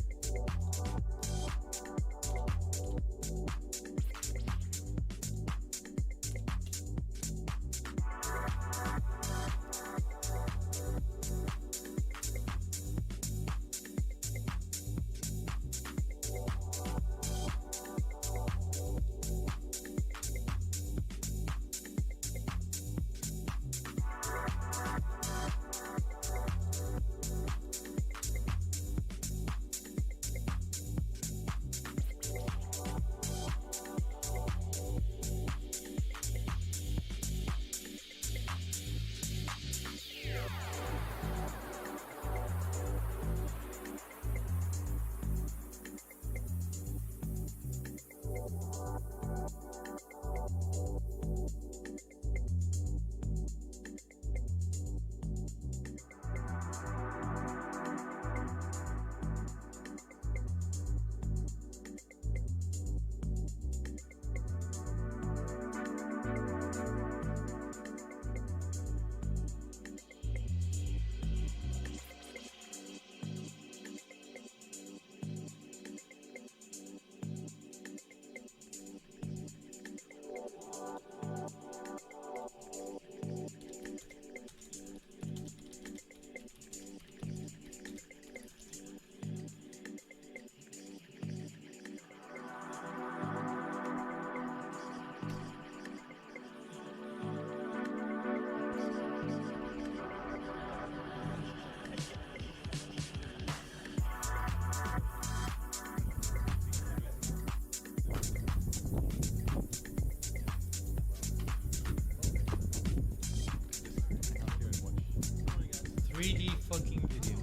U: Fucking video.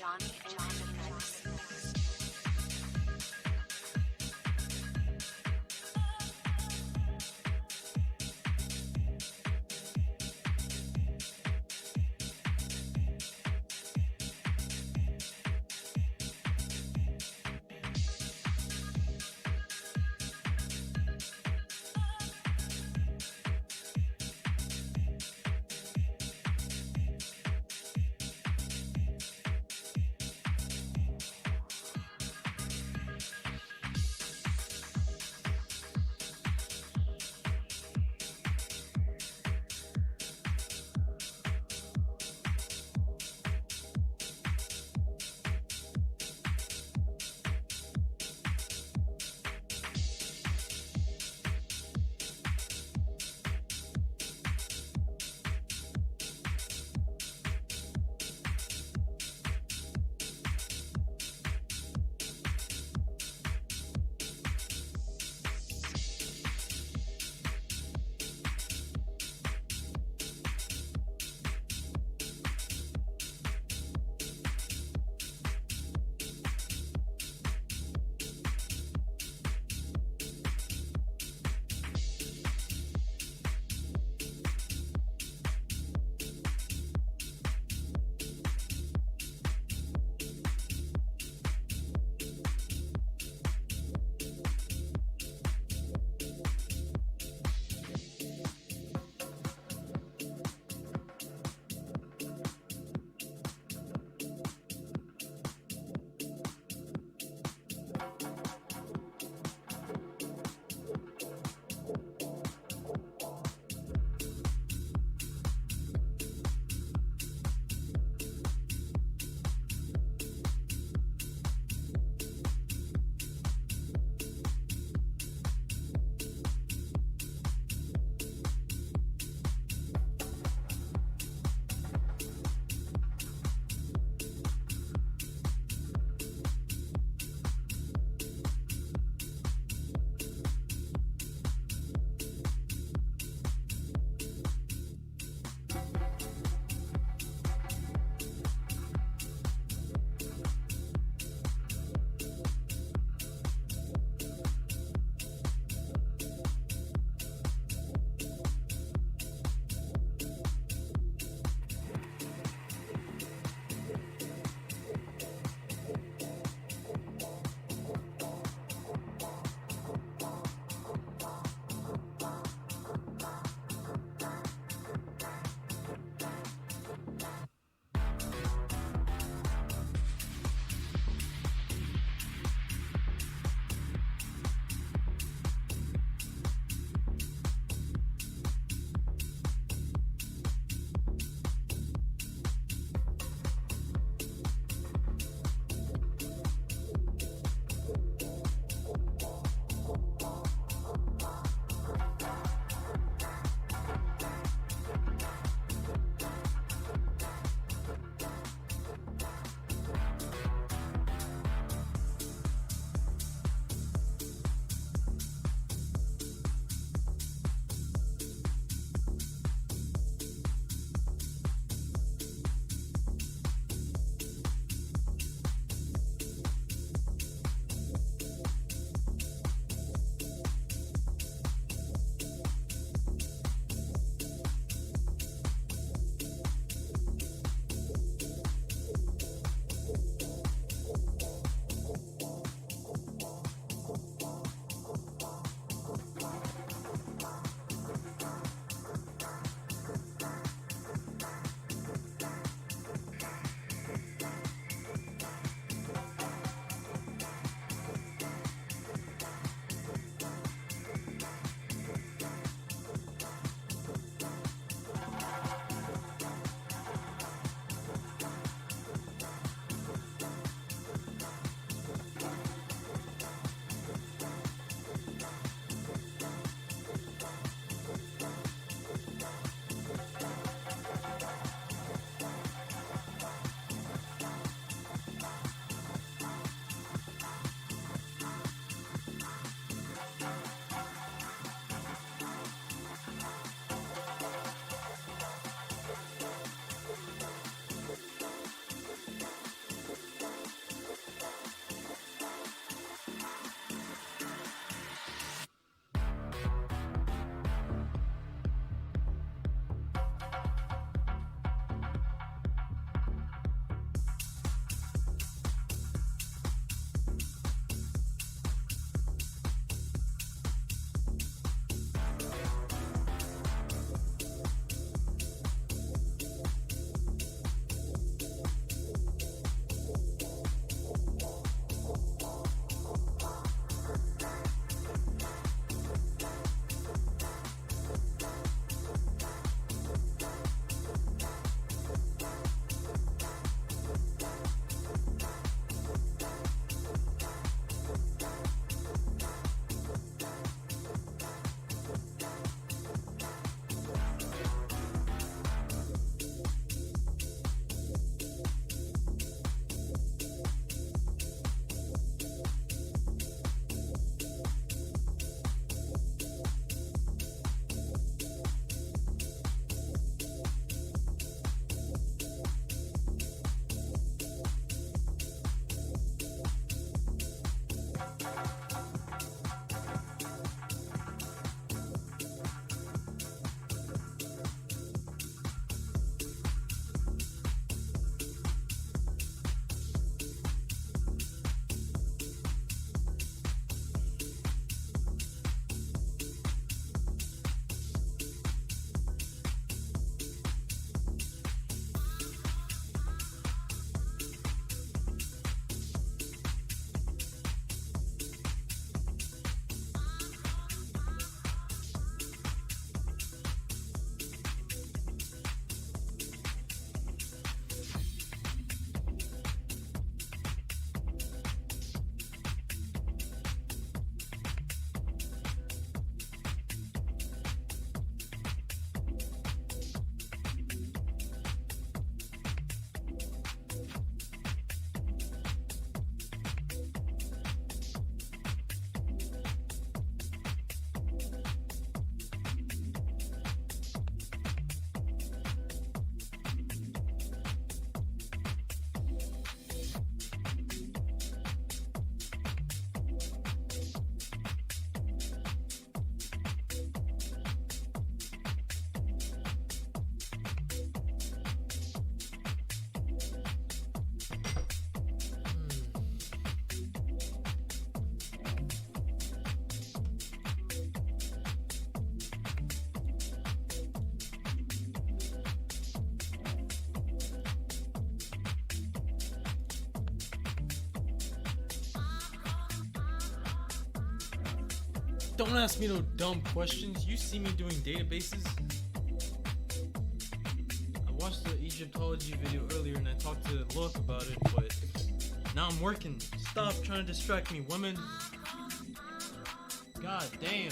A: Johnny in the mix.
U: Don't ask me no dumb questions. You see me doing databases. I watched the Egyptology video earlier and I talked to Look about it, but now I'm working. Stop trying to distract me, women. God damn.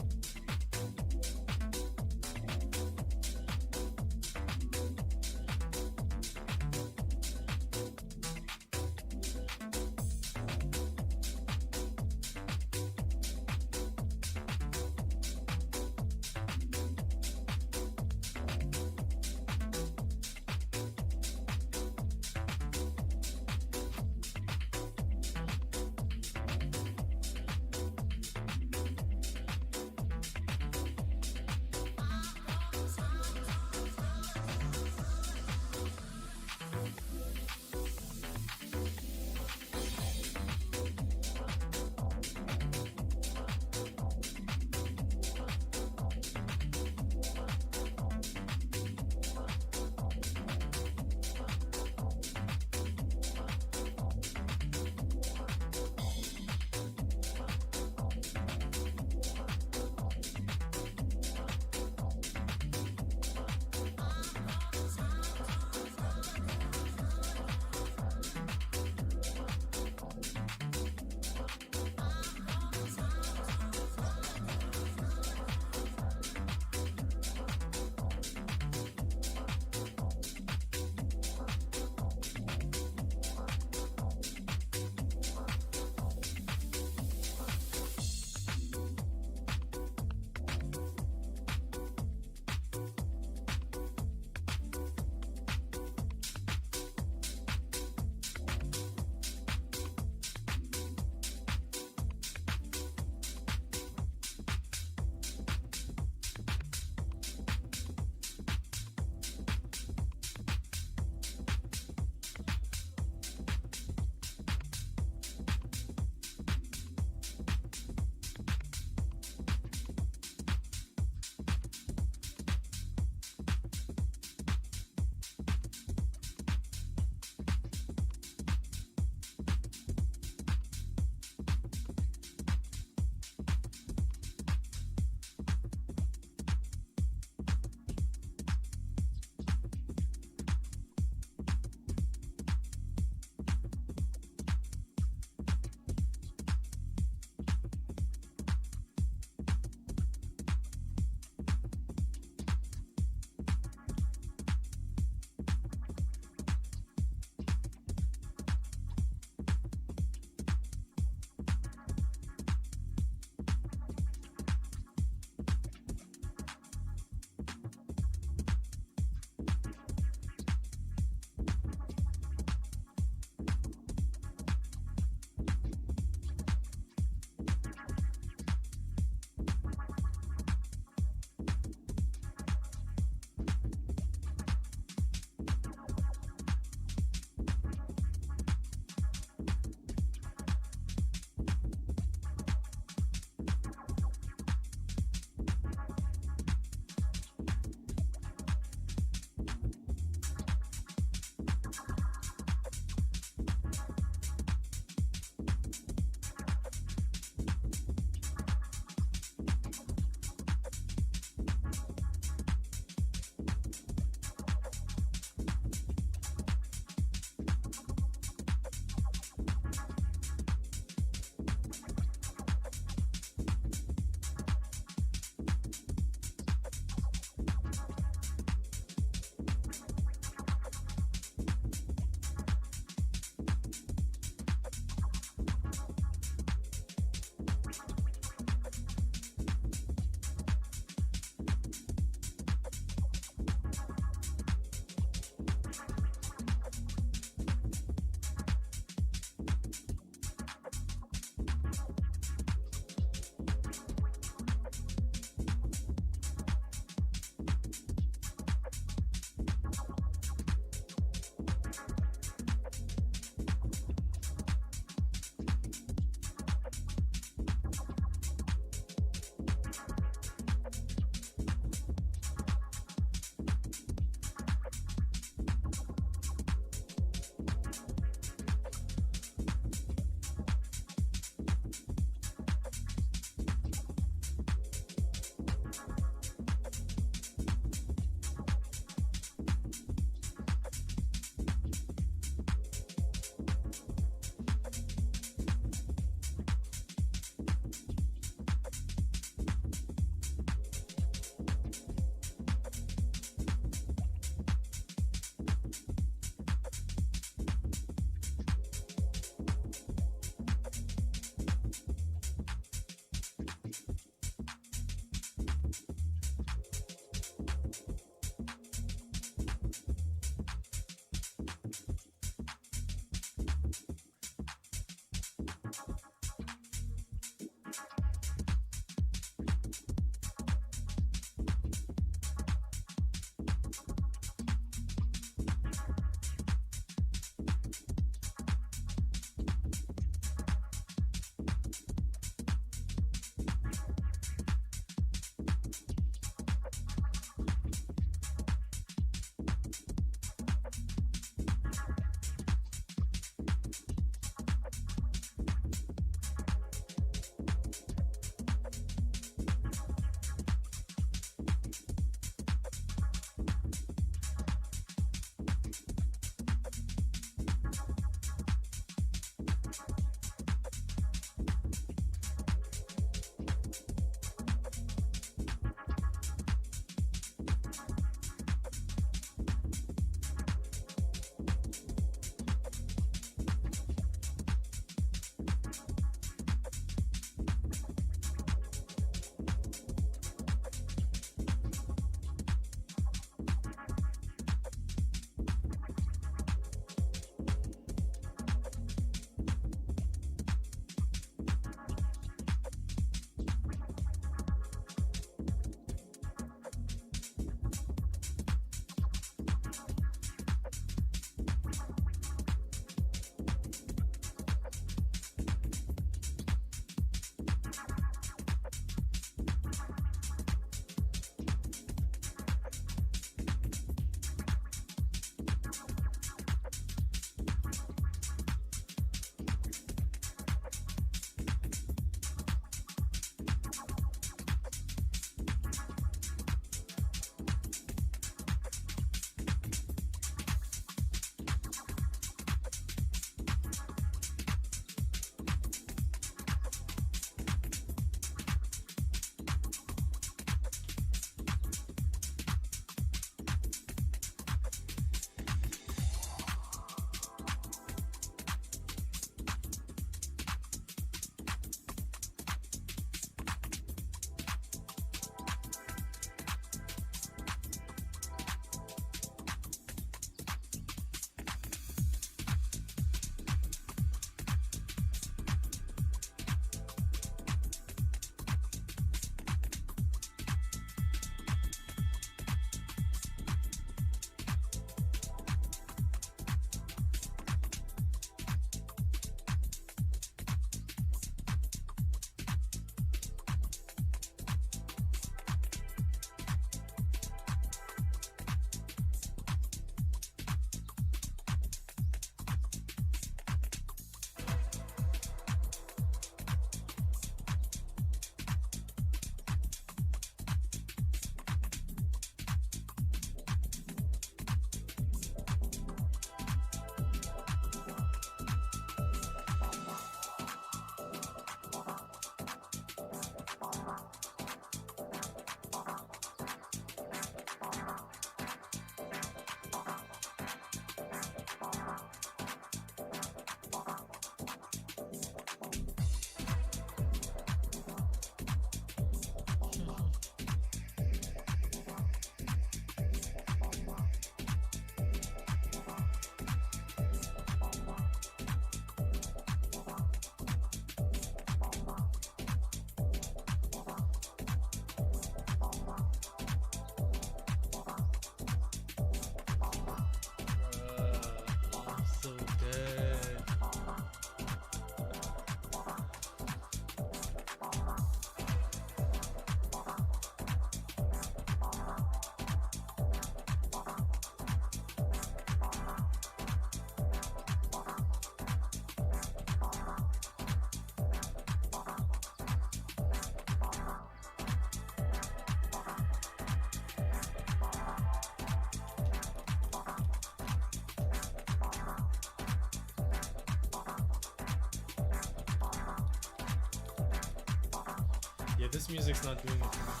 U: Yeah, this music's not doing it.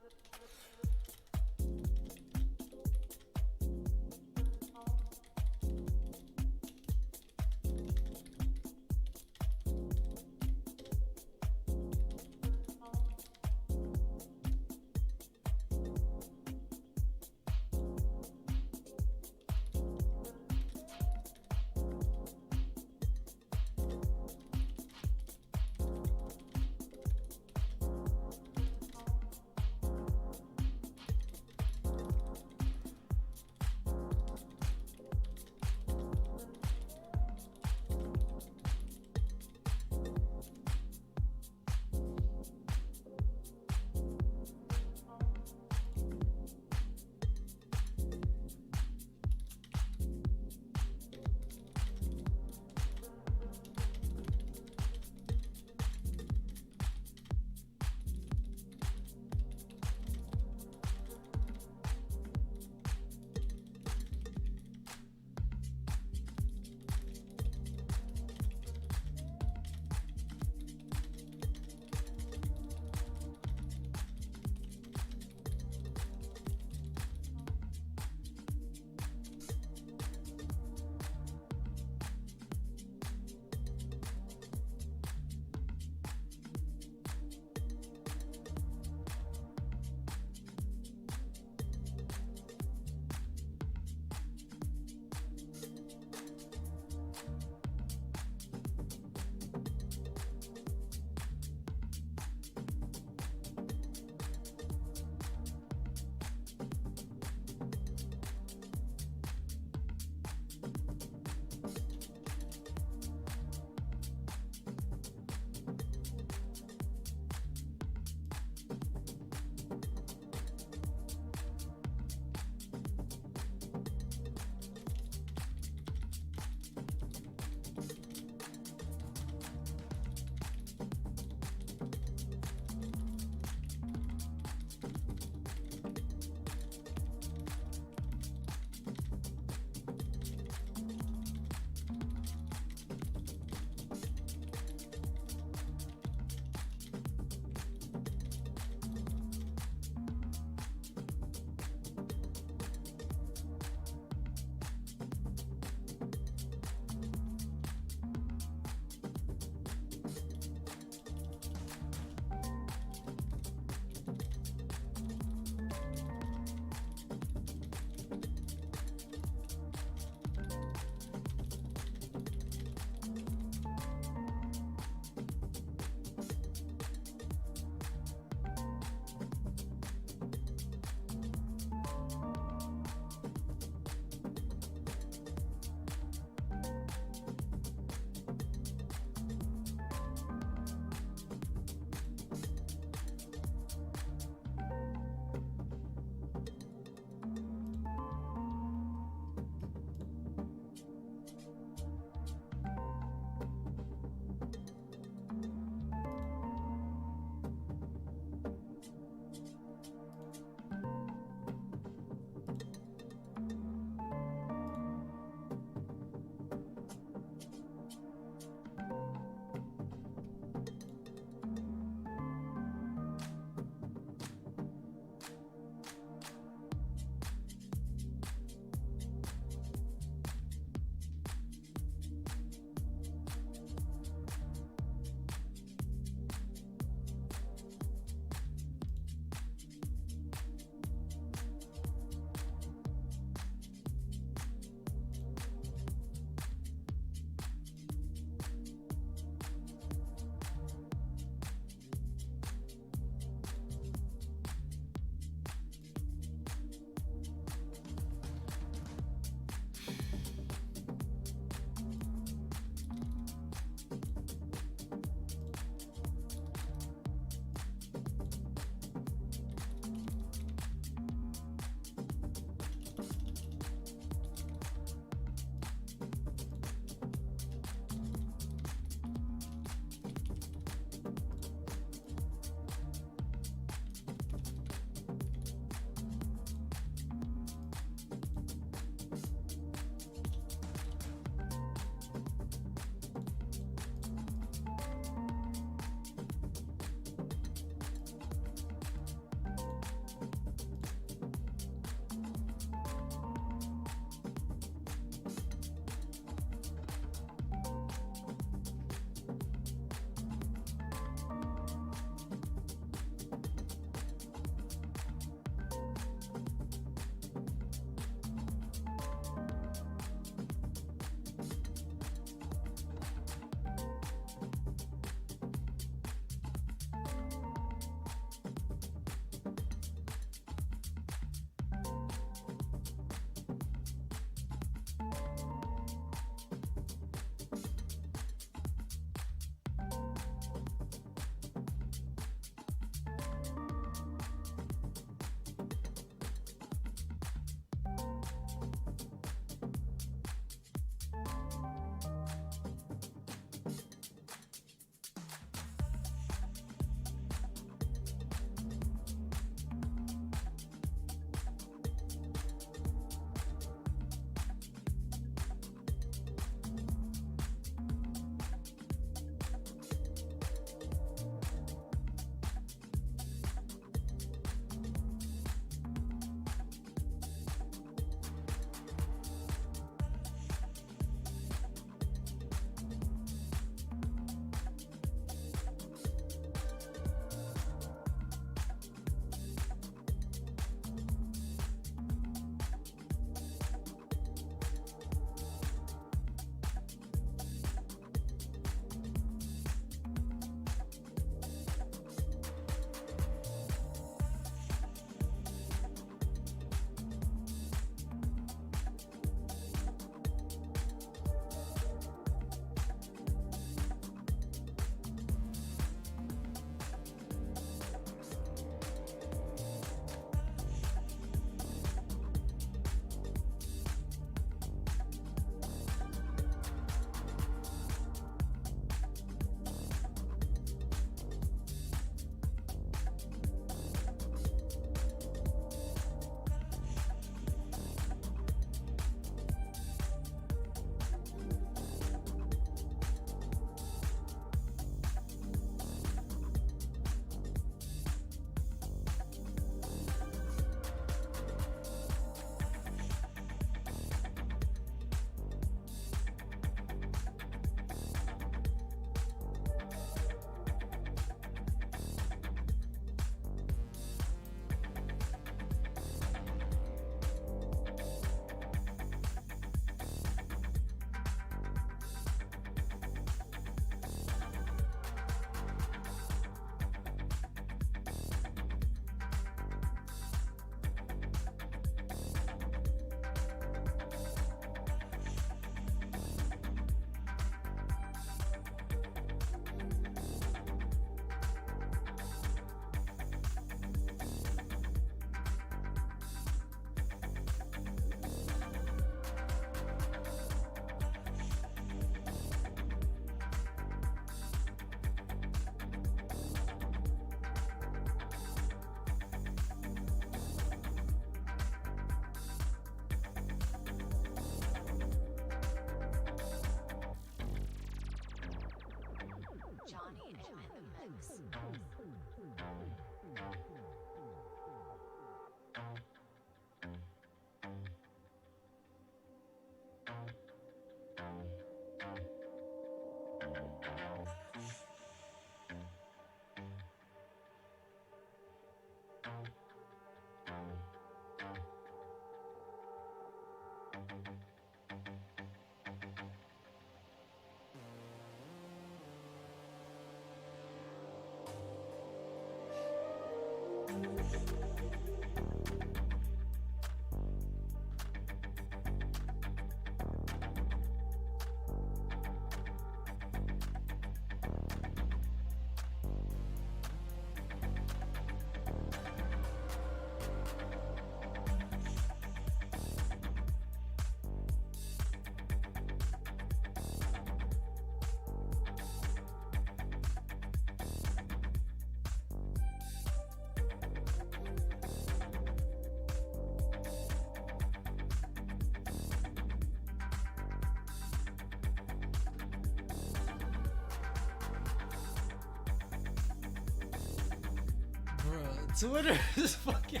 U: Twitter is fucking.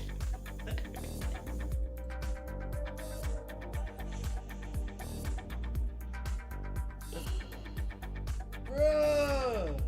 J: Bruh!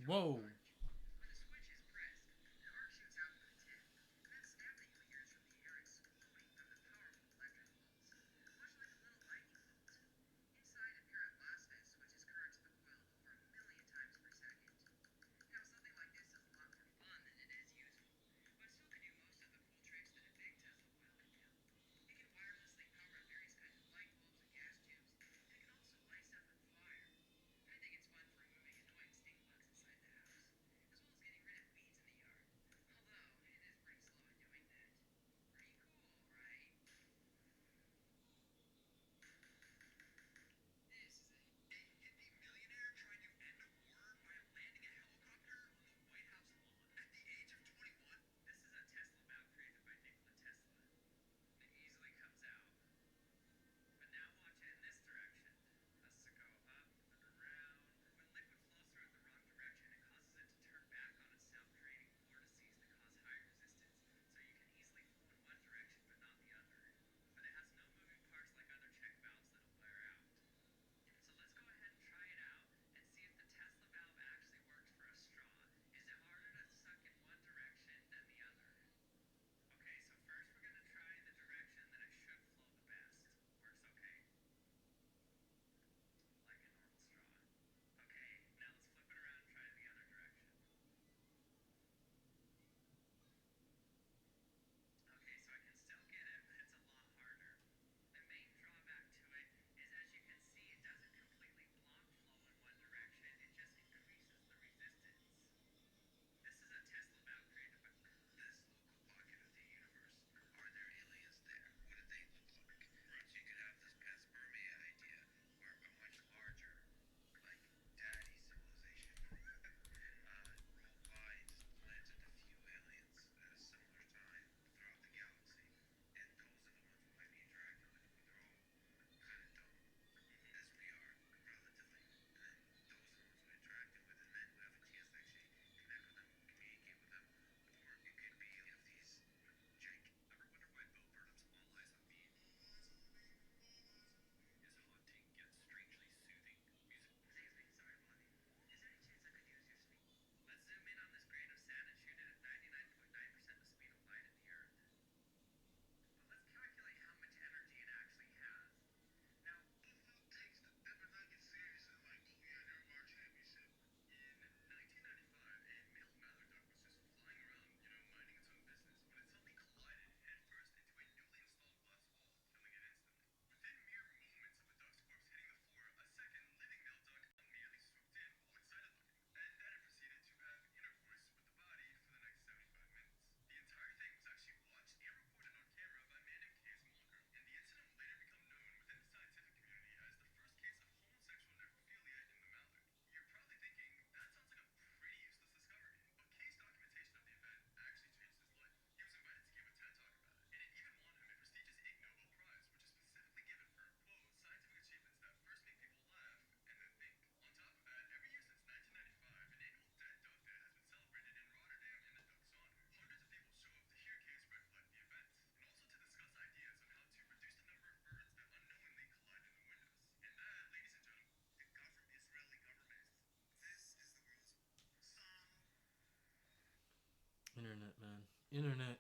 U: Whoa. Internet, man. Internet.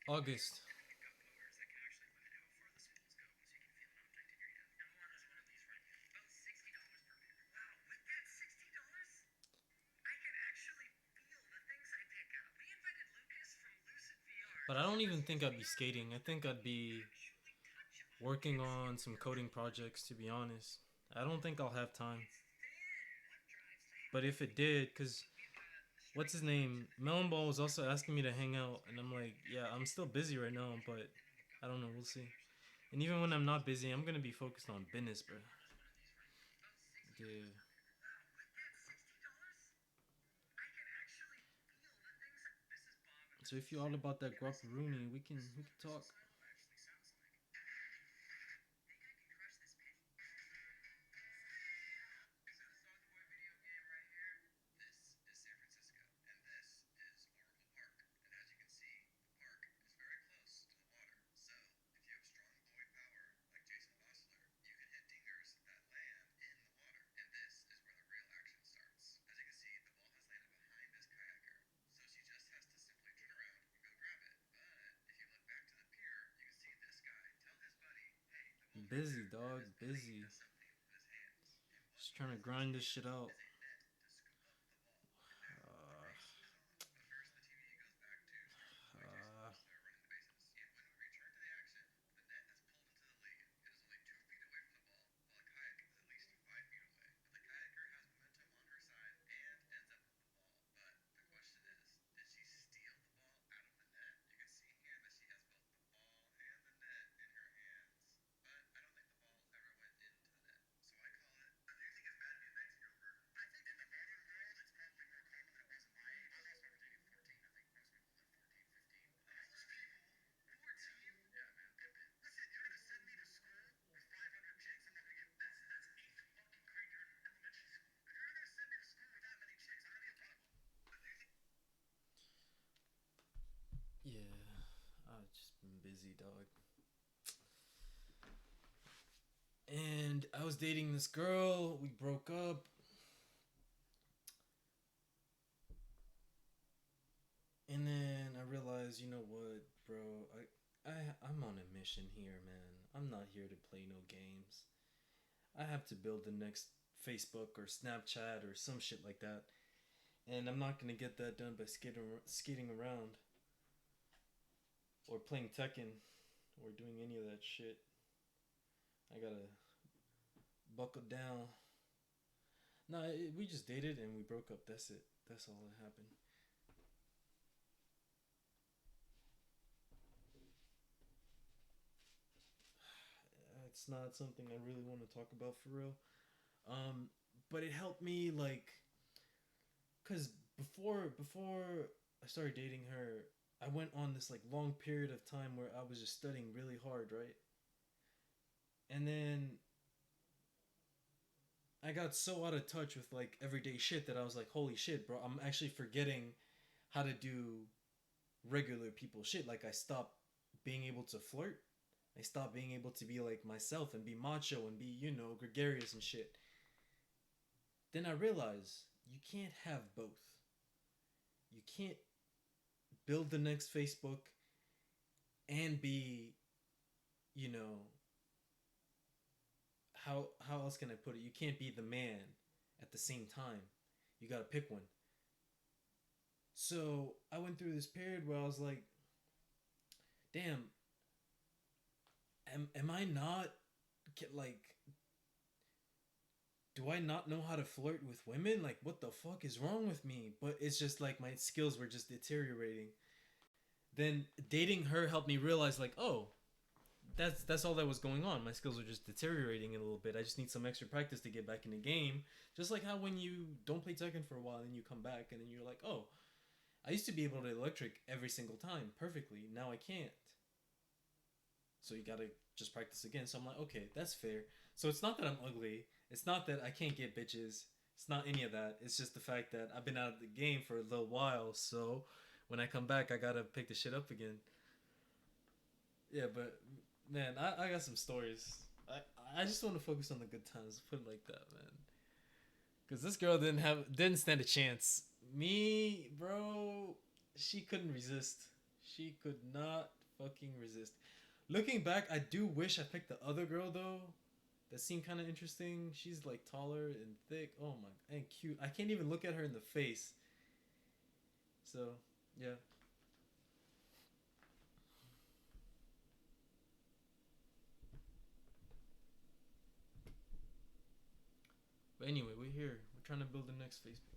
U: August. But I don't even think I'd be skating. I think I'd be working on some coding projects, to be honest. I don't think I'll have time. But if it did, because what's his name? Melon Ball was also asking me to hang out, and I'm like, yeah, I'm still busy right now, but I don't know, we'll see. And even when I'm not busy, I'm gonna be focused on business, bro. Yeah. So if you're all about that guaparuni, we can talk. Busy, dog. Busy. Just trying to grind this shit out. Yeah, I've just been busy, dog. And I was dating this girl. We broke up. And then I realized, you know what, bro? I'm on a mission here, man. I'm not here to play no games. I have to build the next Facebook or Snapchat or some shit like that. And I'm not gonna get that done by skating around or playing Tekken or doing any of that shit. I gotta buckle down. No, we just dated and we broke up. That's it. That's all that happened. It's not something I really want to talk about for real. But it helped me, like, cause before I started dating her, I went on this like long period of time where I was just studying really hard, right? And then I got so out of touch with like everyday shit that I was like, holy shit, bro, I'm actually forgetting how to do regular people shit. Like I stopped being able to flirt. I stopped being able to be like myself and be macho and be, you know, gregarious and shit. Then I realized you can't have both. You can't build the next Facebook and be, you know, how else can I put it? You can't be the man at the same time. You gotta pick one. So I went through this period where I was like, damn, am I not like, do I not know how to flirt with women? Like, what the fuck is wrong with me? But it's just like my skills were just deteriorating. Then dating her helped me realize, like, oh, that's all that was going on. My skills were just deteriorating a little bit. I just need some extra practice to get back in the game. Just like how when you don't play Tekken for a while and you come back and then you're like, oh, I used to be able to electric every single time perfectly. Now I can't. So you gotta just practice again. So I'm like, okay, that's fair. So it's not that I'm ugly. It's not that I can't get bitches. It's not any of that. It's just the fact that I've been out of the game for a little while. So when I come back, I gotta pick the shit up again. Yeah, but man, I got some stories. I just want to focus on the good times. Put it like that, man. Cause this girl didn't stand a chance. Me, bro, she couldn't resist. She could not fucking resist. Looking back, I do wish I picked the other girl though. That seemed kind of interesting. She's like taller and thick. Oh my, and cute. I can't even look at her in the face. So, yeah. But anyway, we're here. We're trying to build the next Facebook.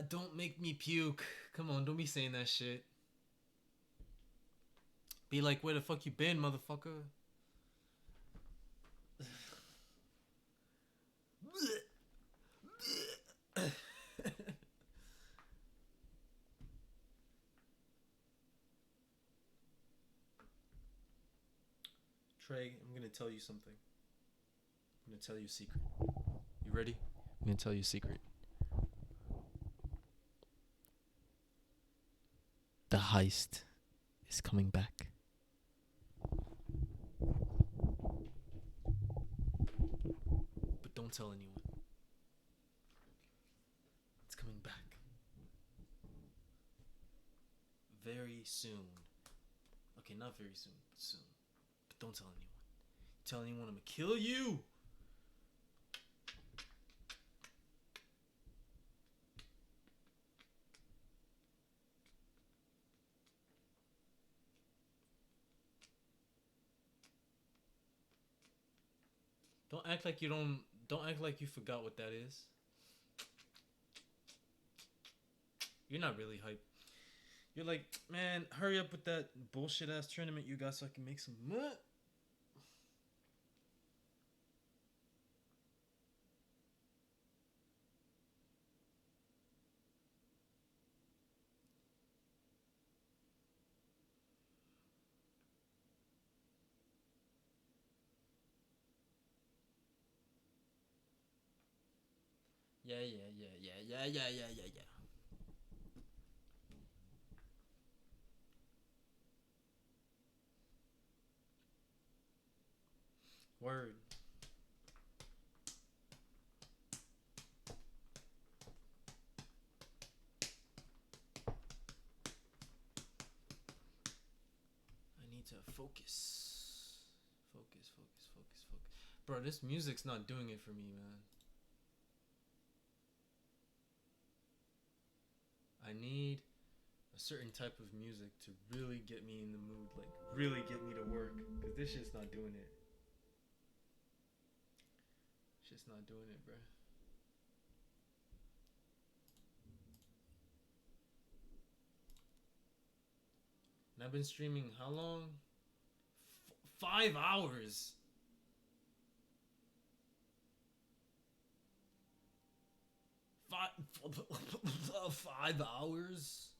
U: Don't make me puke. Come on, don't be saying that shit. Be like, where the fuck you been, motherfucker? Trey, I'm gonna tell you something. I'm gonna tell you a secret. You ready? I'm gonna tell you a secret. The heist is coming back. But don't tell anyone. It's coming back. Very soon. Okay, not very soon, but soon. But don't tell anyone. Tell anyone, I'm gonna kill you! Don't act like you don't act like you forgot what that is. You're not really hype. You're like, man, hurry up with that bullshit ass tournament you got so I can make some money. Yeah. Word. I need to focus. Focus. Bro, this music's not doing it for me, man. I need a certain type of music to really get me in the mood, like really get me to work, cause this shit's not doing it. Shit's not doing it, bruh. And I've been streaming how long? 5 hours. 5 hours.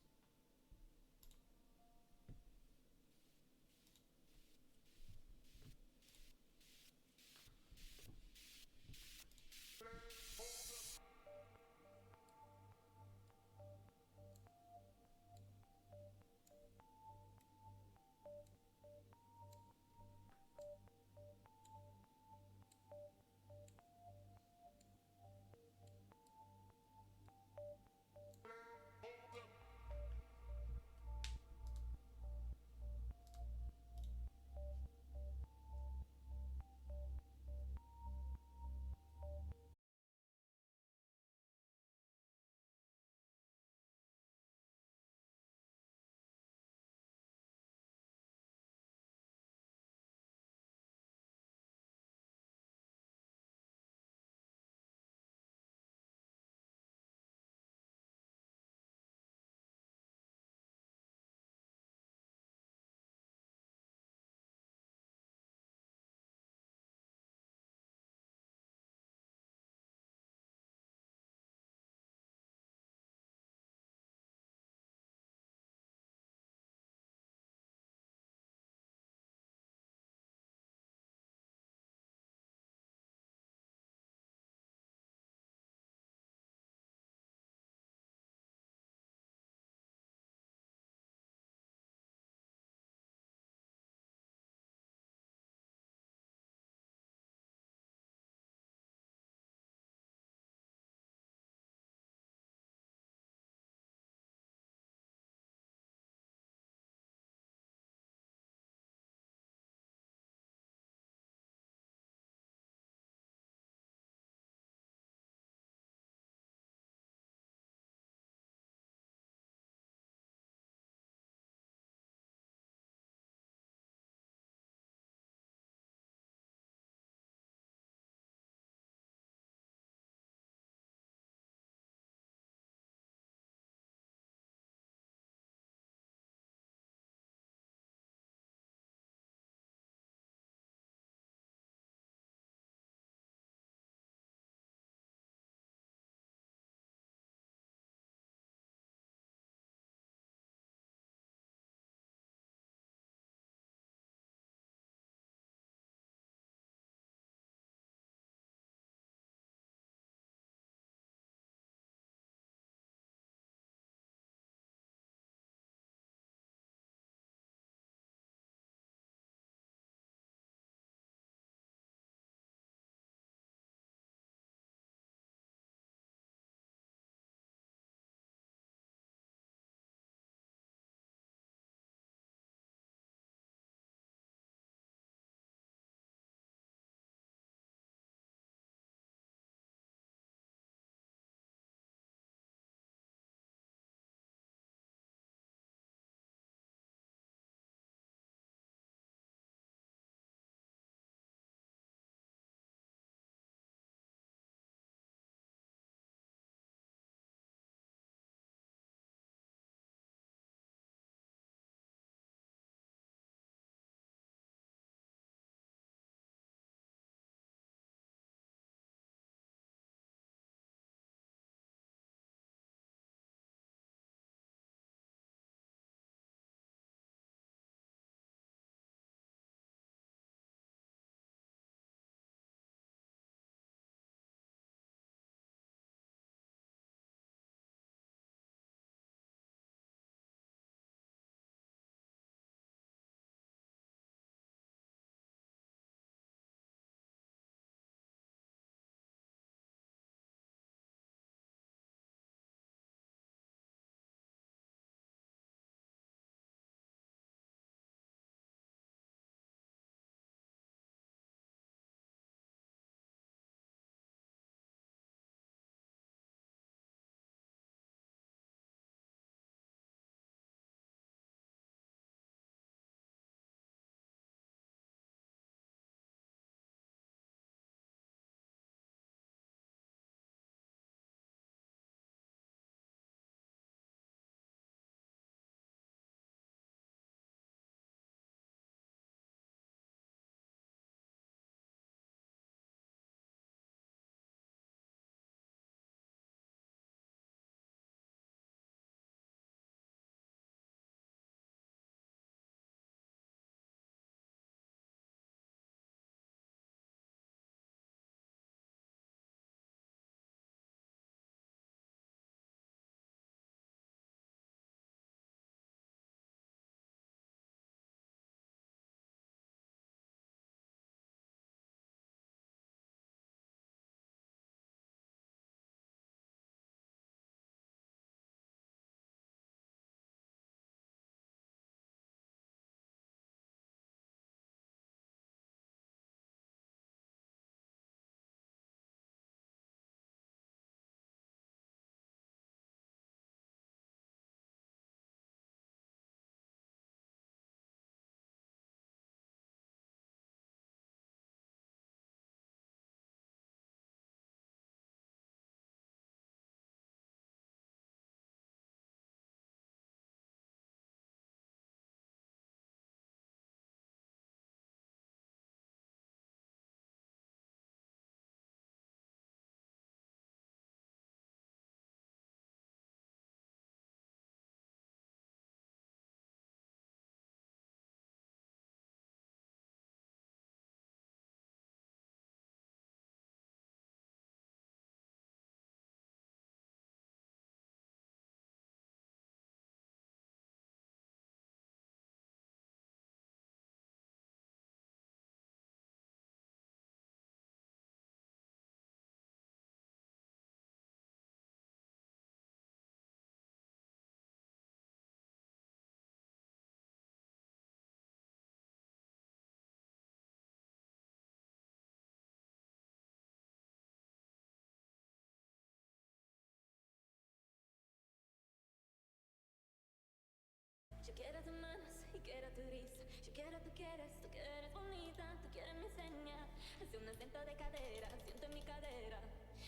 V: tú quieres bonita, tú quieres mi seña. Hace un acento de cadera, siento en mi cadera.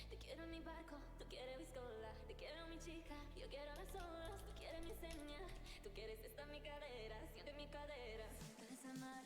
V: Te quiero en mi barco, tú quieres viscola. Te quiero mi chica, yo quiero las olas. Tú quieres mi seña, tú quieres esta mi cadera, siente mi cadera. Siento esa mar,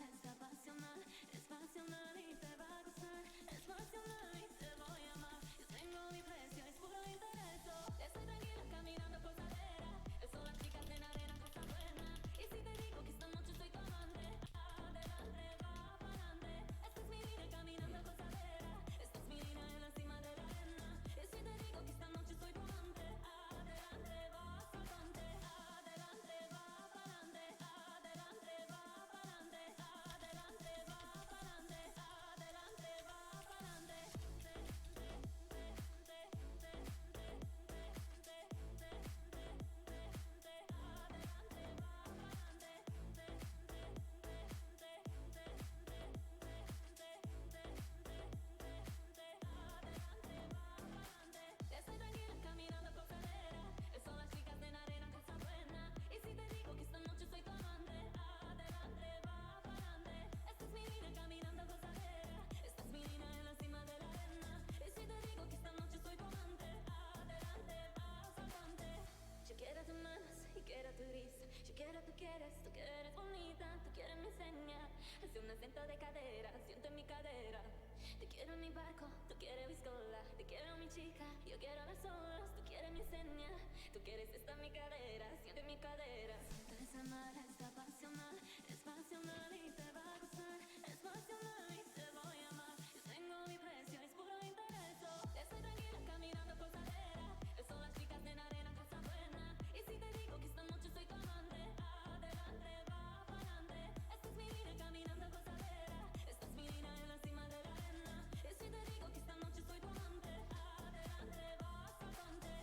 V: es pasional y te va a gustar. Es pasional y te voy a amar. Yo tengo mi precio, es puro interés. Estoy tranquila caminando por cadera. Son las chicas en arena, cosa buena. Y si te digo que esta noche soy tu amante, adelante, va para adelante. Esta es mi vida caminando por cadera. Esta es mi vida en la cima de la arena. Y si te digo que esta noche soy tu amante, adelante, va saltante. Adelante, va para adelante. Adelante, va para adelante. Adelante, va para adelante. Adelante, va para Estoy tranquila caminando por cadera. Son las chicas en arena, cosa buena. Y si te digo que esta noche soy tu amante, adelante, va para adelante. Esta es mi vida caminando por cadera. Esta es mi vida en la cima de la arena. Y si te digo que esta noche soy tu amante, adelante, va saltante. Yo quiero tus manos y quiero tu gris. Yo quiero tú quieres bonita, tú quieres mi seña. Hace un acento de cadera, siento en mi cadera. Te quiero en mi barco, tú quieres viscola. Te quiero mi chica, yo quiero las olas. Tú quieres mi seña, tú quieres esta mi cadera, siente mi cadera. Siento esa mar, está pasional y te va a gustar. Es pasional y te voy a amar. Yo tengo mi precio, es puro interés. Estoy tranquila caminando por cadera. Son las chicas en arena, cosa buena. Y si te digo que esta noche soy tu amante, adelante, va para adelante. Esta es mi vida caminando por cadera. Esta es mi vida en la cima de la arena. Y si te digo que esta noche soy tu amante, adelante, va saltante.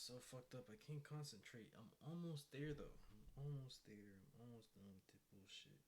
J: so fucked up. I can't concentrate. I'm almost there though. I'm almost there. I'm almost done with the bullshit.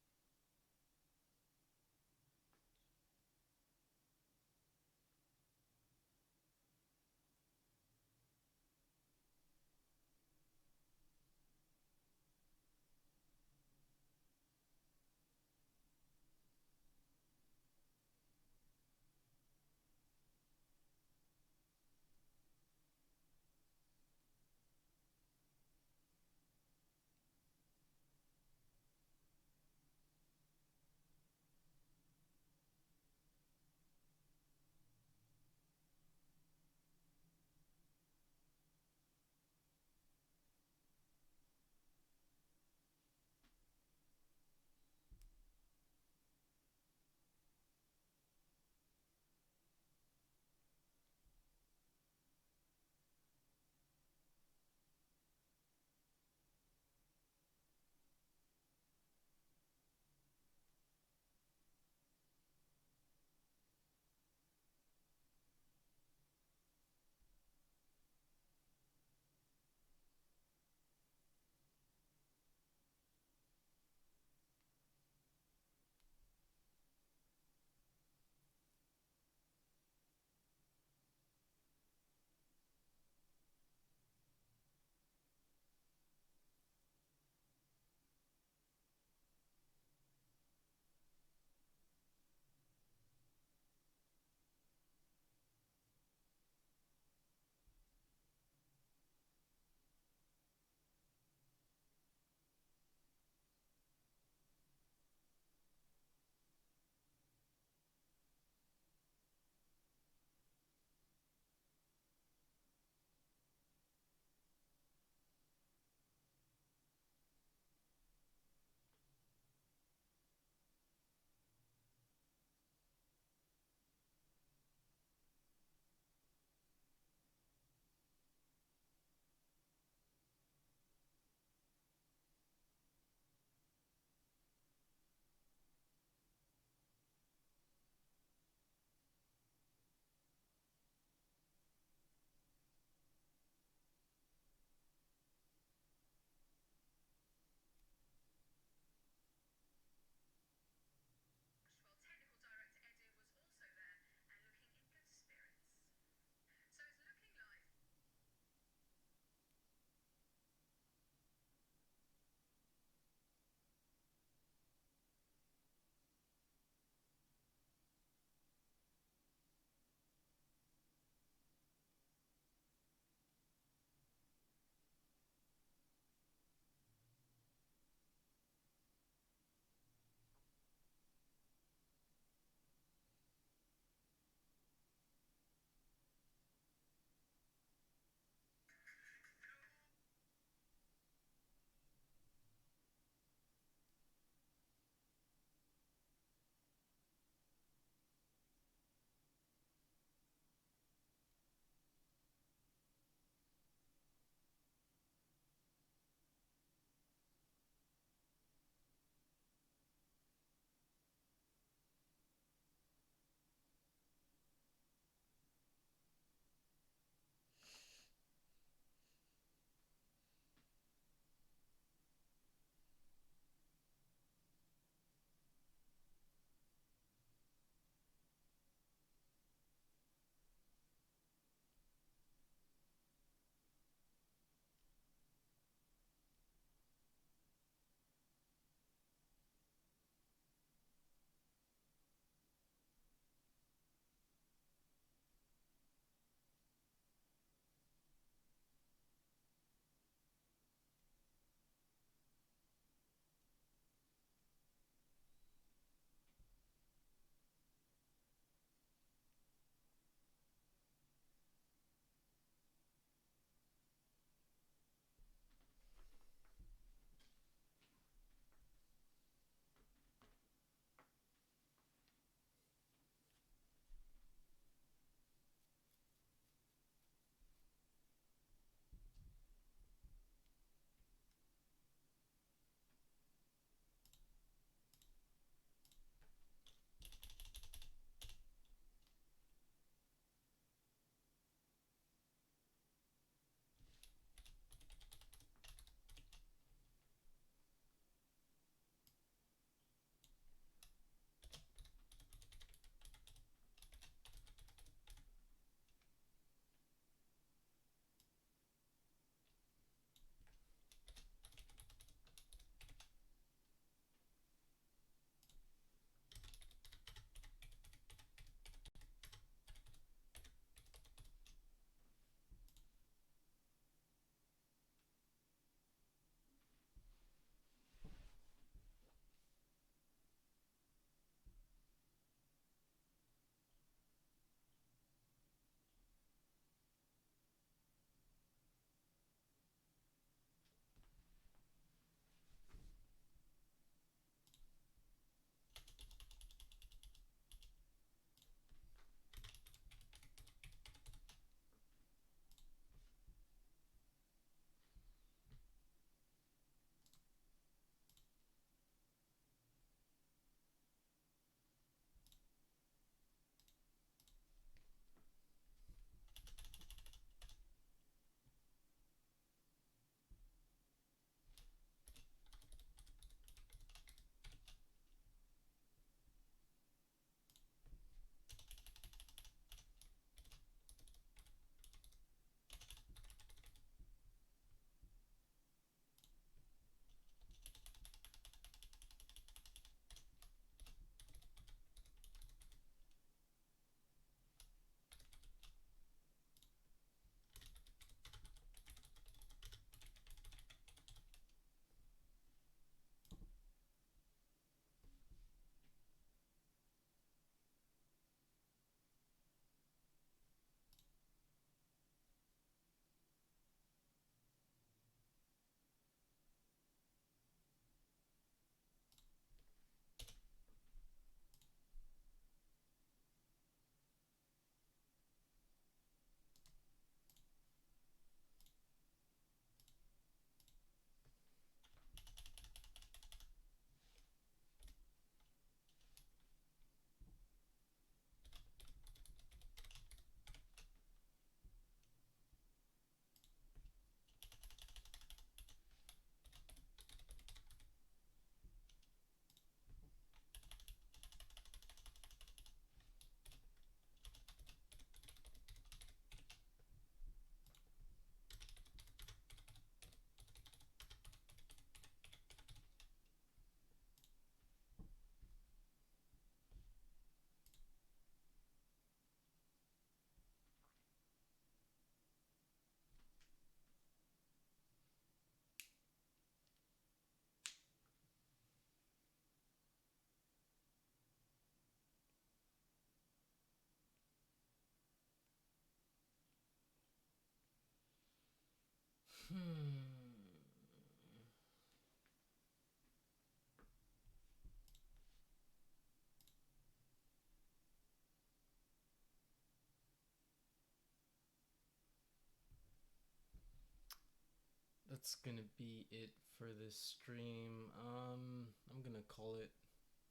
U: That's gonna be it for this stream. I'm gonna call it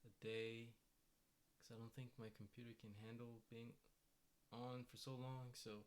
U: a day because I don't think my computer can handle being on for so long. So